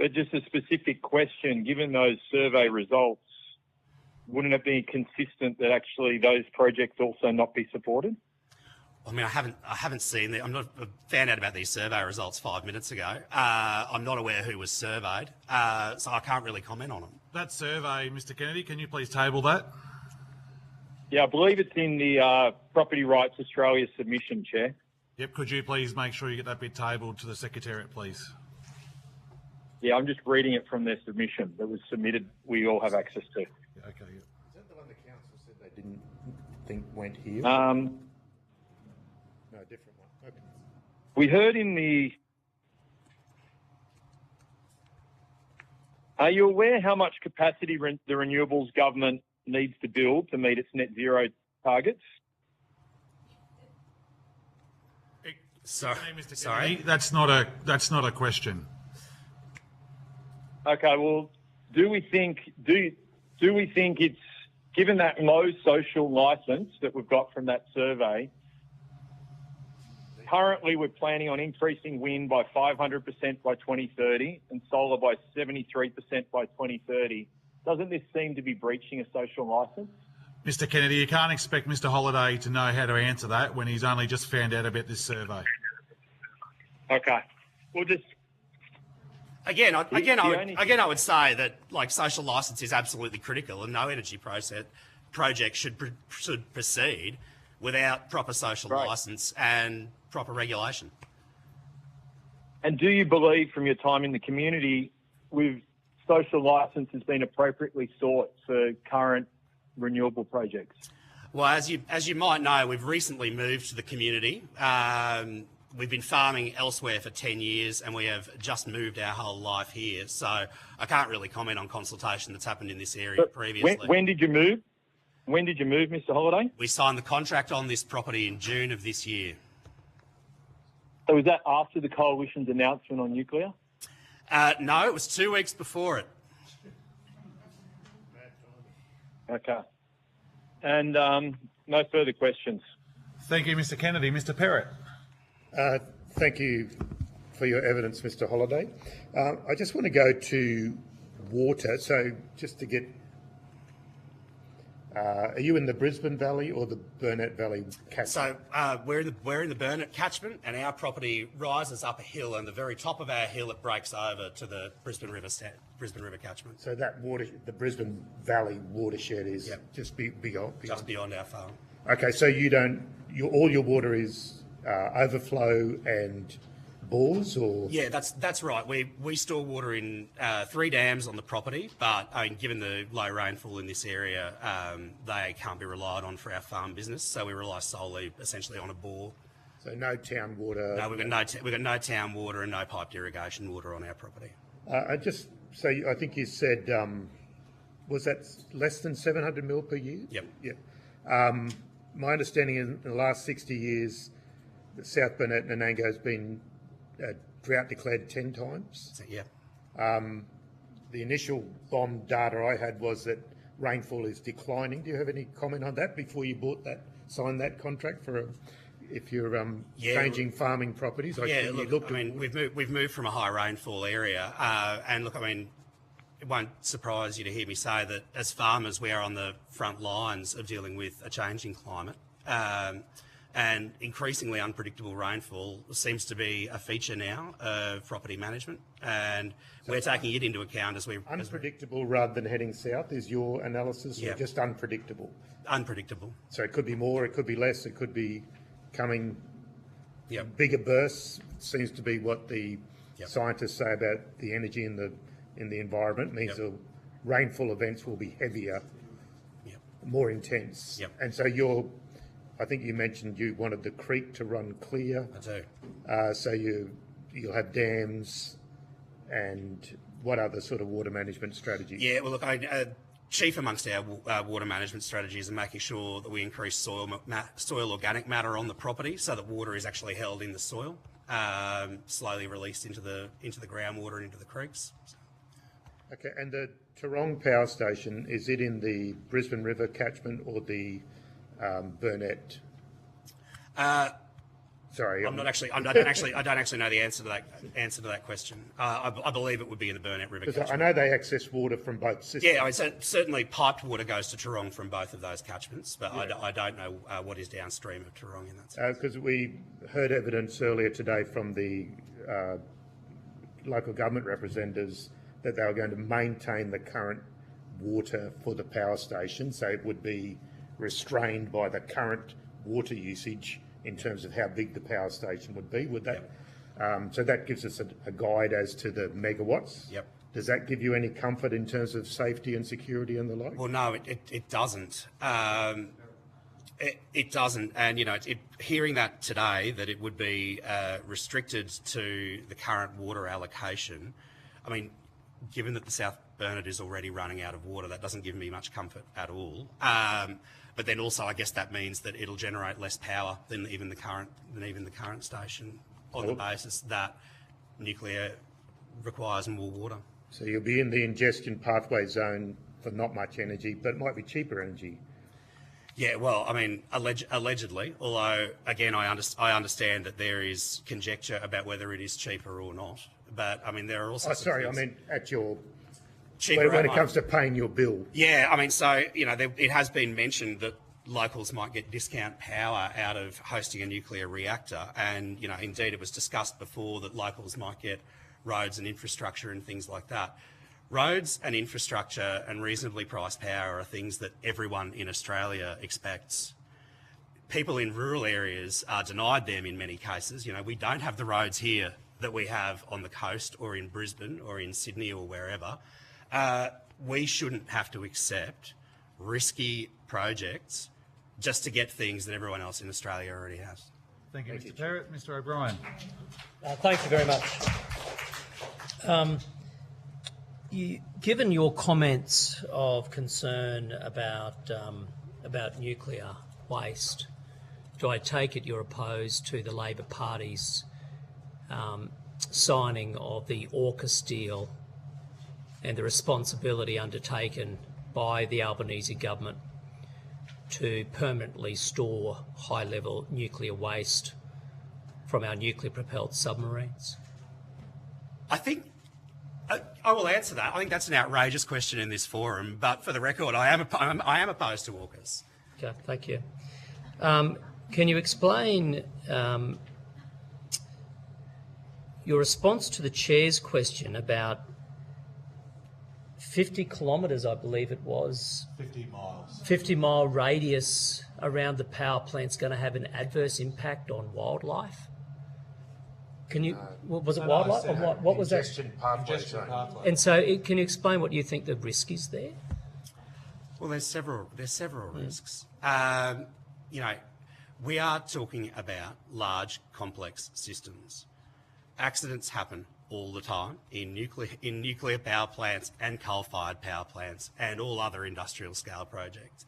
But just a specific question, given those survey results, wouldn't it be consistent that actually those projects also not be supported? I mean, I haven't seen the. I found out about these survey results 5 minutes ago. I'm not aware who was surveyed, so I can't really comment on them. That survey, Mr. Kennedy, can you please table that? Yeah, I believe it's in the Property Rights Australia submission, Chair. Yep, could you please make sure you get that bit tabled to the Secretariat, please? Yeah, I'm just reading it from their submission that was submitted. We all have access to. Okay. Yep. Is that the one the council said they didn't think went here? No, different one. Okay. We heard in the... Are you aware how much capacity the Renewables government needs to build to meet its net zero targets? Sorry, Mr. sorry. Kennedy, that's not a question. Okay, well, do we think it's, given that low social licence that we've got from that survey, currently we're planning on increasing wind by 500% by 2030 and solar by 73% by 2030. Doesn't this seem to be breaching a social licence? Mr. Kennedy, you can't expect Mr. Holliday to know how to answer that when he's only just found out about this survey. Okay, we'll just... Again, I would say that like social licence is absolutely critical, and no energy project should proceed without proper social licence and proper regulation. And do you believe, from your time in the community, with social licence has been appropriately sought for current renewable projects? Well, as you might know, we've recently moved to the community. We've been farming elsewhere for 10 years and we have just moved our whole life here. So I can't really comment on consultation that's happened in this area previously. When did you move? When did you move, Mr. Holliday? We signed the contract on this property in June of this year. So was that after the Coalition's announcement on nuclear? No, it was 2 weeks before it. Okay. And no further questions. Thank you, Mr. Kennedy. Mr. Perrott. Thank you for your evidence, Mr. Holliday. I just want to go to water. So just to get, are you in the Brisbane Valley or the Burnett Valley catchment? So we're in the Burnett catchment, and our property rises up a hill, and the very top of our hill it breaks over to the Brisbane River catchment. So that water, the Brisbane Valley watershed, is just beyond our farm. Okay, so you don't, all your water is overflow and bores, or? Yeah, that's right. We store water in 3 dams on the property, but I mean, given the low rainfall in this area, they can't be relied on for our farm business. So we rely solely, essentially, on a bore. So no town water. No, we've got no town water and no piped irrigation water on our property. I think you said, was that less than 700 mil per year? Yep. Yep. My understanding in the last 60 years, the South Burnett and Nanango has been drought declared 10 times. Yeah. The initial bomb data I had was that rainfall is declining. Do you have any comment on that before you signed that contract for if you're changing farming properties? We've moved from a high rainfall area, and look, I mean, it won't surprise you to hear me say that as farmers we are on the front lines of dealing with a changing climate. And increasingly unpredictable rainfall seems to be a feature now of property management, and we're taking it into account as we... Unpredictable rather than heading south is your analysis, or just unpredictable? Unpredictable. So it could be more, it could be less, it could be coming bigger bursts, seems to be what the scientists say about the energy in the environment, means the rainfall events will be heavier, more intense. And so I think you mentioned you wanted the creek to run clear. I do. So you'll have dams, and what other sort of water management strategies? Yeah, well, look, chief amongst our water management strategies are making sure that we increase soil organic matter on the property, so that water is actually held in the soil, slowly released into the groundwater and into the creeks. Okay, and the Tarong Power Station, is it in the Brisbane River catchment or the Burnett? Sorry, I'm not actually. I don't actually know the answer to that question. I believe it would be in the Burnett River. Because I know they access water from both systems. Yeah, I mean, certainly piped water goes to Toorong from both of those catchments, but I don't know what is downstream of Toorong in that sense. Because we heard evidence earlier today from the local government representatives that they were going to maintain the current water for the power station, so it would be restrained by the current water usage in terms of how big the power station would be. Would that? So that gives us a guide as to the megawatts. Yep. Does that give you any comfort in terms of safety and security and the like? Well, no, it doesn't. It doesn't, and hearing that today, that it would be restricted to the current water allocation. I mean, given that the South Burnett is already running out of water, that doesn't give me much comfort at all. But then also, I guess that means that it'll generate less power than even the current station, on the basis that nuclear requires more water. So you'll be in the ingestion pathway zone for not much energy, but it might be cheaper energy. Yeah, well, I mean, allegedly, although, again, I understand that there is conjecture about whether it is cheaper or not. But, I mean, there are also... I mean at your... Cheaper when it comes to paying your bill. Yeah, I mean, so, it has been mentioned that locals might get discount power out of hosting a nuclear reactor. And, indeed, it was discussed before that locals might get roads and infrastructure and things like that. Roads and infrastructure and reasonably priced power are things that everyone in Australia expects. People in rural areas are denied them in many cases. We don't have the roads here that we have on the coast or in Brisbane or in Sydney or wherever. We shouldn't have to accept risky projects just to get things that everyone else in Australia already has. Thank you, Mr. Perrott. Mr. O'Brien. Thank you very much. Given your comments of concern about nuclear waste, do I take it you're opposed to the Labor Party's signing of the AUKUS deal and the responsibility undertaken by the Albanese government to permanently store high-level nuclear waste from our nuclear-propelled submarines? I think I will answer that. I think that's an outrageous question in this forum, but for the record, I am opposed to AUKUS. Okay, thank you. Can you explain your response to the Chair's question about 50 kilometres, I believe it was. 50 miles. 50-mile radius around the power plant's going to have an adverse impact on wildlife? Can you, was it wildlife? Or what was that? Ingestion pathway. And so can you explain what you think the risk is there? Well, there's several risks. We are talking about large, complex systems. Accidents happen all the time in nuclear power plants and coal-fired power plants and all other industrial scale projects.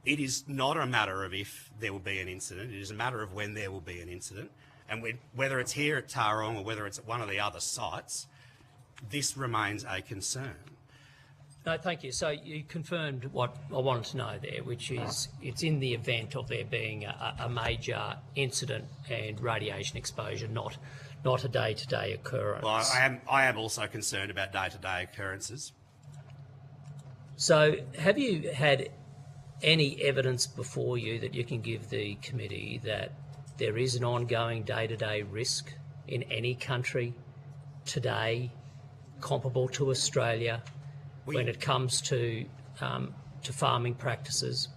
It is not a matter of if there will be an incident, it is a matter of when there will be an incident. And whether it's here at Taurong or whether it's at one of the other sites, this remains a concern. No, thank you. So you confirmed what I wanted to know there, which is it's in the event of there being a major incident and radiation exposure, not a day-to-day occurrence. Well, I am also concerned about day-to-day occurrences. So have you had any evidence before you that you can give the committee that there is an ongoing day-to-day risk in any country today comparable to Australia when it comes to farming practices?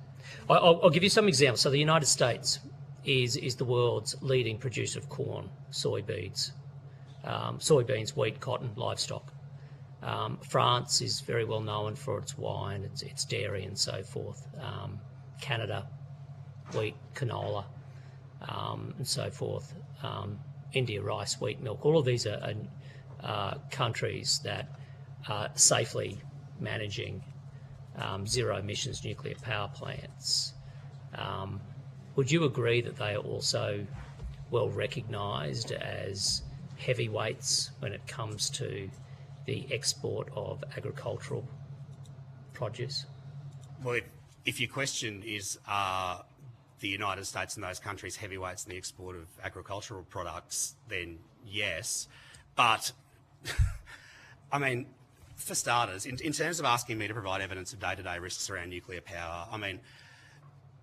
I'll give you some examples. So the United States is the world's leading producer of corn, soybeans, wheat, cotton, livestock. France is very well known for its wine, its dairy and so forth. Canada, wheat, canola, and so forth. India, rice, wheat, milk. All of these are countries that are safely managing zero emissions nuclear power plants. Would you agree that they are also well recognised as heavyweights when it comes to the export of agricultural produce? Well, if your question is the United States and those countries heavyweights in the export of agricultural products, then yes. But, I mean, for starters, in terms of asking me to provide evidence of day-to-day risks around nuclear power, I mean...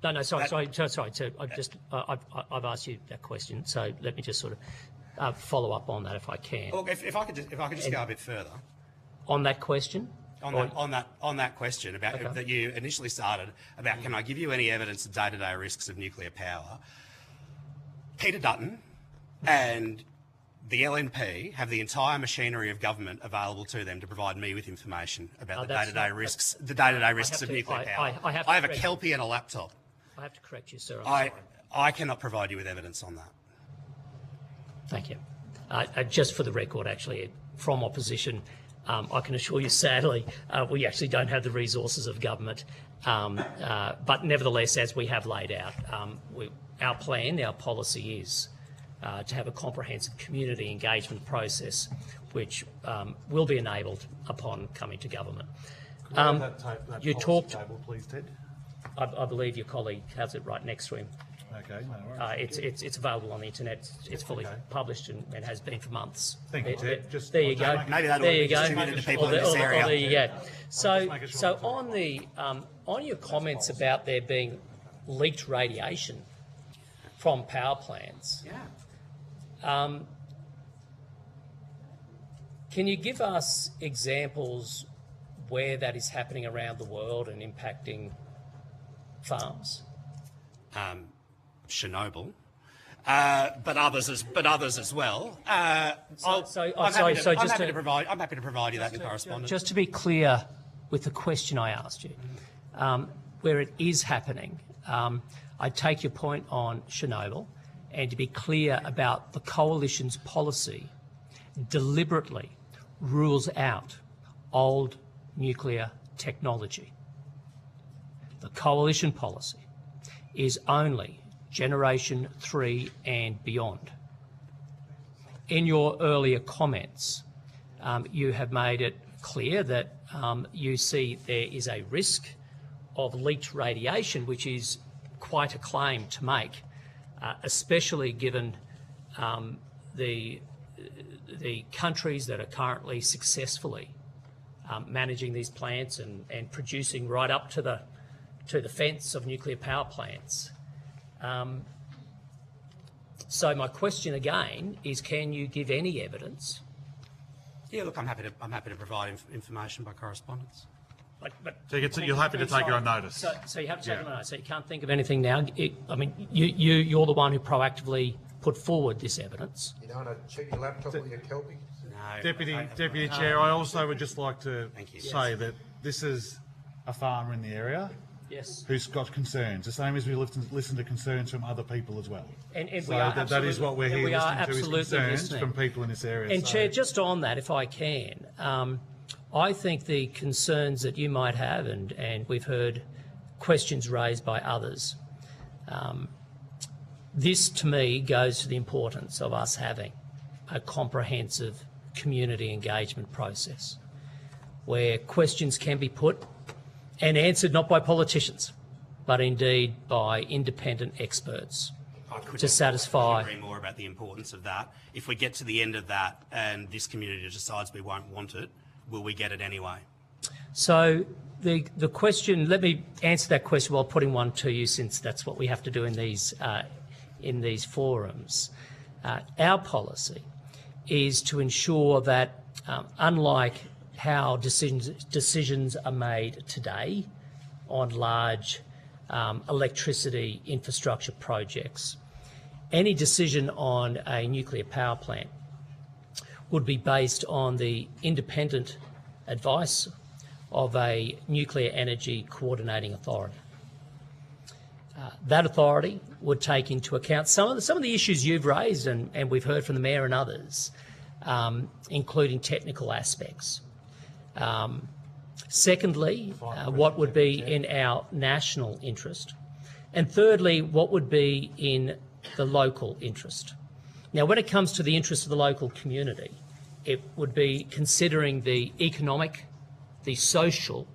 Sorry. So I've asked you that question, so let me just sort of follow up on that if I can. Look, if I could just go a bit further. On that question? On that question about Okay. that you initially started about, can I give you any evidence of day-to-day risks of nuclear power? Peter Dutton and the LNP have the entire machinery of government available to them to provide me with information about the day-to-day risks. The day-to-day risks of nuclear power. I have a Kelpie and a laptop. I have to correct you, sir. I'm sorry. I cannot provide you with evidence on that. Thank you. Just for the record, actually, from opposition, I can assure you, sadly, we actually don't have the resources of government. But nevertheless, as we have laid out, our plan, our policy is to have a comprehensive community engagement process, which will be enabled upon coming to government. You talked. Table, please, Ted. I believe your colleague has it right next to him. Okay, no worries. It's available on the internet. It's fully published and has been for months. Thank you, Ted. Just there you go. Maybe that there will you be go. distributed to people in this area. There you go. So on the on your comments about there being leaked radiation from power plants, can you give us examples where that is happening around the world and impacting farms? Chernobyl, but others as well. I'm happy to provide you that in correspondence. Just to be clear with the question I asked you, where it is happening, I take your point on Chernobyl, and to be clear about the coalition's policy deliberately rules out old nuclear technology. The coalition policy is only Generation 3 and beyond. In your earlier comments, you have made it clear that you see there is a risk of leaked radiation, which is quite a claim to make, especially given the countries that are currently successfully managing these plants and producing right up to the fence of nuclear power plants. So my question again is, can you give any evidence? Yeah, look, I'm happy to provide information by correspondence. So you're happy to take it on notice? So you have to take it on notice. So you can't think of anything now. You're the one who proactively put forward this evidence. You don't want to check your laptop or your Kelpie? No. Deputy Chair, I also would just like to say that this is a farmer in the area. Yes. Who's got concerns, the same as we listen to concerns from other people as well. And so that is what we're here listening to, is concerns from people in this area. And Chair, just on that, if I can, I think the concerns that you might have, and we've heard questions raised by others, this to me goes to the importance of us having a comprehensive community engagement process where questions can be put and answered not by politicians, but indeed by independent experts to satisfy. I couldn't agree more about the importance of that. If we get to the end of that and this community decides we won't want it, will we get it anyway? So the question, let me answer that question while putting one to you, since that's what we have to do in these forums. Our policy is to ensure that, unlike how decisions are made today on large electricity infrastructure projects, any decision on a nuclear power plant would be based on the independent advice of a nuclear energy coordinating authority. That authority would take into account some of the issues you've raised, and we've heard from the Mayor and others, including technical aspects. Secondly, what would be in our national interest, and thirdly, what would be in the local interest. Now, when it comes to the interest of the local community, it would be considering the economic, the social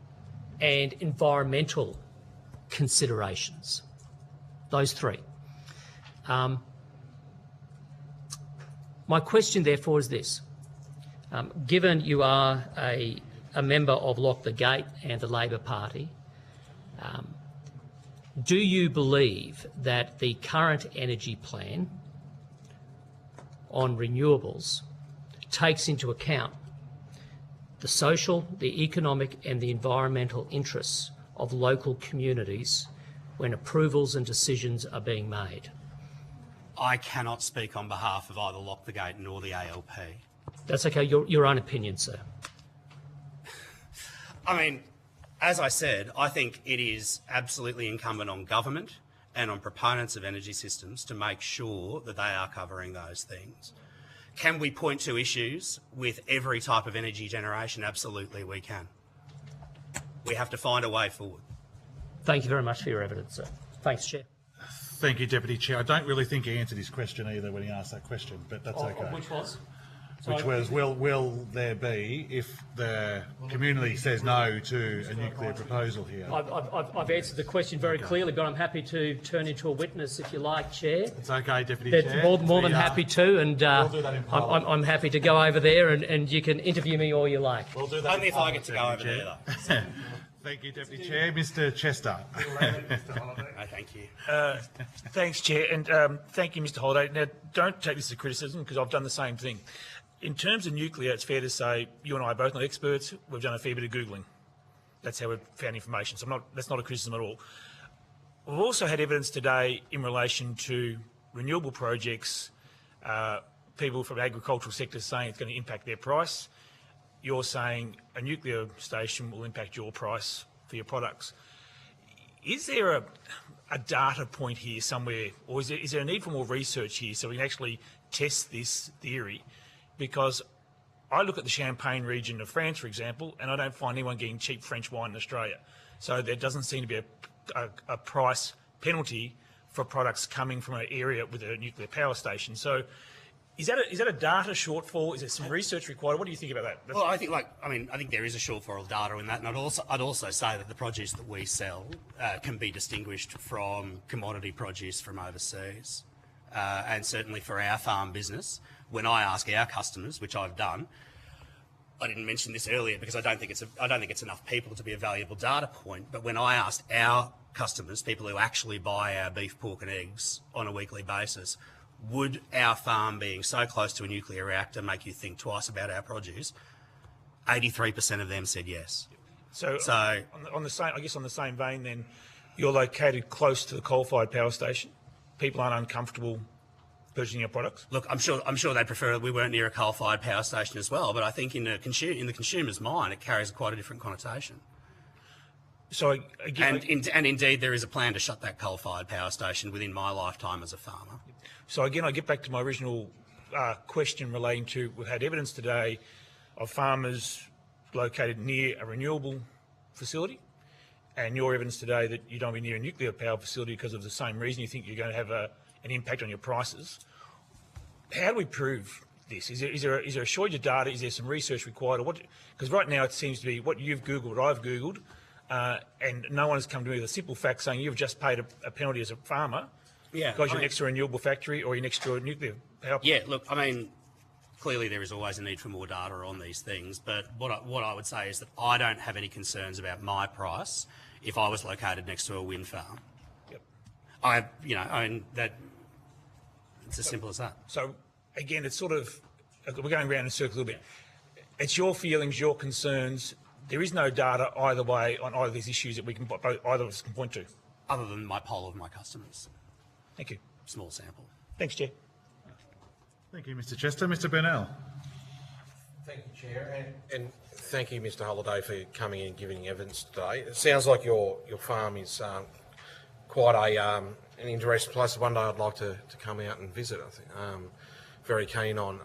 and environmental considerations. those three. My question, therefore, is this. Given you are a member of Lock the Gate and the Labor Party, do you believe that the current energy plan on renewables takes into account the social, the economic and the environmental interests of local communities when approvals and decisions are being made? I cannot speak on behalf of either Lock the Gate nor the ALP. That's okay, your own opinion, sir. I mean, as I said, I think it is absolutely incumbent on government and on proponents of energy systems to make sure that they are covering those things. Can we point to issues with every type of energy generation? Absolutely, we can. We have to find a way forward. Thank you very much for your evidence, sir. Thanks, Chair. Thank you, Deputy Chair. I don't really think he answered his question either when he asked that question, but that's okay. Which was? Which was, will there be, if the community says no to a nuclear proposal here? I've answered the question very clearly, but I'm happy to turn into a witness if you like, Chair. It's okay, Deputy Chair. More than happy to, and we'll do that in I'm happy to go over there and you can interview me all you like. We'll do that. Only if I get to go over there, though. Thank you, Deputy Chair. Mr. Chester. No, thank you. Thanks, Chair, and thank you, Mr. Holliday. Now, don't take this as a criticism, because I've done the same thing. In terms of nuclear, it's fair to say you and I are both not experts. We've done a fair bit of Googling. That's how we've found information. So that's not a criticism at all. We've also had evidence today in relation to renewable projects, people from the agricultural sector saying it's going to impact their price. You're saying a nuclear station will impact your price for your products. Is there a data point here somewhere, or is there a need for more research here so we can actually test this theory? Because I look at the Champagne region of France, for example, and I don't find anyone getting cheap French wine in Australia. So there doesn't seem to be a price penalty for products coming from an area with a nuclear power station. So is that a data shortfall? Is there some research required? What do you think about that? Well, I think there is a shortfall of data in that, and I'd also say that the produce that we sell can be distinguished from commodity produce from overseas, and certainly for our farm business. When I ask our customers, which I've done, I didn't mention this earlier because I don't think it's enough people to be a valuable data point. But when I asked our customers, people who actually buy our beef, pork, and eggs on a weekly basis, would our farm being so close to a nuclear reactor make you think twice about our produce? 83% of them said yes. So on the same vein, then, you're located close to the coal-fired power station. People aren't uncomfortable purchasing your products? Look, I'm sure they'd prefer that we weren't near a coal-fired power station as well, but I think in the consumer's mind, it carries quite a different connotation. So again, and indeed, there is a plan to shut that coal-fired power station within my lifetime as a farmer. So again, I get back to my original question relating to, we've had evidence today of farmers located near a renewable facility, and your evidence today that you don't be near a nuclear power facility because of the same reason. You think you're going to have an impact on your prices. How do we prove this? Is there a shortage of data? Is there some research required? Or what? Because right now it seems to be what you've Googled, what I've Googled, and no one has come to me with a simple fact saying you've just paid a penalty as a farmer because you're next to a renewable factory or you're next to a nuclear power plant. Yeah, look, I mean, clearly there is always a need for more data on these things, but what I would say is that I don't have any concerns about my price if I was located next to a wind farm. Yep. It's as simple as that. So, again, it's sort of, we're going around in circles a little bit. It's your feelings, your concerns. There is no data either way on either of these issues that either of us can point to. Other than my poll of my customers. Thank you. Small sample. Thanks, Chair. Thank you, Mr. Chester. Mr. Burnell. Thank you, Chair, and thank you, Mr. Holliday, for coming in and giving evidence today. It sounds like your farm is quite an interesting place. One day I'd like to come out and visit. I think very keen on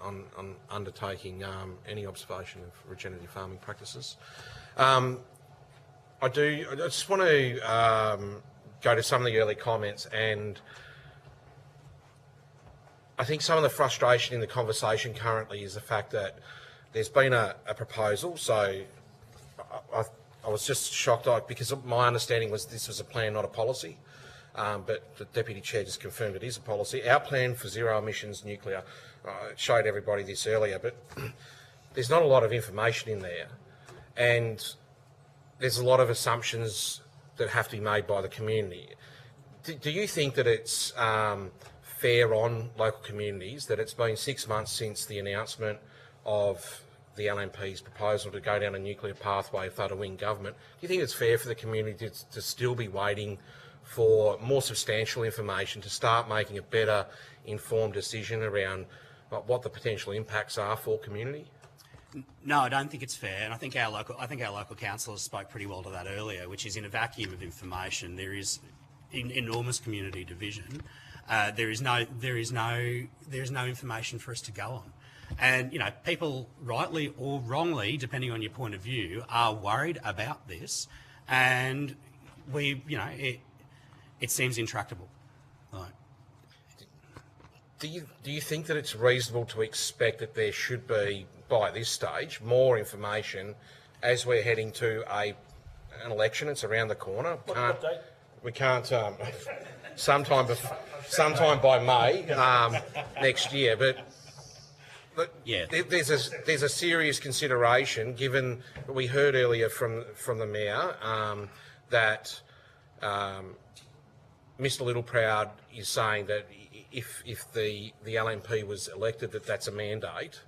undertaking any observation of regenerative farming practices. I just want to go to some of the early comments, and I think some of the frustration in the conversation currently is the fact that there's been a proposal. So I was just shocked because my understanding was this was a plan, not a policy. but the Deputy Chair just confirmed it is a policy. Our plan for zero emissions nuclear, showed everybody this earlier, but there's not a lot of information in there, and there's a lot of assumptions that have to be made by the community. Do you think that it's fair on local communities that it's been 6 months since the announcement of the LNP's proposal to go down a nuclear pathway if they're to win government? Do you think it's fair for the community to still be waiting for more substantial information to start making a better informed decision around what the potential impacts are for community? No, I don't think it's fair, and I think our local councillors spoke pretty well to that earlier, which is in a vacuum of information there is enormous community division. There is no information for us to go on. And, people rightly or wrongly, depending on your point of view, are worried about this, and it seems intractable. Right. Do you think that it's reasonable to expect that there should be, by this stage, more information as we're heading to an election? It's around the corner. We can't sometime by May next year, but yeah, there's a serious consideration, given what we heard earlier from the Mayor, that Mr Littleproud is saying that if the LNP was elected, that's a mandate.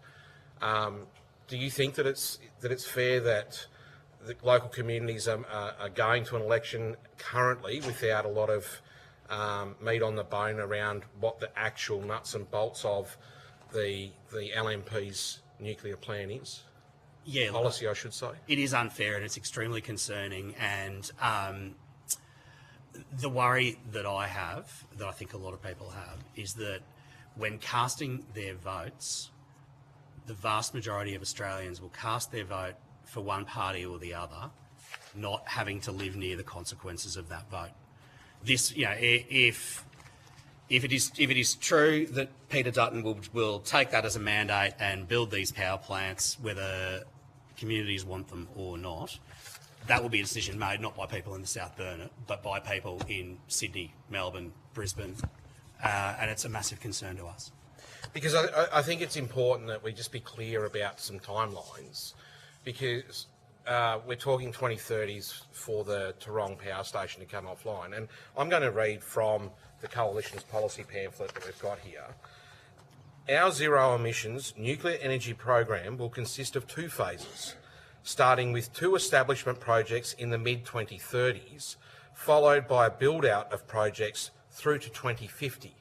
Do you think that it's fair that the local communities are going to an election currently without a lot of meat on the bone around what the actual nuts and bolts of the LNP's nuclear plan is? Yeah, policy, I should say. It is unfair and it's extremely concerning, and the worry that I have, that I think a lot of people have, is that when casting their votes, the vast majority of Australians will cast their vote for one party or the other, not having to live near the consequences of that vote. This, if it is true that Peter Dutton will take that as a mandate and build these power plants, whether communities want them or not, that will be a decision made not by people in the South Burnett, but by people in Sydney, Melbourne, Brisbane, and it's a massive concern to us. Because I think it's important that we just be clear about some timelines, because we're talking 2030s for the Tarong power station to come offline. And I'm going to read from the Coalition's policy pamphlet that we've got here. Our zero emissions nuclear energy program will consist of 2 phases, starting with 2 establishment projects in the mid-2030s, followed by a build-out of projects through to 2050.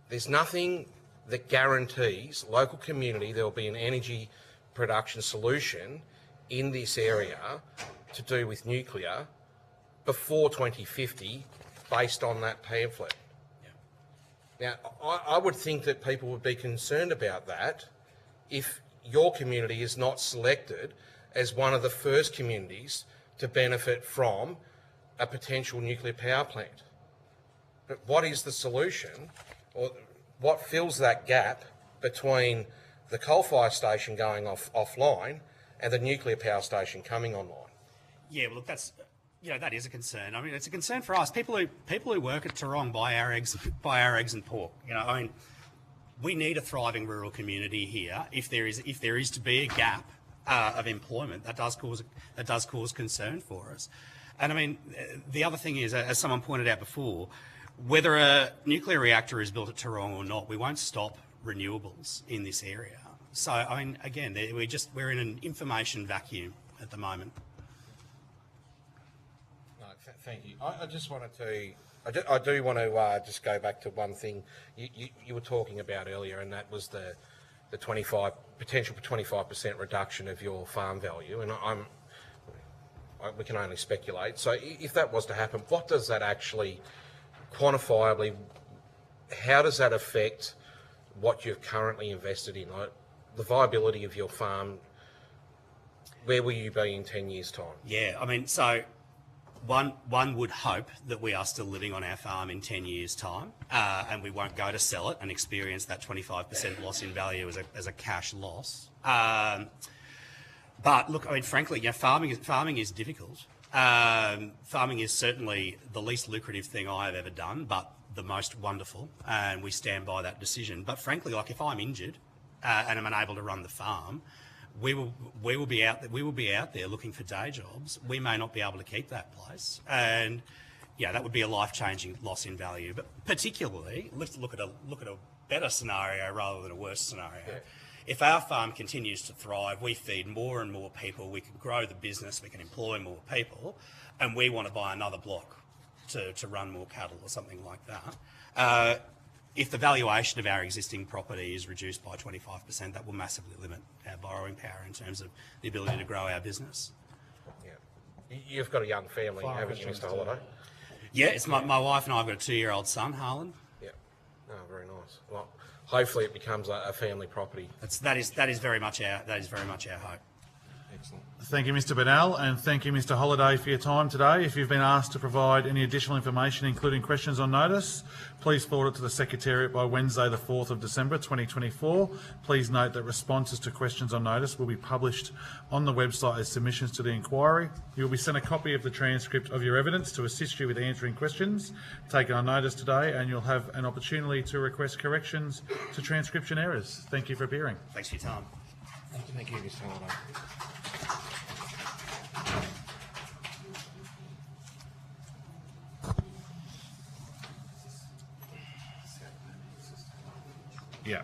There's nothing that guarantees local community there will be an energy production solution in this area to do with nuclear before 2050 based on that pamphlet. Yeah. Now, I would think that people would be concerned about that if your community is not selected as one of the first communities to benefit from a potential nuclear power plant. But what is the solution, or what fills that gap between the coal-fired station going offline and the nuclear power station coming online? Yeah, well, look, that is a concern. I mean, it's a concern for us. People who work at Tarong buy our eggs and pork. We need a thriving rural community here. If there is to be a gap of employment, that does cause concern for us. And I mean, the other thing is, as someone pointed out before, whether a nuclear reactor is built at Tarong or not, we won't stop renewables in this area. So, I mean, again, we're in an information vacuum at the moment. No, thank you. I just wanted to, I do want to just go back to one thing you were talking about earlier, and that was the potential for 25% reduction of your farm value, and we can only speculate. So, if that was to happen, what does that actually quantifiably? How does that affect what you've currently invested in? The viability of your farm, where will you be in 10 years' time? Yeah, I mean, so one would hope that we are still living on our farm in 10 years' time, and we won't go to sell it and experience that 25% loss in value as a cash loss. But look, I mean, frankly, farming is difficult. Farming is certainly the least lucrative thing I have ever done, but the most wonderful, and we stand by that decision. But frankly, like if I'm injured and I'm unable to run the farm, we will be out there looking for day jobs. We may not be able to keep that place, and yeah, that would be a life-changing loss in value. But particularly, let's look at a better scenario rather than a worse scenario. Yeah. If our farm continues to thrive, we feed more and more people, we can grow the business, we can employ more people, and we want to buy another block to run more cattle or something like that. If the valuation of our existing property is reduced by 25%, that will massively limit our borrowing power in terms of the ability to grow our business. Yeah. You've got a young family, haven't you, Mr. Holiday? Yeah, it's my wife and I have got a 2-year-old son, Harlan. Yeah. Oh, very nice. Well, hopefully it becomes a family property. That is very much our hope. Excellent. Thank you, Mr. Bennell, and thank you, Mr. Holiday, for your time today. If you've been asked to provide any additional information, including questions on notice, please forward it to the Secretariat by Wednesday, the 4th of December 2024. Please note that responses to questions on notice will be published on the website as submissions to the inquiry. You will be sent a copy of the transcript of your evidence to assist you with answering questions taken on notice today, and you'll have an opportunity to request corrections to transcription errors. Thank you for appearing. Thanks for your time. Thank you, Mr. Holiday. Yeah.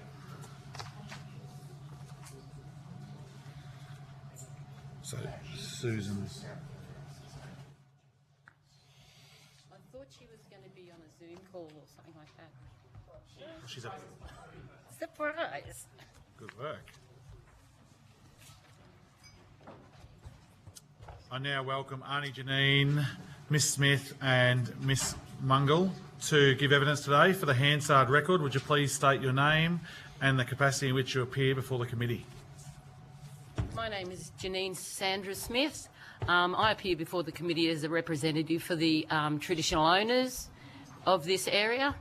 So, Susan's. I thought she was going to be on a Zoom call or something like that. She's up. Surprise. Good work. I now welcome Arnie Janine, Miss Smith and Miss Mungle to give evidence today. For the Hansard record, would you please state your name and the capacity in which you appear before the committee? My name is Janine Sandra Smith. I appear before the committee as a representative for the traditional owners of this area.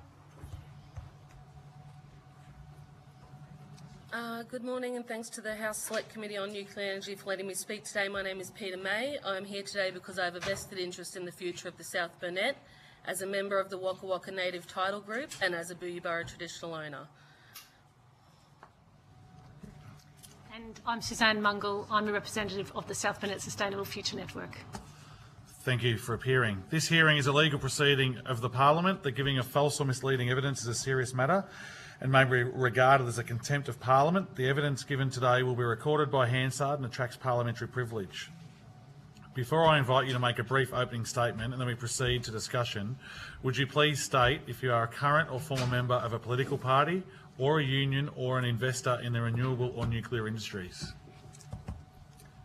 Good morning, and thanks to the House Select Committee on Nuclear Energy for letting me speak today. My name is Peter May. I am here today because I have a vested interest in the future of the South Burnett as a member of the Waka Waka Native Title Group and as a Booyabara traditional owner. And I'm Suzanne Mungle. I'm a representative of the South Burnett Sustainable Future Network. Thank you for appearing. This hearing is a legal proceeding of the Parliament. The giving of false or misleading evidence is a serious matter and may be regarded as a contempt of Parliament. The evidence given today will be recorded by Hansard and attracts parliamentary privilege. Before I invite you to make a brief opening statement and then we proceed to discussion, would you please state if you are a current or former member of a political party or a union or an investor in the renewable or nuclear industries?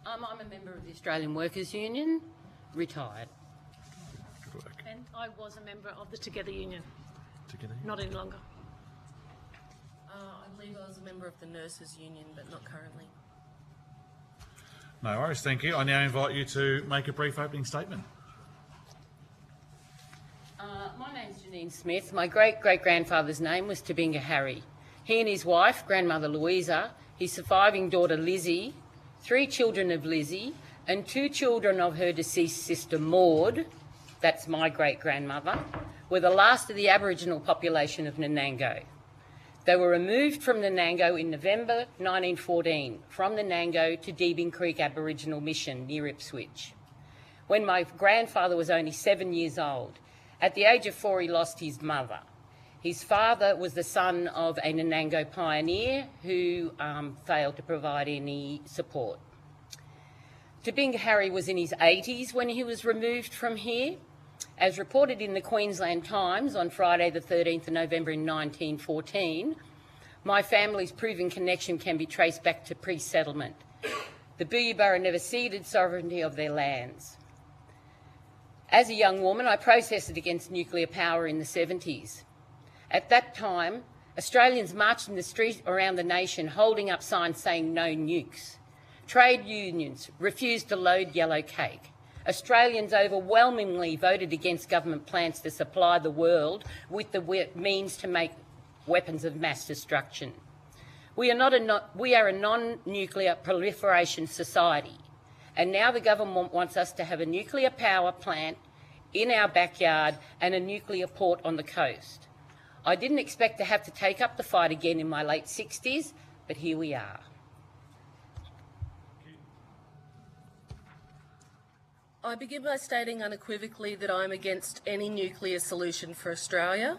I'm a member of the Australian Workers' Union, retired. Good work. And I was a member of the Together Union. Together? Not any longer. I believe I was a member of the Nurses' Union, but not currently. No worries, thank you. I now invite you to make a brief opening statement. My name's Janine Smith. My great-great-grandfather's name was Tabinga Harry. He and his wife, grandmother Louisa, his surviving daughter Lizzie, 3 children of Lizzie, and 2 children of her deceased sister Maud, that's my great-grandmother, were the last of the Aboriginal population of Nanango. They were removed from Nanango in November 1914 from Nanango to Deebing Creek Aboriginal Mission near Ipswich. When my grandfather was only 7 years old, at the age of 4 he lost his mother. His father was the son of a Nanango pioneer who failed to provide any support. Tabinga Harry was in his 80s when he was removed from here. As reported in the Queensland Times on Friday the 13th of November in 1914, my family's proven connection can be traced back to pre-settlement. The Booyabara never ceded sovereignty of their lands. As a young woman, I protested against nuclear power in the 70s. At that time, Australians marched in the streets around the nation holding up signs saying no nukes. Trade unions refused to load yellow cake. Australians overwhelmingly voted against government plans to supply the world with the means to make weapons of mass destruction. We are a non-nuclear proliferation society, And now the government wants us to have a nuclear power plant in our backyard and a nuclear port on the coast. I didn't expect to have to take up the fight again in my late 60s, but here we are. I begin by stating unequivocally that I'm against any nuclear solution for Australia.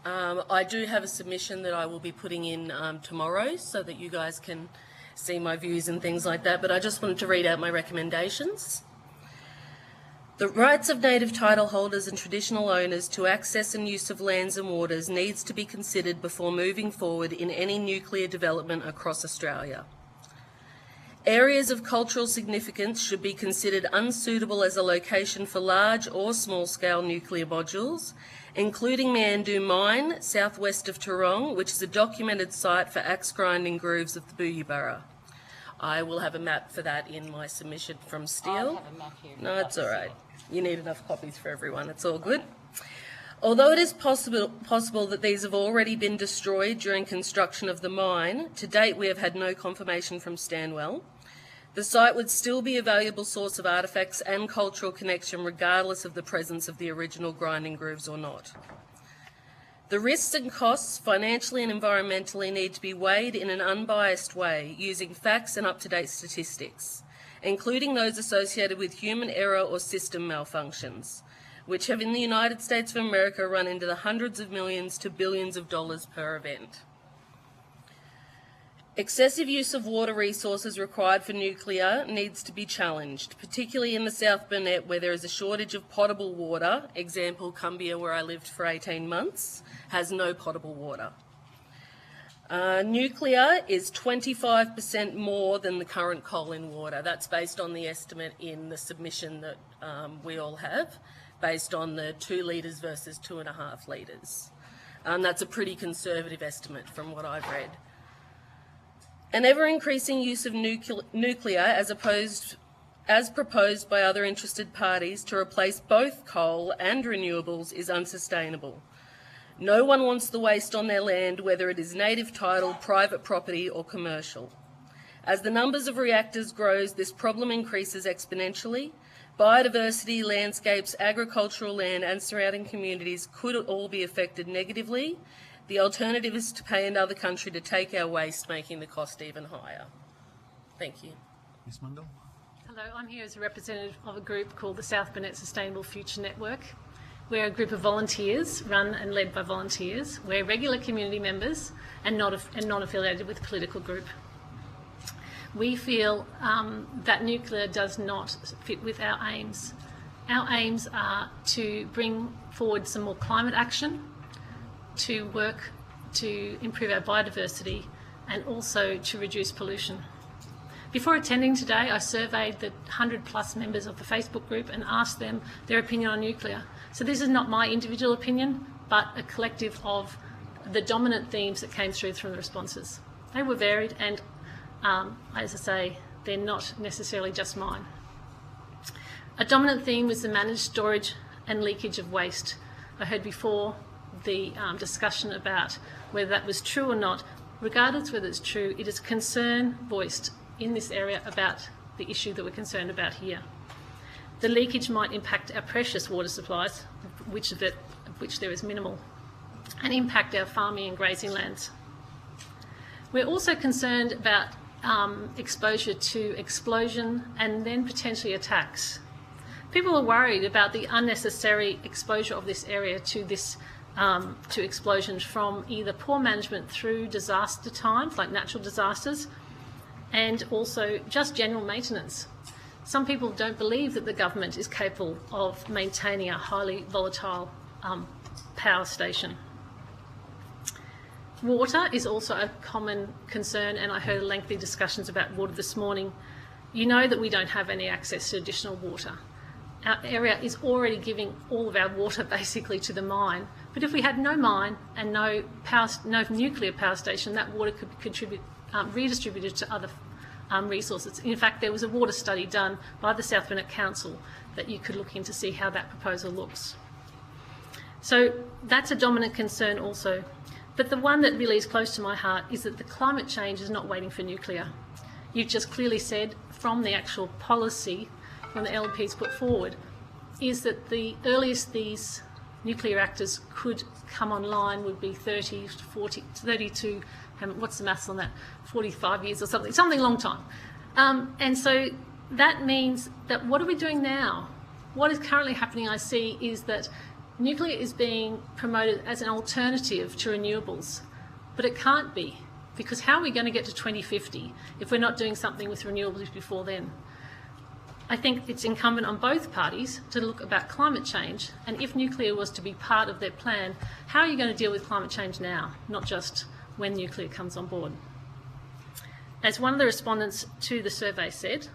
I do have a submission that I will be putting in tomorrow so that you guys can see my views and things like that, but I just wanted to read out my recommendations. The rights of native title holders and traditional owners to access and use of lands and waters needs to be considered before moving forward in any nuclear development across Australia. Areas of cultural significance should be considered unsuitable as a location for large or small-scale nuclear modules, including Meandu Mine, southwest of Tarong, which is a documented site for axe grinding grooves of the Booyabburra. I will have a map for that in my submission from Steele. I'll have a map here. No, it's all right. You need enough copies for everyone. It's all good. Although it is possible that these have already been destroyed during construction of the mine, to date we have had no confirmation from Stanwell. The site would still be a valuable source of artefacts and cultural connection regardless of the presence of the original grinding grooves or not. The risks and costs, financially and environmentally, need to be weighed in an unbiased way using facts and up-to-date statistics, including those associated with human error or system malfunctions, which have in the United States of America run into the hundreds of millions to billions of dollars per event. Excessive use of water resources required for nuclear needs to be challenged, particularly in the South Burnett where there is a shortage of potable water. Example, Cumbia, where I lived for 18 months, has no potable water. Nuclear is 25% more than the current coal in water. That's based on the estimate in the submission that we all have, based on the 2 litres versus 2.5 litres. That's a pretty conservative estimate from what I've read. An ever-increasing use of nuclear as proposed by other interested parties to replace both coal and renewables is unsustainable. No one wants the waste on their land, whether it is native title, private property or commercial. As the numbers of reactors grows, this problem increases exponentially. Biodiversity, landscapes, agricultural land and surrounding communities could all be affected negatively. The alternative is to pay another country to take our waste, making the cost even higher. Thank you. Ms. Mundell. Hello, I'm here as a representative of a group called the South Burnett Sustainable Future Network. We're a group of volunteers, run and led by volunteers. We're regular community members and not affiliated with a political group. We feel that nuclear does not fit with our aims. Our aims are to bring forward some more climate action, to work to improve our biodiversity and also to reduce pollution. Before attending today, I surveyed the 100+ members of the Facebook group and asked them their opinion on nuclear. So this is not my individual opinion, but a collective of the dominant themes that came through from the responses. They were varied and, as I say, they're not necessarily just mine. A dominant theme was the managed storage and leakage of waste. I heard before the discussion about whether that was true or not. Regardless whether it's true, it is concern voiced in this area about the issue that we're concerned about here. The leakage might impact our precious water supplies, which there is minimal, and impact our farming and grazing lands. We're also concerned about exposure to explosion and then potentially attacks. People are worried about the unnecessary exposure of this area to explosions from either poor management through disaster times, like natural disasters, and also just general maintenance. Some people don't believe that the government is capable of maintaining a highly volatile power station. Water is also a common concern, and I heard lengthy discussions about water this morning. You know that we don't have any access to additional water. Our area is already giving all of our water basically to the mine. But if we had no mine and no nuclear power station, that water could be redistributed to other resources. In fact, there was a water study done by the South Burnett Council that you could look in to see how that proposal looks. So that's a dominant concern also. But the one that really is close to my heart is that the climate change is not waiting for nuclear. You've just clearly said from the actual policy when the LNP's put forward is that the earliest these nuclear reactors could come online would be 30 to 40, 32, what's the maths on that, 45 years or something long time. And so that means that what are we doing now? What is currently happening, I see, is that nuclear is being promoted as an alternative to renewables, but it can't be, because how are we going to get to 2050 if we're not doing something with renewables before then? I think it's incumbent on both parties to look about climate change, and if nuclear was to be part of their plan, how are you going to deal with climate change now, not just when nuclear comes on board? As one of the respondents to the survey said,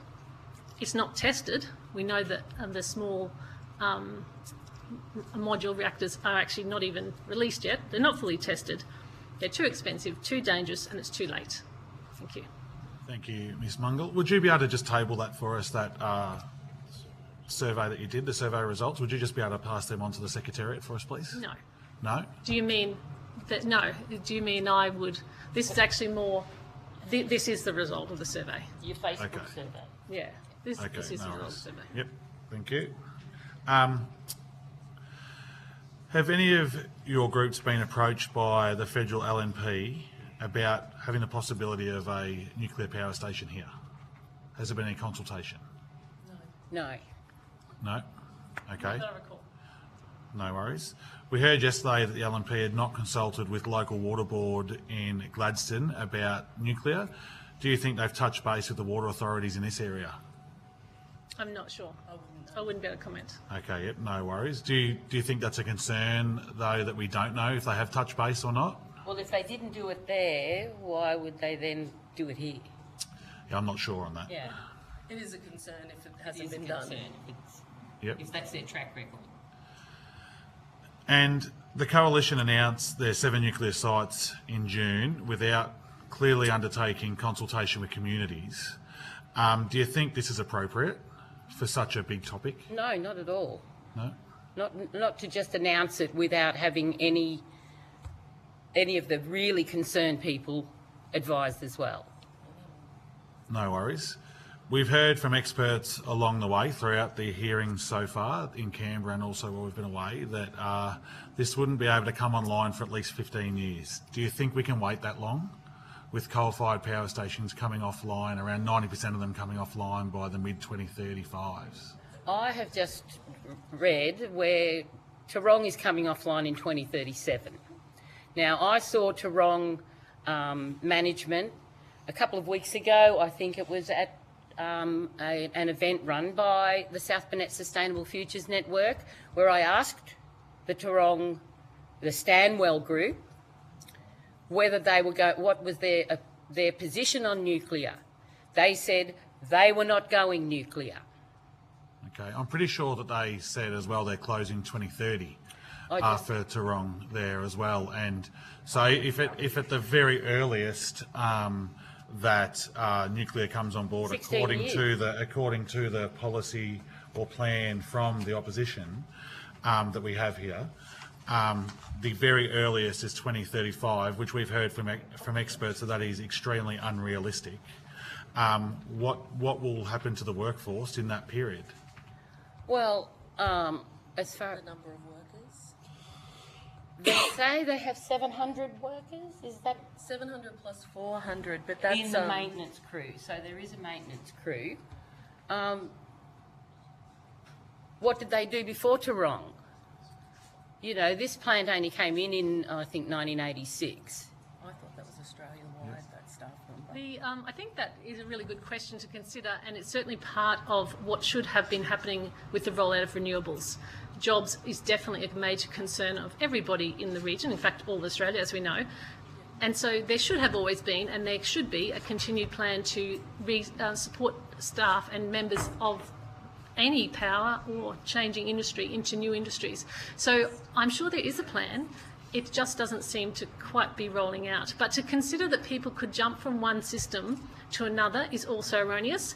it's not tested. We know that the small module reactors are actually not even released yet. They're not fully tested. They're too expensive, too dangerous, and it's too late. Thank you. Thank you, Ms Mungle. Would you be able to just table that for us, that survey that you did, the survey results? Would you just be able to pass them on to the Secretariat for us, please? No. No? Do you mean that? No. Do you mean I would? This is actually more. This is the result of the survey. Your Facebook survey. Yeah. This is No the result of the worries. survey. Yep. Thank you. Have any of your groups been approached by the federal LNP about having the possibility of a nuclear power station here? Has there been any consultation? No. No? Okay. Not that I recall. No worries. We heard yesterday that the LNP had not consulted with local water board in Gladstone about nuclear. Do you think they've touched base with the water authorities in this area? I'm not sure. I wouldn't be able to comment. Okay, yep, no worries. Do you think that's a concern, though, that we don't know if they have touched base or not? Well, if they didn't do it there, why would they then do it here? Yeah, I'm not sure on that. Yeah. It is a concern if it It hasn't is a been done. concern Yep. if that's their track record. And the Coalition announced their 7 nuclear sites in June without clearly undertaking consultation with communities. Do you think this is appropriate for such a big topic? No, not at all. No? Not to just announce it without having any of the really concerned people advised as well. No worries. We've heard from experts along the way throughout the hearings so far in Canberra and also while we've been away that this wouldn't be able to come online for at least 15 years. Do you think we can wait that long with coal-fired power stations coming offline, around 90% of them coming offline by the mid-2035s? I have just read where Tarong is coming offline in 2037. Now, I saw Tarong management a couple of weeks ago. I think it was at an event run by the South Burnett Sustainable Futures Network, where I asked the Tarong, the Stanwell group, whether they were what was their position on nuclear. They said they were not going nuclear. Okay, I'm pretty sure that they said as well they're closing 2030 for Tarong there as well. And so if at the very earliest that nuclear comes on board according to the policy or plan from the opposition that we have here, the very earliest is 2035, which we've heard from experts that is extremely unrealistic. What will happen to the workforce in that period? Well, as far as The number of workers. they say they have 700 workers, is that 700 plus 400, but that's in the maintenance crew? So there is a maintenance crew. What did they do before Tarong? You know, this plant only came in I think 1986. I thought that was Australian-wide, that staff number. I think that is a really good question to consider, and it's certainly part of what should have been happening with the rollout of renewables. Jobs is definitely a major concern of everybody in the region, in fact all of Australia, as we know. And so there should have always been, and there should be, a continued plan to support staff and members of any power or changing industry into new industries. So I'm sure there is a plan. It just doesn't seem to quite be rolling out. But to consider that people could jump from one system to another is also erroneous.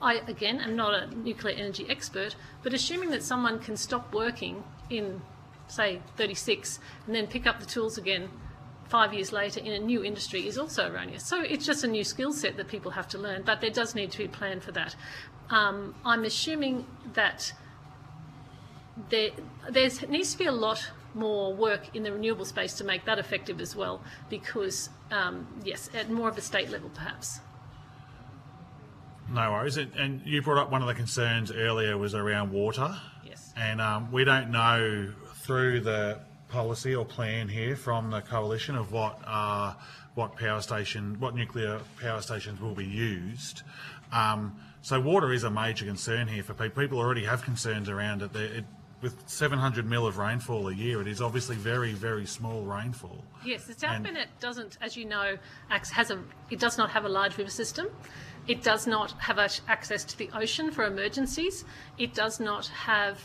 I, again, am not a nuclear energy expert, but assuming that someone can stop working in, say, 36 and then pick up the tools again 5 years later in a new industry is also erroneous. So it's just a new skill set that people have to learn, but there does need to be a plan for that. I'm assuming that there needs to be a lot more work in the renewable space to make that effective as well, because, yes, at more of a state level perhaps. No worries. And you brought up one of the concerns earlier was around water. Yes. And we don't know through the policy or plan here from the coalition of what nuclear power stations will be used. So water is a major concern here for people. People already have concerns around it. With 700 mil of rainfall a year, it is obviously very, very small rainfall. Yes, the South Burnett doesn't, as you know, it does not have a large river system. It does not have access to the ocean for emergencies. It does not have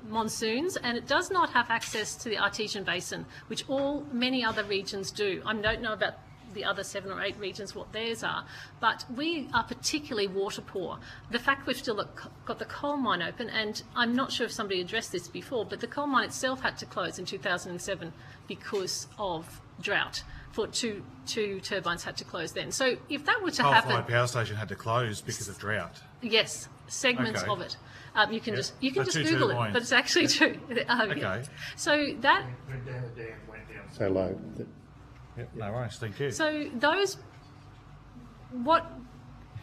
monsoons, and it does not have access to the Artesian Basin, which many other regions do. I don't know about the other 7 or 8 regions what theirs are, but we are particularly water poor. The fact we've still got the coal mine open, and I'm not sure if somebody addressed this before, but the coal mine itself had to close in 2007 because of drought. For two turbines had to close then. So if that were to happen, Coal-fired power station had to close because of drought. Yes, segments of it. You can just Google turbines. it, but it's actually true. Okay. Yeah. So that. When the dam went down so low. Yep, no worries. Thank you. So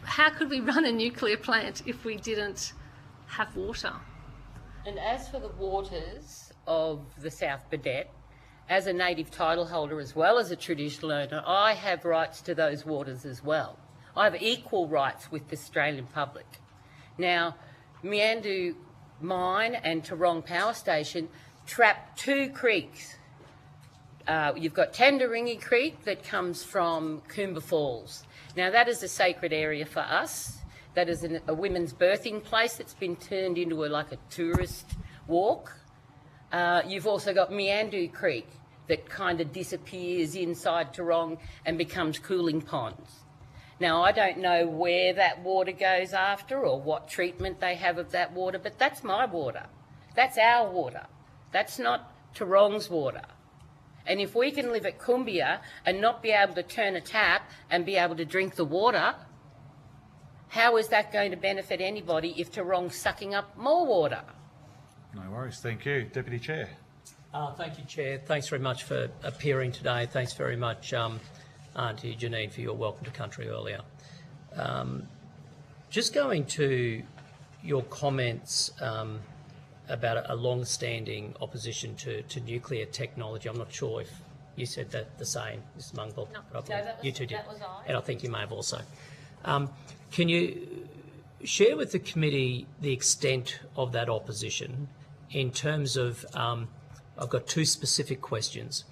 how could we run a nuclear plant if we didn't have water? And as for the waters of the South Burnett, as a native title holder as well as a traditional owner, I have rights to those waters as well. I have equal rights with the Australian public. Now, Meandu Mine and Tarong Power Station trap 2 creeks. You've got Tandaringi Creek that comes from Coomba Falls. Now, that is a sacred area for us. That is a women's birthing place that's been turned into a tourist walk. You've also got Meandu Creek that kind of disappears inside Tarong and becomes cooling ponds. Now, I don't know where that water goes after or what treatment they have of that water, but that's my water. That's our water. That's not Tarong's water. And if we can live at Cumbia and not be able to turn a tap and be able to drink the water, how is that going to benefit anybody if Tarong's sucking up more water? No worries. Thank you. Deputy Chair. Thank you, Chair. Thanks very much for appearing today. Thanks very much, Auntie Janine, for your welcome to country earlier. Just going to your comments about a long-standing opposition to nuclear technology. I'm not sure if you said that the same, Mrs Mungle. No, you two did. that was I. And I think you may have also. Can you share with the committee the extent of that opposition in terms of, I've got 2 specific questions.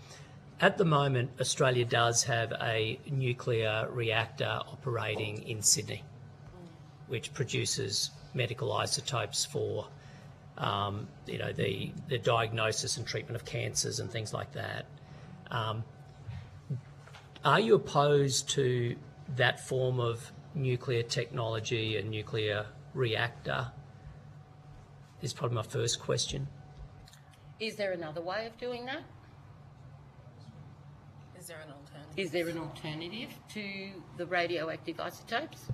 At the moment, Australia does have a nuclear reactor operating in Sydney, which produces medical isotopes for the diagnosis and treatment of cancers and things like that. Are you opposed to that form of nuclear technology and nuclear reactor? Is probably my first question. Is there another way of doing that? Is there an alternative? Is there an alternative to the radioactive isotopes?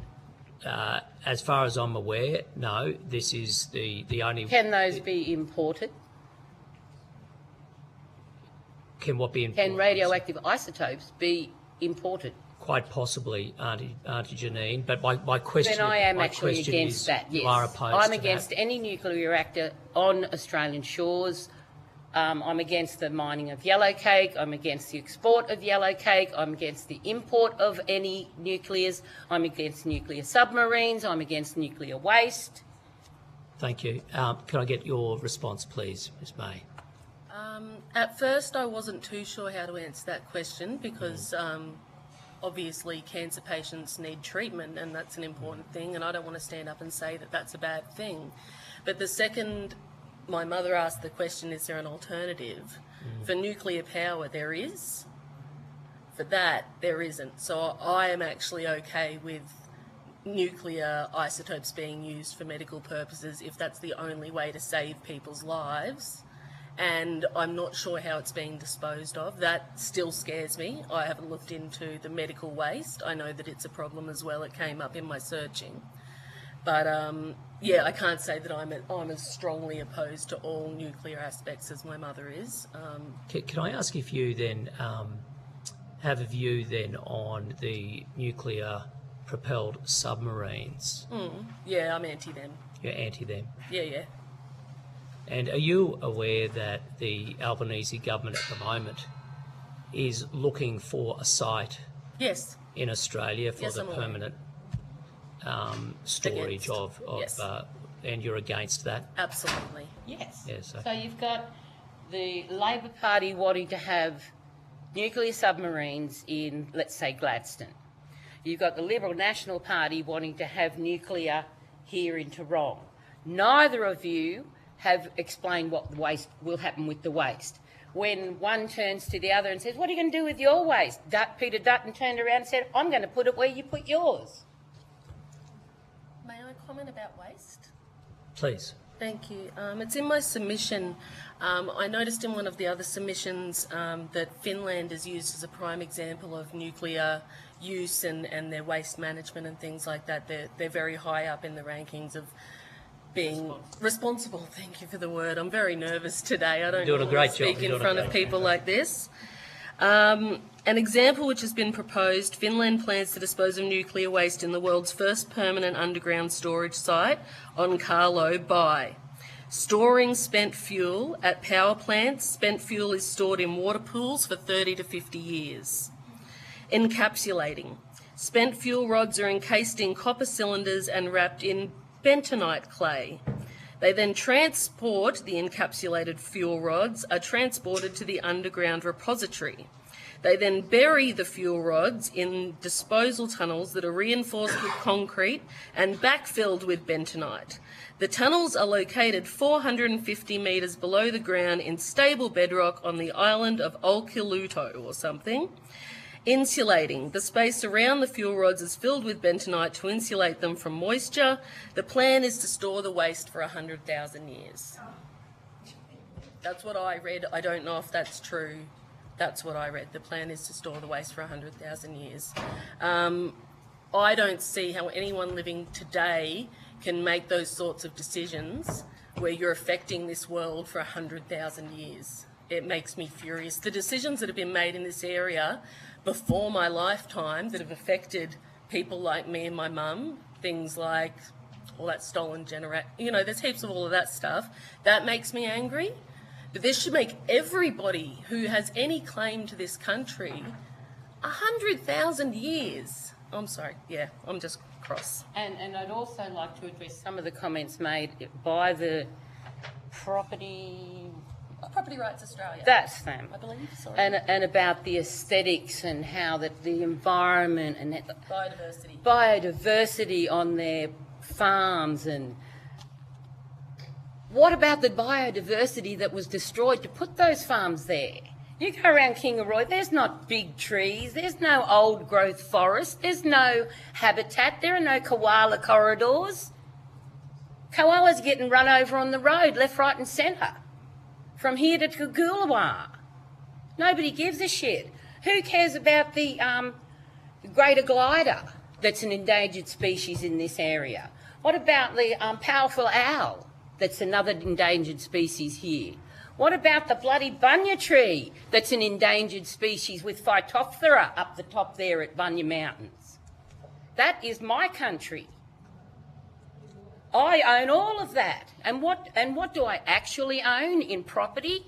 As far as I'm aware, no. This is the only... Can those be imported? Can what be imported? Can radioactive isotopes be imported? Quite possibly, Auntie Janine. But my question... Then I am actually against that, yes. You are opposed I'm to against that. any nuclear reactor on Australian shores. I'm against the mining of yellowcake. I'm against the export of yellowcake. I'm against the import of any nuclears. I'm against nuclear submarines. I'm against nuclear waste. Thank you. Can I get your response, please, Ms May? At first, I wasn't too sure how to answer that question because obviously cancer patients need treatment and that's an important thing, and I don't want to stand up and say that that's a bad thing. But the second my mother asked the question, is there an alternative? For nuclear power, there is. For that, there isn't. So I am actually okay with nuclear isotopes being used for medical purposes if that's the only way to save people's lives and I'm not sure how it's being disposed of. That still scares me. I haven't looked into the medical waste. I know that it's a problem as well. It came up in my searching. But yeah, I can't say that I'm as strongly opposed to all nuclear aspects as my mother is. Can I ask if you then have a view then on the nuclear-propelled submarines? Yeah, I'm anti them. You're anti them. Yeah. And are you aware that the Albanese government at the moment is looking for a site Yes. in Australia for Yes, the I'm aware. permanent storage of Yes. and you're against that? Absolutely. Yes. Yes. So you've got the Labor Party wanting to have nuclear submarines in, let's say, Gladstone. You've got the Liberal National Party wanting to have nuclear here in Toronto. Neither of you have explained what the waste will happen with the waste. When one turns to the other and says, what are you going to do with your waste? Peter Dutton turned around and said, I'm going to put it where you put yours. May I comment about waste? Please. Thank you. It's in my submission. I noticed in one of the other submissions that Finland is used as a prime example of nuclear use and their waste management and things like that. They're very high up in the rankings of being responsible. Thank you for the word. I'm very nervous today. I don't You're doing a great speak job. You're in doing a front of great people like this. An example which has been proposed, Finland plans to dispose of nuclear waste in the world's first permanent underground storage site on Carlo by storing spent fuel at power plants. Spent fuel is stored in water pools for 30 to 50 years. Encapsulating. Spent fuel rods are encased in copper cylinders and wrapped in bentonite clay. They then transport the encapsulated fuel rods, are transported to the underground repository. They then bury the fuel rods in disposal tunnels that are reinforced with concrete and backfilled with bentonite. The tunnels are located 450 metres below the ground in stable bedrock on the island of Olkiluoto or something. Insulating. The space around the fuel rods is filled with bentonite to insulate them from moisture. The plan is to store the waste for 100,000 years. That's what I read. I don't know if that's true. That's what I read. The plan is to store the waste for 100,000 years. I don't see how anyone living today can make those sorts of decisions where you're affecting this world for 100,000 years. It makes me furious. The decisions that have been made in this area before my lifetime that have affected people like me and my mum, things like all that stolen there's heaps of all of that stuff. That makes me angry. But this should make everybody who has any claim to this country 100,000 years. I'm sorry, yeah, I'm just cross. And I'd also like to address some of the comments made by the Property Rights Australia. That's them. I believe, sorry. And about the aesthetics and how that the environment and biodiversity on their farms. And what about the biodiversity that was destroyed to put those farms there? You go around Kingaroy, there's not big trees, there's no old growth forest, there's no habitat, there are no koala corridors. Koalas getting run over on the road, left, right and centre. From here to Coogoola. Nobody gives a shit. Who cares about the greater glider that's an endangered species in this area? What about the powerful owl that's another endangered species here? What about the bloody bunya tree that's an endangered species with Phytophthora up the top there at Bunya Mountains? That is my country. I own all of that. And what do I actually own in property?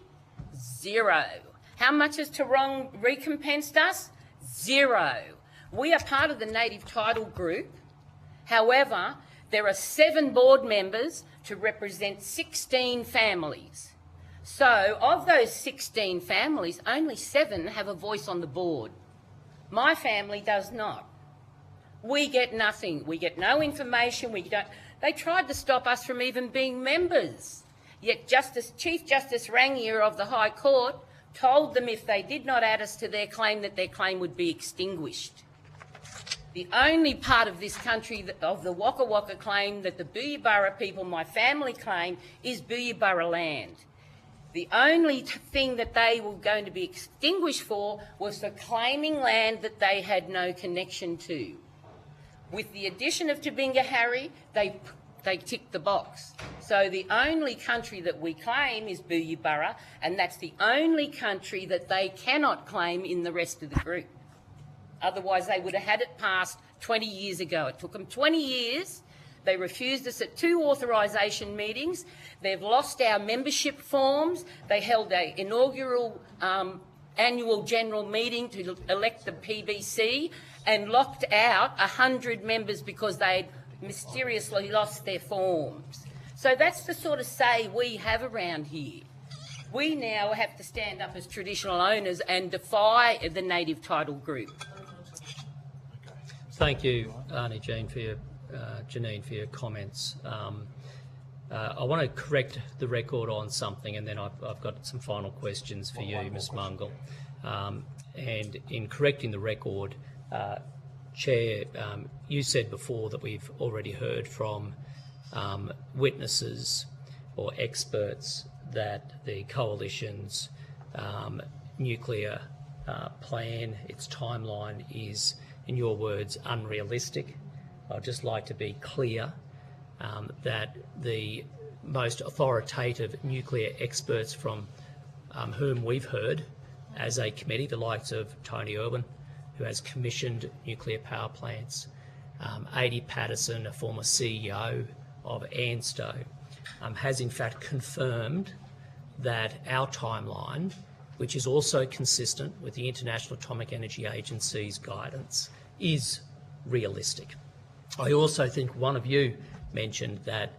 Zero. How much has Toronto recompensed us? Zero. We are part of the native title group. However, there are 7 board members to represent 16 families. So of those 16 families, only 7 have a voice on the board. My family does not. We get nothing. We get no information. They tried to stop us from even being members. Yet Chief Justice Rangier of the High Court told them if they did not add us to their claim that their claim would be extinguished. The only part of this country of the Waka Waka claim that the Booyabara people, my family, claim is Booyabara land. The only thing that they were going to be extinguished for was for claiming land that they had no connection to. With the addition of Tobinga Harry, they ticked the box. So the only country that we claim is Booyabburra, and that's the only country that they cannot claim in the rest of the group. Otherwise, they would have had it passed 20 years ago. It took them 20 years. They refused us at 2 authorisation meetings. They've lost our membership forms. They held an inaugural annual general meeting to elect the PBC and locked out 100 members because they'd mysteriously lost their forms. So that's the sort of say we have around here. We now have to stand up as traditional owners and defy the native title group. Thank you, Janine, for your comments. I want to correct the record on something, and then I've got some final questions for you, Ms Mungle. And in correcting the record, Chair, you said before that we've already heard from witnesses or experts that the Coalition's nuclear plan, its timeline is, in your words, unrealistic. I'd just like to be clear that the most authoritative nuclear experts from whom we've heard as a committee, the likes of Tony Irwin, who has commissioned nuclear power plants, Adi Patterson, a former CEO of ANSTO, has in fact confirmed that our timeline, which is also consistent with the International Atomic Energy Agency's guidance, is realistic. I also think one of you mentioned that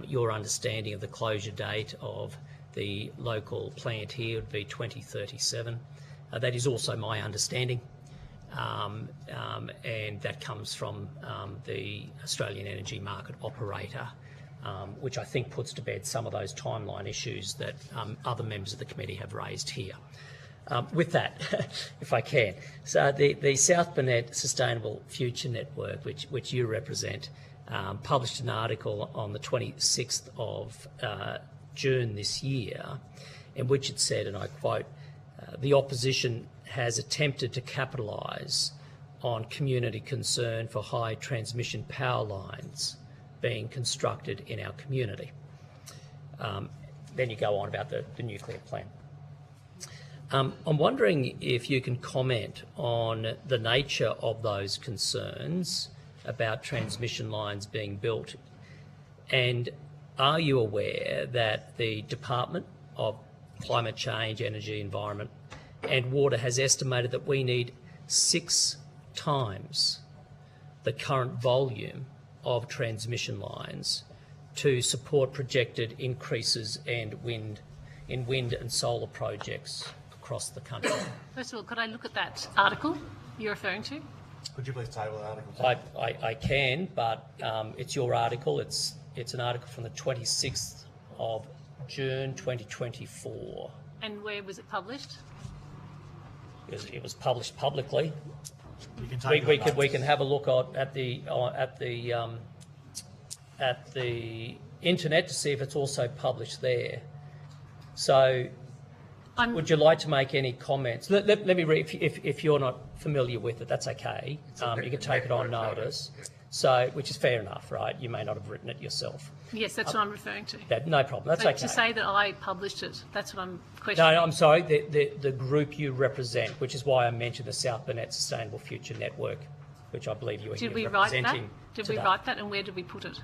your understanding of the closure date of the local plant here would be 2037. That is also my understanding, and that comes from the Australian Energy Market Operator, which I think puts to bed some of those timeline issues that other members of the committee have raised here. With that, if I can, so the South Burnett Sustainable Future Network, which you represent, published an article on the 26th of June this year, in which it said, and I quote, the opposition has attempted to capitalise on community concern for high transmission power lines being constructed in our community. Then you go on about the nuclear plant. I'm wondering if you can comment on the nature of those concerns about transmission lines being built, and are you aware that the Department of Climate Change, Energy, Environment and Water has estimated that we need 6 times the current volume of transmission lines to support projected increases in wind and solar projects across the country? First of all, could I look at that article you're referring to? Could you please table the article? I can, but it's your article. It's an article from the 26th of June 2024. And where was it published? It was published publicly. You can take we can have a look at the internet to see if it's also published there. So, would you like to make any comments? Let me read. If you're not familiar with it, that's okay. You can take it on notice. So, which is fair enough, right? You may not have written it yourself. Yes, that's what I'm referring to. No problem. That's So okay. to say that I published it, that's what I'm questioning. No, I'm sorry. The group you represent, which is why I mentioned the South Burnett Sustainable Future Network, which I believe you were Did here we write that? representing Did we today. write that, and where did we put it?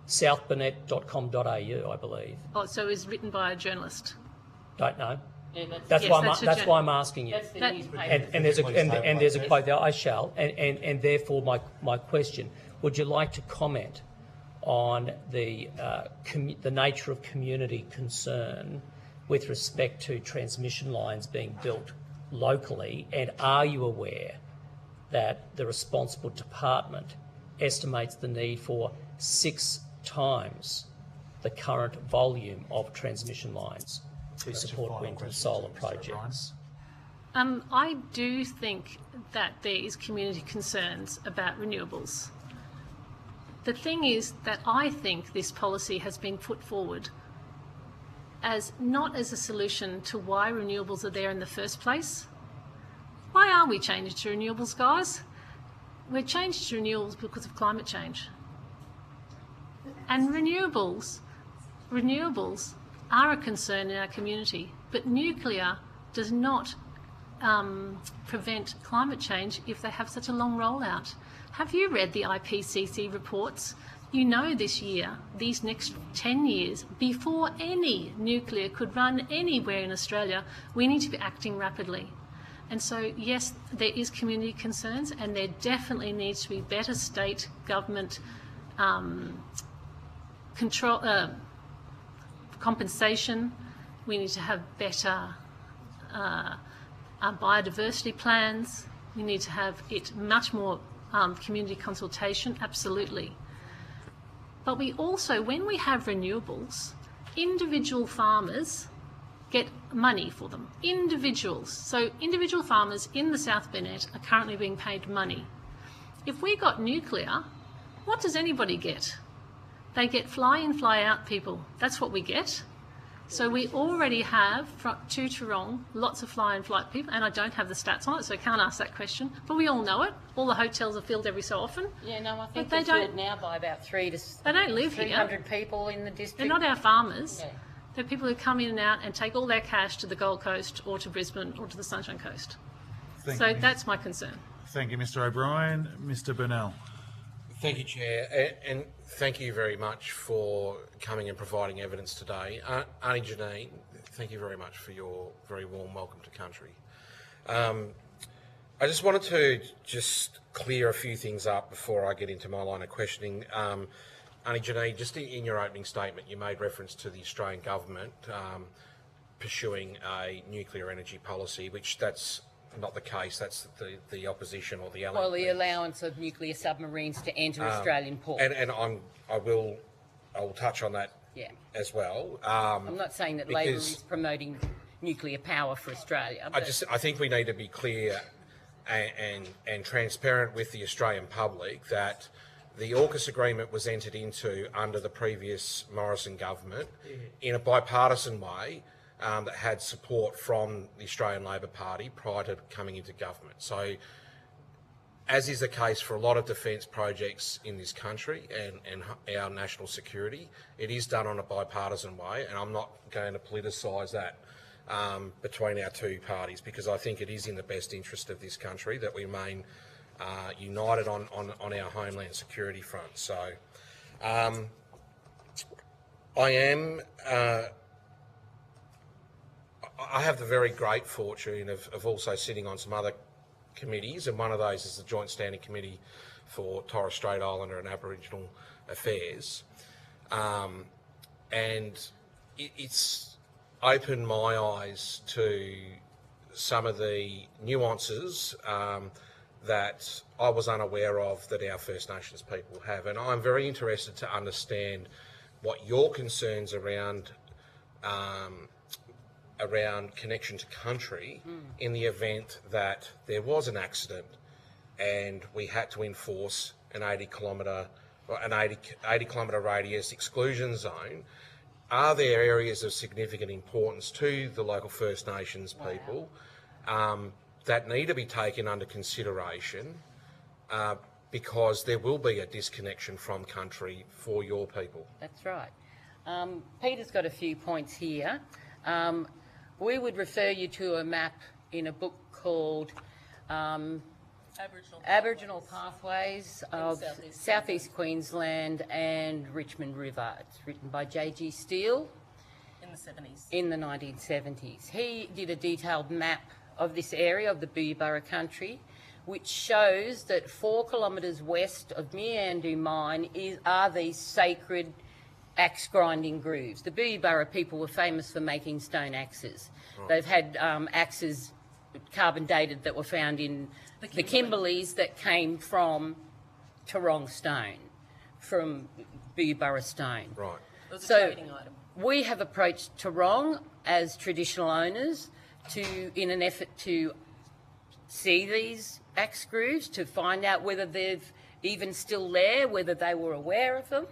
southburnett.com.au, I believe. Oh, so it was written by a journalist. Don't know. Yeah, That's Yes, why I'm asking you. That's the That- newspaper. And there's a quote there. I shall. And therefore, my question: would you like to comment on the nature of community concern with respect to transmission lines being built locally? And are you aware that the responsible department estimates the need for 6 times the current volume of transmission lines to support wind and solar projects? I do think that there is community concerns about renewables. The thing is that I think this policy has been put forward as not as a solution to why renewables are there in the first place. Why are we changing to renewables, guys? We're changing to renewables because of climate change. And renewables are a concern in our community, but nuclear does not prevent climate change if they have such a long rollout. Have you read the IPCC reports? You know this year, these next 10 years, before any nuclear could run anywhere in Australia, we need to be acting rapidly. And so, yes, there is community concerns, and there definitely needs to be better state government control, compensation. We need to have better biodiversity plans. We need to have it much more community consultation, absolutely. But we also, when we have renewables, individual farmers get money for them. Individuals. So individual farmers in the South Burnett are currently being paid money. If we got nuclear, what does anybody get? They get fly-in, fly-out people. That's what we get. So we already have, to Toorong, lots of fly-in, fly-out people, and I don't have the stats on it, so I can't ask that question, but we all know it. All the hotels are filled every so often. Yeah, no, I think they they're filled now by about 300 people in the district. They're not our farmers. Yeah. They're people who come in and out and take all their cash to the Gold Coast or to Brisbane or to the Sunshine Coast. So that's my concern. Thank you, Mr. O'Brien. Mr. Burnell. Thank you, Chair, and thank you very much for coming and providing evidence today. Auntie Janine, thank you very much for your very warm welcome to country. I just wanted to clear a few things up before I get into my line of questioning. Auntie Janine, just in your opening statement, you made reference to the Australian government pursuing a nuclear energy policy, which that's not the case. That's the opposition or the LNP. Well, the allowance of nuclear submarines to enter Australian ports. And I will touch on that as well. I'm not saying that Labor is promoting nuclear power for Australia. I think we need to be clear and transparent with the Australian public that the AUKUS agreement was entered into under the previous Morrison government in a bipartisan way. That had support from the Australian Labor Party prior to coming into government. So, as is the case for a lot of defence projects in this country and our national security, it is done on a bipartisan way, and I'm not going to politicise that between our two parties, because I think it is in the best interest of this country that we remain united on our homeland security front. So, I have the very great fortune of also sitting on some other committees, and one of those is the Joint Standing Committee for Torres Strait Islander and Aboriginal Affairs. And it's opened my eyes to some of the nuances that I was unaware of that our First Nations people have. And I'm very interested to understand what your concerns around connection to country in the event that there was an accident and we had to enforce an 80 kilometre radius exclusion zone. Are there areas of significant importance to the local First Nations people that need to be taken under consideration because there will be a disconnection from country for your people? That's right. Peter's got a few points here. We would refer you to a map in a book called Aboriginal Pathways of Southeast Queensland and Richmond River. It's written by J.G. Steele. In the 70s. In the 1970s. He did a detailed map of this area of the Booyabburra country, which shows that 4 kilometres west of Meandu Mine are these sacred axe grinding grooves. The Booyabburra people were famous for making stone axes. Right. They've had axes carbon dated that were found in the Kimberleys that came from Toorong stone, from Booyabburra stone. Right. It was a So trading item. we have approached Toorong as traditional owners in an effort to see these axe grooves, to find out whether they're even still there, whether they were aware of them.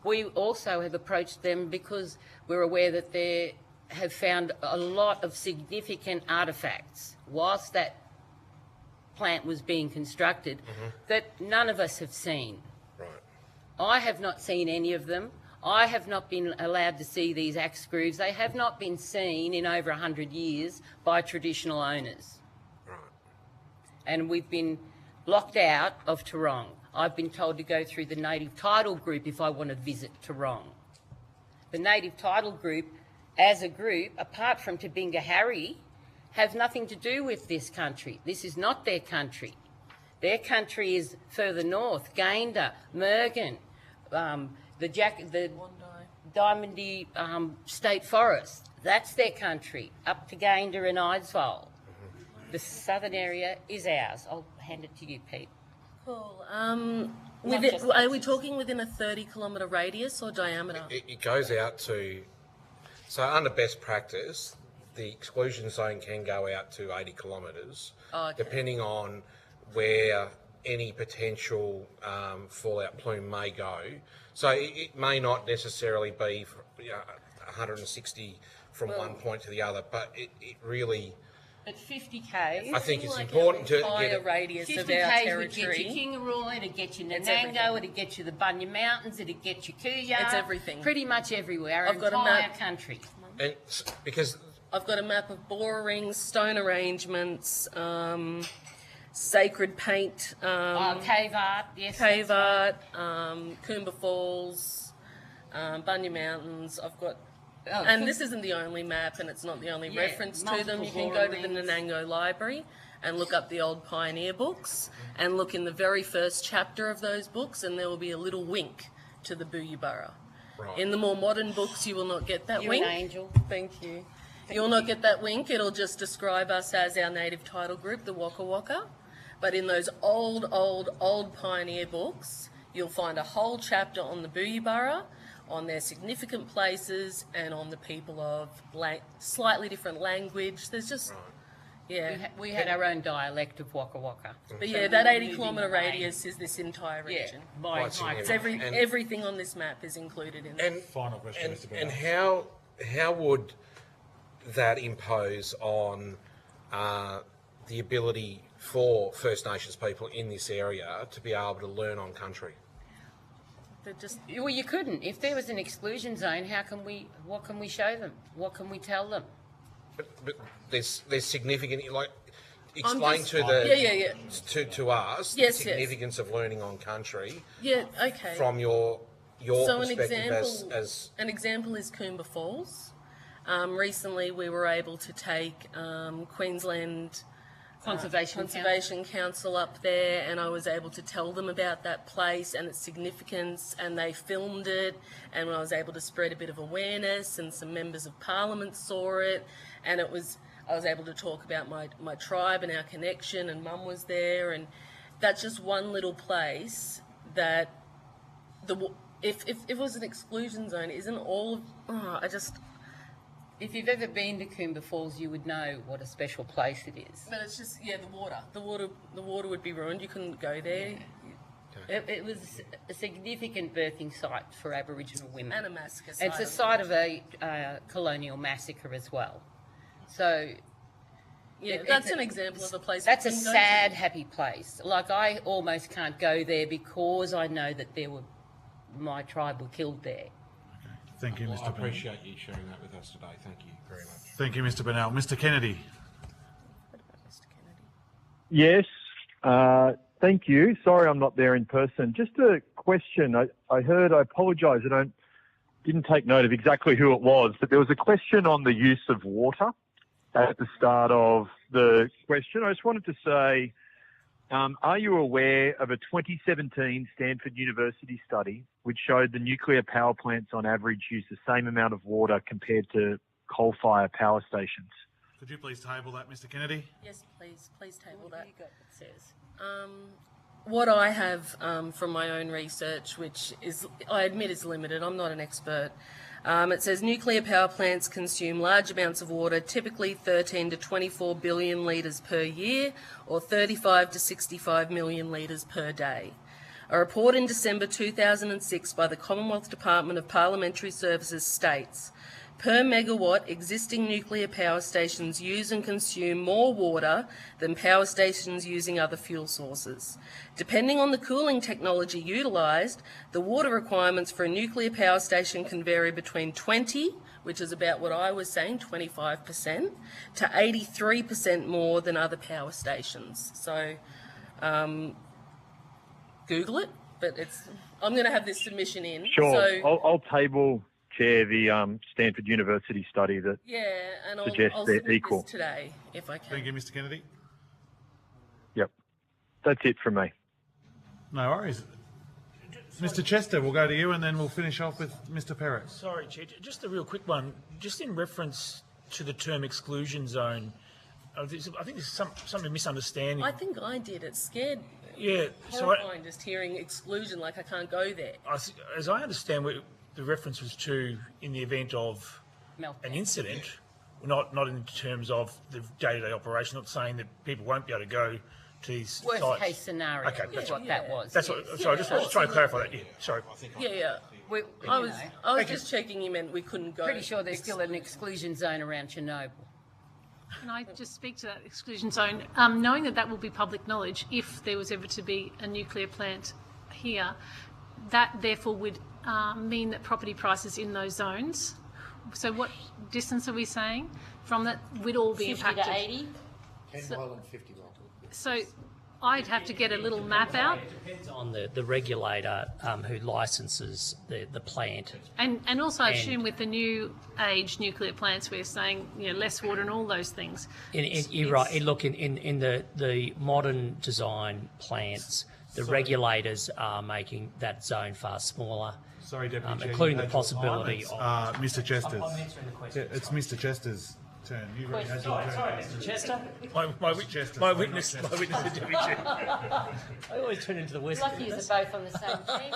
We also have approached them because we're aware that they have found a lot of significant artefacts whilst that plant was being constructed that none of us have seen. Right. I have not seen any of them. I have not been allowed to see these axe screws. They have not been seen in over 100 years by traditional owners. Right. And we've been locked out of Toorong. I've been told to go through the native title group if I want to visit Toorong. The native title group, as a group, apart from Tabinga Harry, have nothing to do with this country. This is not their country. Their country is further north, Gayndah, Mergen, the Diamondy State Forest. That's their country, up to Gayndah and Eidsvoll. The southern area is ours. I'll hand it to you, Pete. Cool. Are we talking within a 30-kilometre radius or diameter? It goes out to, so under best practice, the exclusion zone can go out to 80 kilometres, depending on where any potential fallout plume may go. So it may not necessarily be 160 from one point to the other, but it really... At 50k, I think it's important to get a radius of our 50k territory. would get you Kingaroy, it'd get you Nanango, it'd get you the Bunya Mountains, it'd get you Kooya. It's everything. Pretty much everywhere, I've got a entire map. country. And because I've got a map of bore rings, stone arrangements, sacred paint, cave art, yes. Cave art, Coomba Falls, Bunya Mountains. I've got, and this isn't the only map, and it's not the only reference to them. You can go to the Nanango Library and look up the old pioneer books and look in the very first chapter of those books, and there will be a little wink to the Booyabara. Right. In the more modern books, you will not get that You're wink. an angel. Thank you. You'll not get that wink. It'll just describe us as our native title group, the Waka Waka. But in those old pioneer books, you'll find a whole chapter on the Booyabara, on their significant places, and on the people of slightly different language. There's just, We had our own dialect of Waka Waka. But yeah, that 80-kilometre radius is this entire region. By It's everything on this map is included in it. And final question, Mr. And Bernal. how would that impose on the ability for First Nations people in this area to be able to learn on country? Well, you couldn't. If there was an exclusion zone, what can we show them? What can we tell them? But there's significant, like, explain to to us the significance of learning on country. Yeah, okay. From your so perspective as an example is Coomba Falls. Recently, we were able to take Queensland Conservation Council up there, and I was able to tell them about that place and its significance, and they filmed it, and I was able to spread a bit of awareness, and some members of Parliament saw it, and I was able to talk about my tribe and our connection, and Mum was there, and that's just one little place that if it was an exclusion zone, isn't all of If you've ever been to Coomba Falls, you would know what a special place it is. But it's just the water would be ruined. You couldn't go there. It was a significant birthing site for Aboriginal women. And a massacre site. It's a site of a colonial massacre as well. So yeah, that's an example of a place. That's a sad, happy place. Like, I almost can't go there because I know that my tribe were killed there. Thank you, Mr. I appreciate you sharing that with us today. Thank you very much. Thank you, Mr. Bernal. Mr. Kennedy. Yes, thank you. Sorry I'm not there in person. Just a question. I apologise, didn't take note of exactly who it was, but there was a question on the use of water at the start of the question. I just wanted to say, are you aware of a 2017 Stanford University study which showed the nuclear power plants on average use the same amount of water compared to coal-fired power stations? Could you please table that, Mr. Kennedy? Yes, please table that. What I have from my own research, which I admit is limited, I'm not an expert, it says nuclear power plants consume large amounts of water, typically 13 to 24 billion litres per year, or 35 to 65 million litres per day. A report in December 2006 by the Commonwealth Department of Parliamentary Services states, per megawatt, existing nuclear power stations use and consume more water than power stations using other fuel sources. Depending on the cooling technology utilised, the water requirements for a nuclear power station can vary between 20, which is about what I was saying, 25%, to 83% more than other power stations. So, Google it, but I'm going to have this submission in. Sure. So, I'll table, Chair, the Stanford University study that and suggests I'll they're submit equal. this today, if I can. Thank you, Mr. Kennedy. Yep. That's it from me. No worries. Mr. Chester, we'll go to you and then we'll finish off with Mr. Perrott. Sorry, Chair, just a real quick one. Just in reference to the term exclusion zone, I think there's some misunderstanding. I think I did. It scared me. Yeah, Horrifying just hearing exclusion, like I can't go there. As I understand what the reference was to, in the event of an incident, not in terms of the day-to-day operation, not saying that people won't be able to go to these Worst sites. case scenario is what that was. That's what. Sorry, I just want to try and clarify that. Yeah, sorry. Yeah. I was just checking you meant we couldn't go. Pretty sure there's still an exclusion zone around Chernobyl. Can I just speak to that exclusion zone? Knowing that will be public knowledge, if there was ever to be a nuclear plant here, that therefore would mean that property prices in those zones, so what distance are we saying from that, would all be 50 impacted? to 80? 10 mile and 50 mile. So I'd have to get a little map out. It depends on the regulator who licenses the plant. And also I assume with the new age nuclear plants we're saying less water and all those things. You're right. Look, in the modern design plants, the regulators are making that zone far smaller. Sorry, Deputy Chair, including you the had your possibility time. of... Mr. Chester's. I'm answering the question. It's Mr. Chester's turn. You already had your turn. Sorry, Mr. Chester. My witness, the Deputy Chair. I always turn into the West. Lucky you're both on the same team,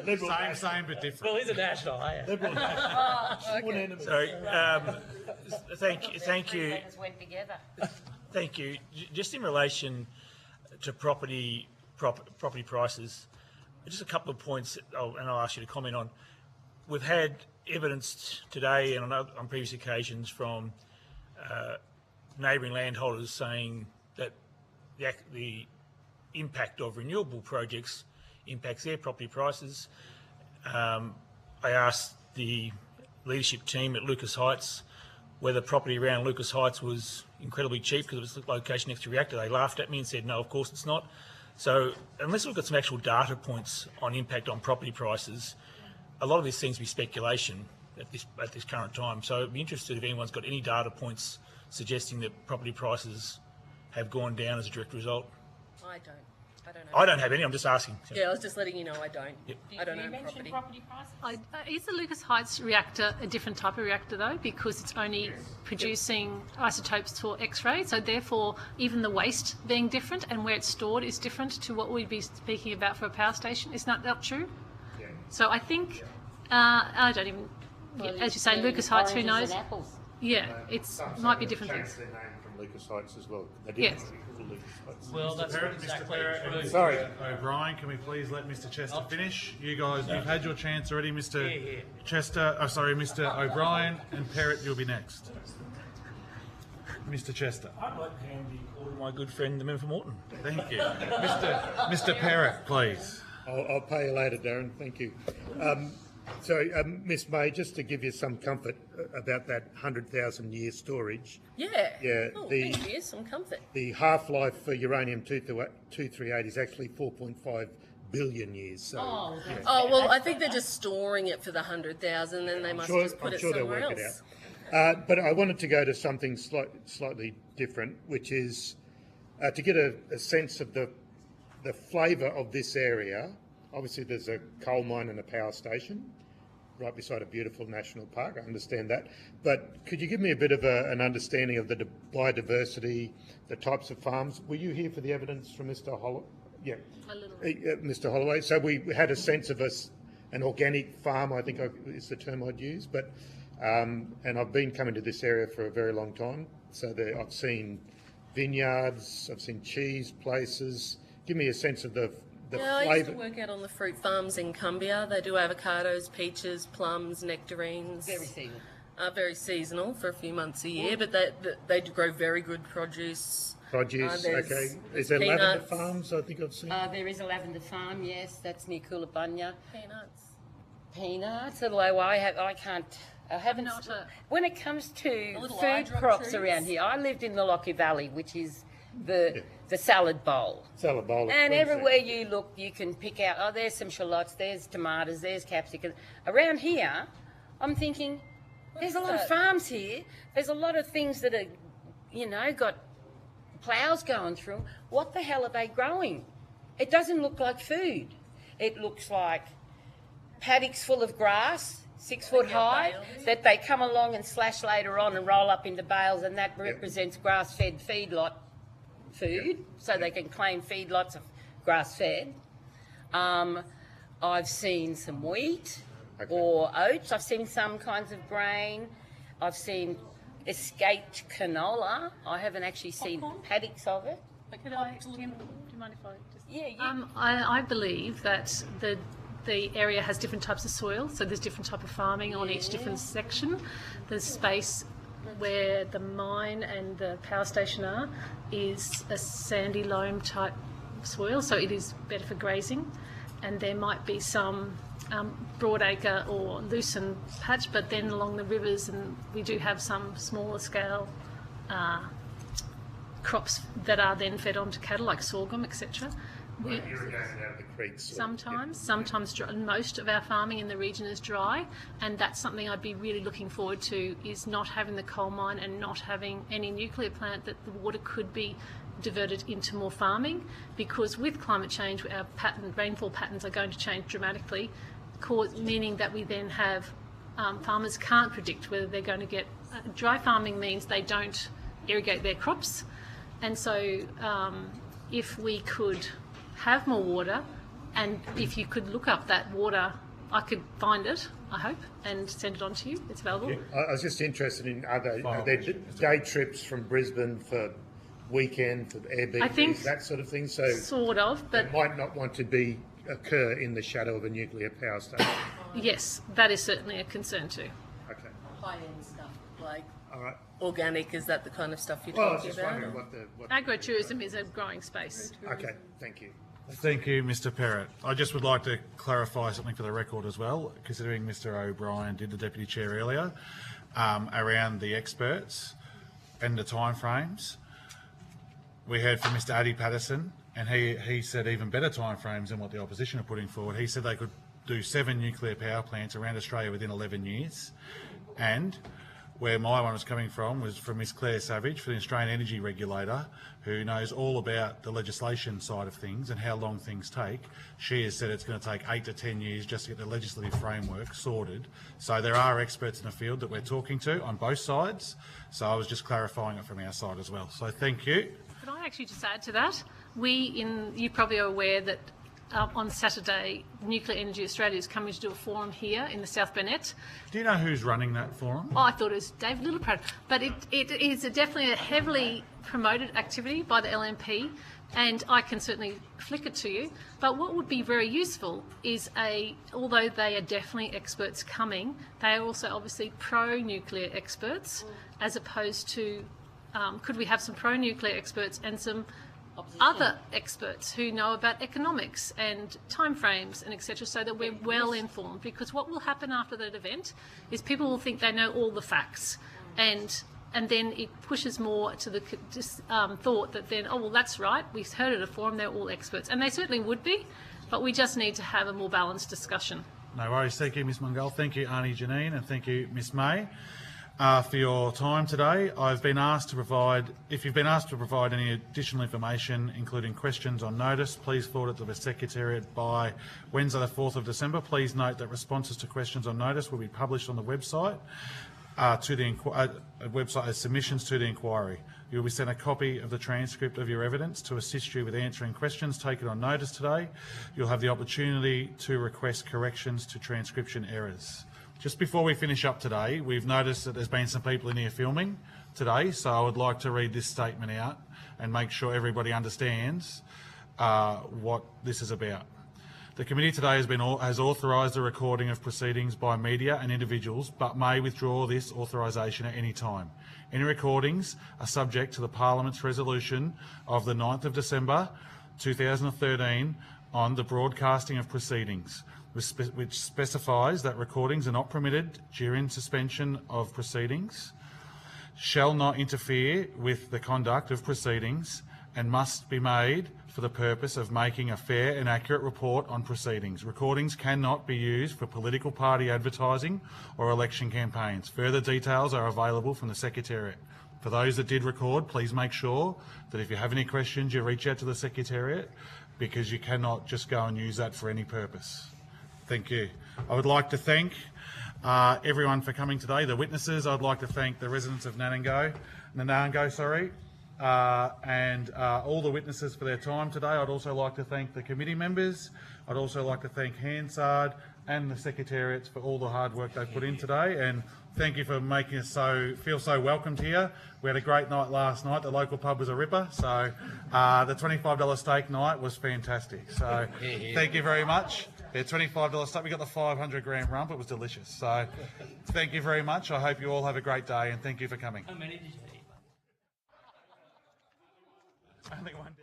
eh? Same but different. Well, he's a national, I am. Sorry. Thank you. Went together. Thank you. Just in relation to property prices, just a couple of points, and I'll ask you to comment on. We've had evidence today and on previous occasions from neighbouring landholders saying that the impact of renewable projects impacts their property prices. I asked the leadership team at Lucas Heights whether property around Lucas Heights was incredibly cheap because it was the location next to a reactor. They laughed at me and said, no, of course it's not. So unless we've got some actual data points on impact on property prices, a lot of this seems to be speculation at this current time. So I'd be interested if anyone's got any data points suggesting that property prices have gone down as a direct result. I don't know. I don't have any. I'm just asking. Yeah, I was just letting you know I don't. Yep. I don't You own mentioned property. prices. Is the Lucas Heights reactor a different type of reactor though, because it's only producing isotopes for X-ray, so therefore even the waste being different and where it's stored is different to what we'd be speaking about for a power station? Is that true? Yeah. So I think, I don't even, as you say, Lucas Heights, who knows? Yeah, it's might be different things. Their name from Lucas Heights as well. They Yes. Lucas Heights. Well, that's exactly true. Sorry. O'Brien, can we please let Mr. Chester finish? You guys, you've had your chance already, Mr. Chester. Mr. O'Brien and Perrott, you'll be next. Mr. Chester. I'd like to hand the call to my good friend, the member for Morton. Thank you. Mr. Perrott, please. I'll pay you later, Darren. Thank you. Miss May, just to give you some comfort about that 100,000-year storage. Yeah. Yeah. Oh, thank you. Some comfort. The half-life for uranium-238 is actually 4.5 billion years. So, Well, I think they're just storing it for the 100,000, and they must just put it somewhere else. It out. But I wanted to go to something slightly different, which is to get a sense of the flavour of this area. Obviously, there's a coal mine and a power station right beside a beautiful national park. I understand that. But could you give me a bit of an understanding of the biodiversity, the types of farms? Were you here for the evidence from Mr. Holloway? Yeah. A little. Mr. Holloway. So we had a sense of an organic farm, I think is the term I'd use. But and I've been coming to this area for a very long time. So I've seen vineyards, I've seen cheese places, give me a sense of the Yeah, I used flavour. to work out on the fruit farms in Cumbria. They do avocados, peaches, plums, nectarines. Very seasonal. Very seasonal for a few months a year, but they do grow very good produce. Produce, there's- okay. there's Is there lavender peanuts. farms? I think I've seen. There is a lavender farm, yes, that's near Coolabunga. Peanuts. Peanuts, although I haven't. When it comes to little eye food drop crops trees. around here, I lived in the Lockie Valley, which is the salad bowl. Salad bowl. of And Queensland. everywhere you look, you can pick out, oh, there's some shallots, there's tomatoes, there's capsicum. Around here, I'm thinking, there's a lot of farms here. There's a lot of things that are, got ploughs going through. What the hell are they growing? It doesn't look like food. It looks like paddocks full of grass, 6 foot high, that they come along and slash later on and roll up into bales, and that represents grass-fed feedlot food, so they can claim feedlots of grass-fed. I've seen some wheat or oats. I've seen some kinds of grain. I've seen escaped canola. I haven't actually seen paddocks of it. Could I, do you mind if I just... Yeah. I believe that the area has different types of soil, so there's different type of farming on each different section. There's space where the mine and the power station are is a sandy loam type soil, so it is better for grazing, and there might be some broadacre or lucerne patch, but then along the rivers, and we do have some smaller scale crops that are then fed on to cattle, like sorghum, etc. Irrigated out of the creeks. Sometimes dry. Most of our farming in the region is dry, and that's something I'd be really looking forward to, is not having the coal mine and not having any nuclear plant, that the water could be diverted into more farming, because with climate change our rainfall patterns are going to change dramatically, meaning that we then have farmers can't predict whether they're going to get dry farming means they don't irrigate their crops, and so if we could have more water, and if you could look up that water, I could find it, I hope, and send it on to you. It's available. I was just interested in are there day trips from Brisbane for weekend, for Airbnb, I think that sort of thing? So sort of, but it might not want to occur in the shadow of a nuclear power station. yes, that is certainly a concern too. Okay. High-end stuff, like All right. organic, is that the kind of stuff you're Well, I was talking just about? wondering what Agrotourism is a growing space. Okay, thank you. Thank you, Mr. Perrott. I just would like to clarify something for the record as well, considering Mr. O'Brien did the Deputy Chair earlier, around the experts and the timeframes. We heard from Mr. Addy Patterson, and he said even better timeframes than what the opposition are putting forward. He said they could do 7 nuclear power plants around Australia within 11 years, and where my one was coming from was from Ms Claire Savage for the Australian Energy Regulator, who knows all about the legislation side of things and how long things take. She has said it's going to take 8 to 10 years just to get the legislative framework sorted. So there are experts in the field that we're talking to on both sides. So I was just clarifying it from our side as well. So thank you. Could I actually just add to that? You probably are aware that on Saturday, Nuclear Energy Australia is coming to do a forum here in the South Burnett. Do you know who's running that forum? Oh, I thought it was David Littleproud, but it is definitely a heavily promoted activity by the LNP, and I can certainly flick it to you. But what would be very useful is although they are definitely experts coming, they are also obviously pro-nuclear experts, as opposed to, could we have some pro-nuclear experts and some other experts who know about economics and timeframes and etc., so that we're well informed, because what will happen after that event is people will think they know all the facts, and then it pushes more to the thought that then, oh well, that's right, we heard at a forum they're all experts, and they certainly would be, but we just need to have a more balanced discussion. No worries. Thank you, Ms Mungal. Thank you, Arnie Janine, and thank you, Ms May. For your time today. I've been asked to provide, if you've been asked to provide any additional information, including questions on notice, please forward it to the Secretariat by Wednesday the 4th of December. Please note that responses to questions on notice will be published on the website, website as submissions to the inquiry. You will be sent a copy of the transcript of your evidence to assist you with answering questions taken on notice today. You'll have the opportunity to request corrections to transcription errors. Just before we finish up today, we've noticed that there's been some people in here filming today, so I would like to read this statement out and make sure everybody understands what this is about. The committee today has authorised the recording of proceedings by media and individuals, but may withdraw this authorisation at any time. Any recordings are subject to the Parliament's resolution of the 9th of December 2013 on the broadcasting of proceedings, which specifies that recordings are not permitted during suspension of proceedings, shall not interfere with the conduct of proceedings, and must be made for the purpose of making a fair and accurate report on proceedings. Recordings cannot be used for political party advertising or election campaigns. Further details are available from the Secretariat. For those that did record, please make sure that if you have any questions, you reach out to the Secretariat, because you cannot just go and use that for any purpose. Thank you. I would like to thank everyone for coming today. The witnesses, I'd like to thank the residents of Nanango, and all the witnesses for their time today. I'd also like to thank the committee members. I'd also like to thank Hansard and the Secretariats for all the hard work they've put in today, and thank you for making us feel so welcomed here. We had a great night last night. The local pub was a ripper, so the $25 steak night was fantastic. So thank you very much. Yeah, $25 steak. We got the 500 gram rump. It was delicious. So thank you very much. I hope you all have a great day, and thank you for coming. How many did you eat? Only one.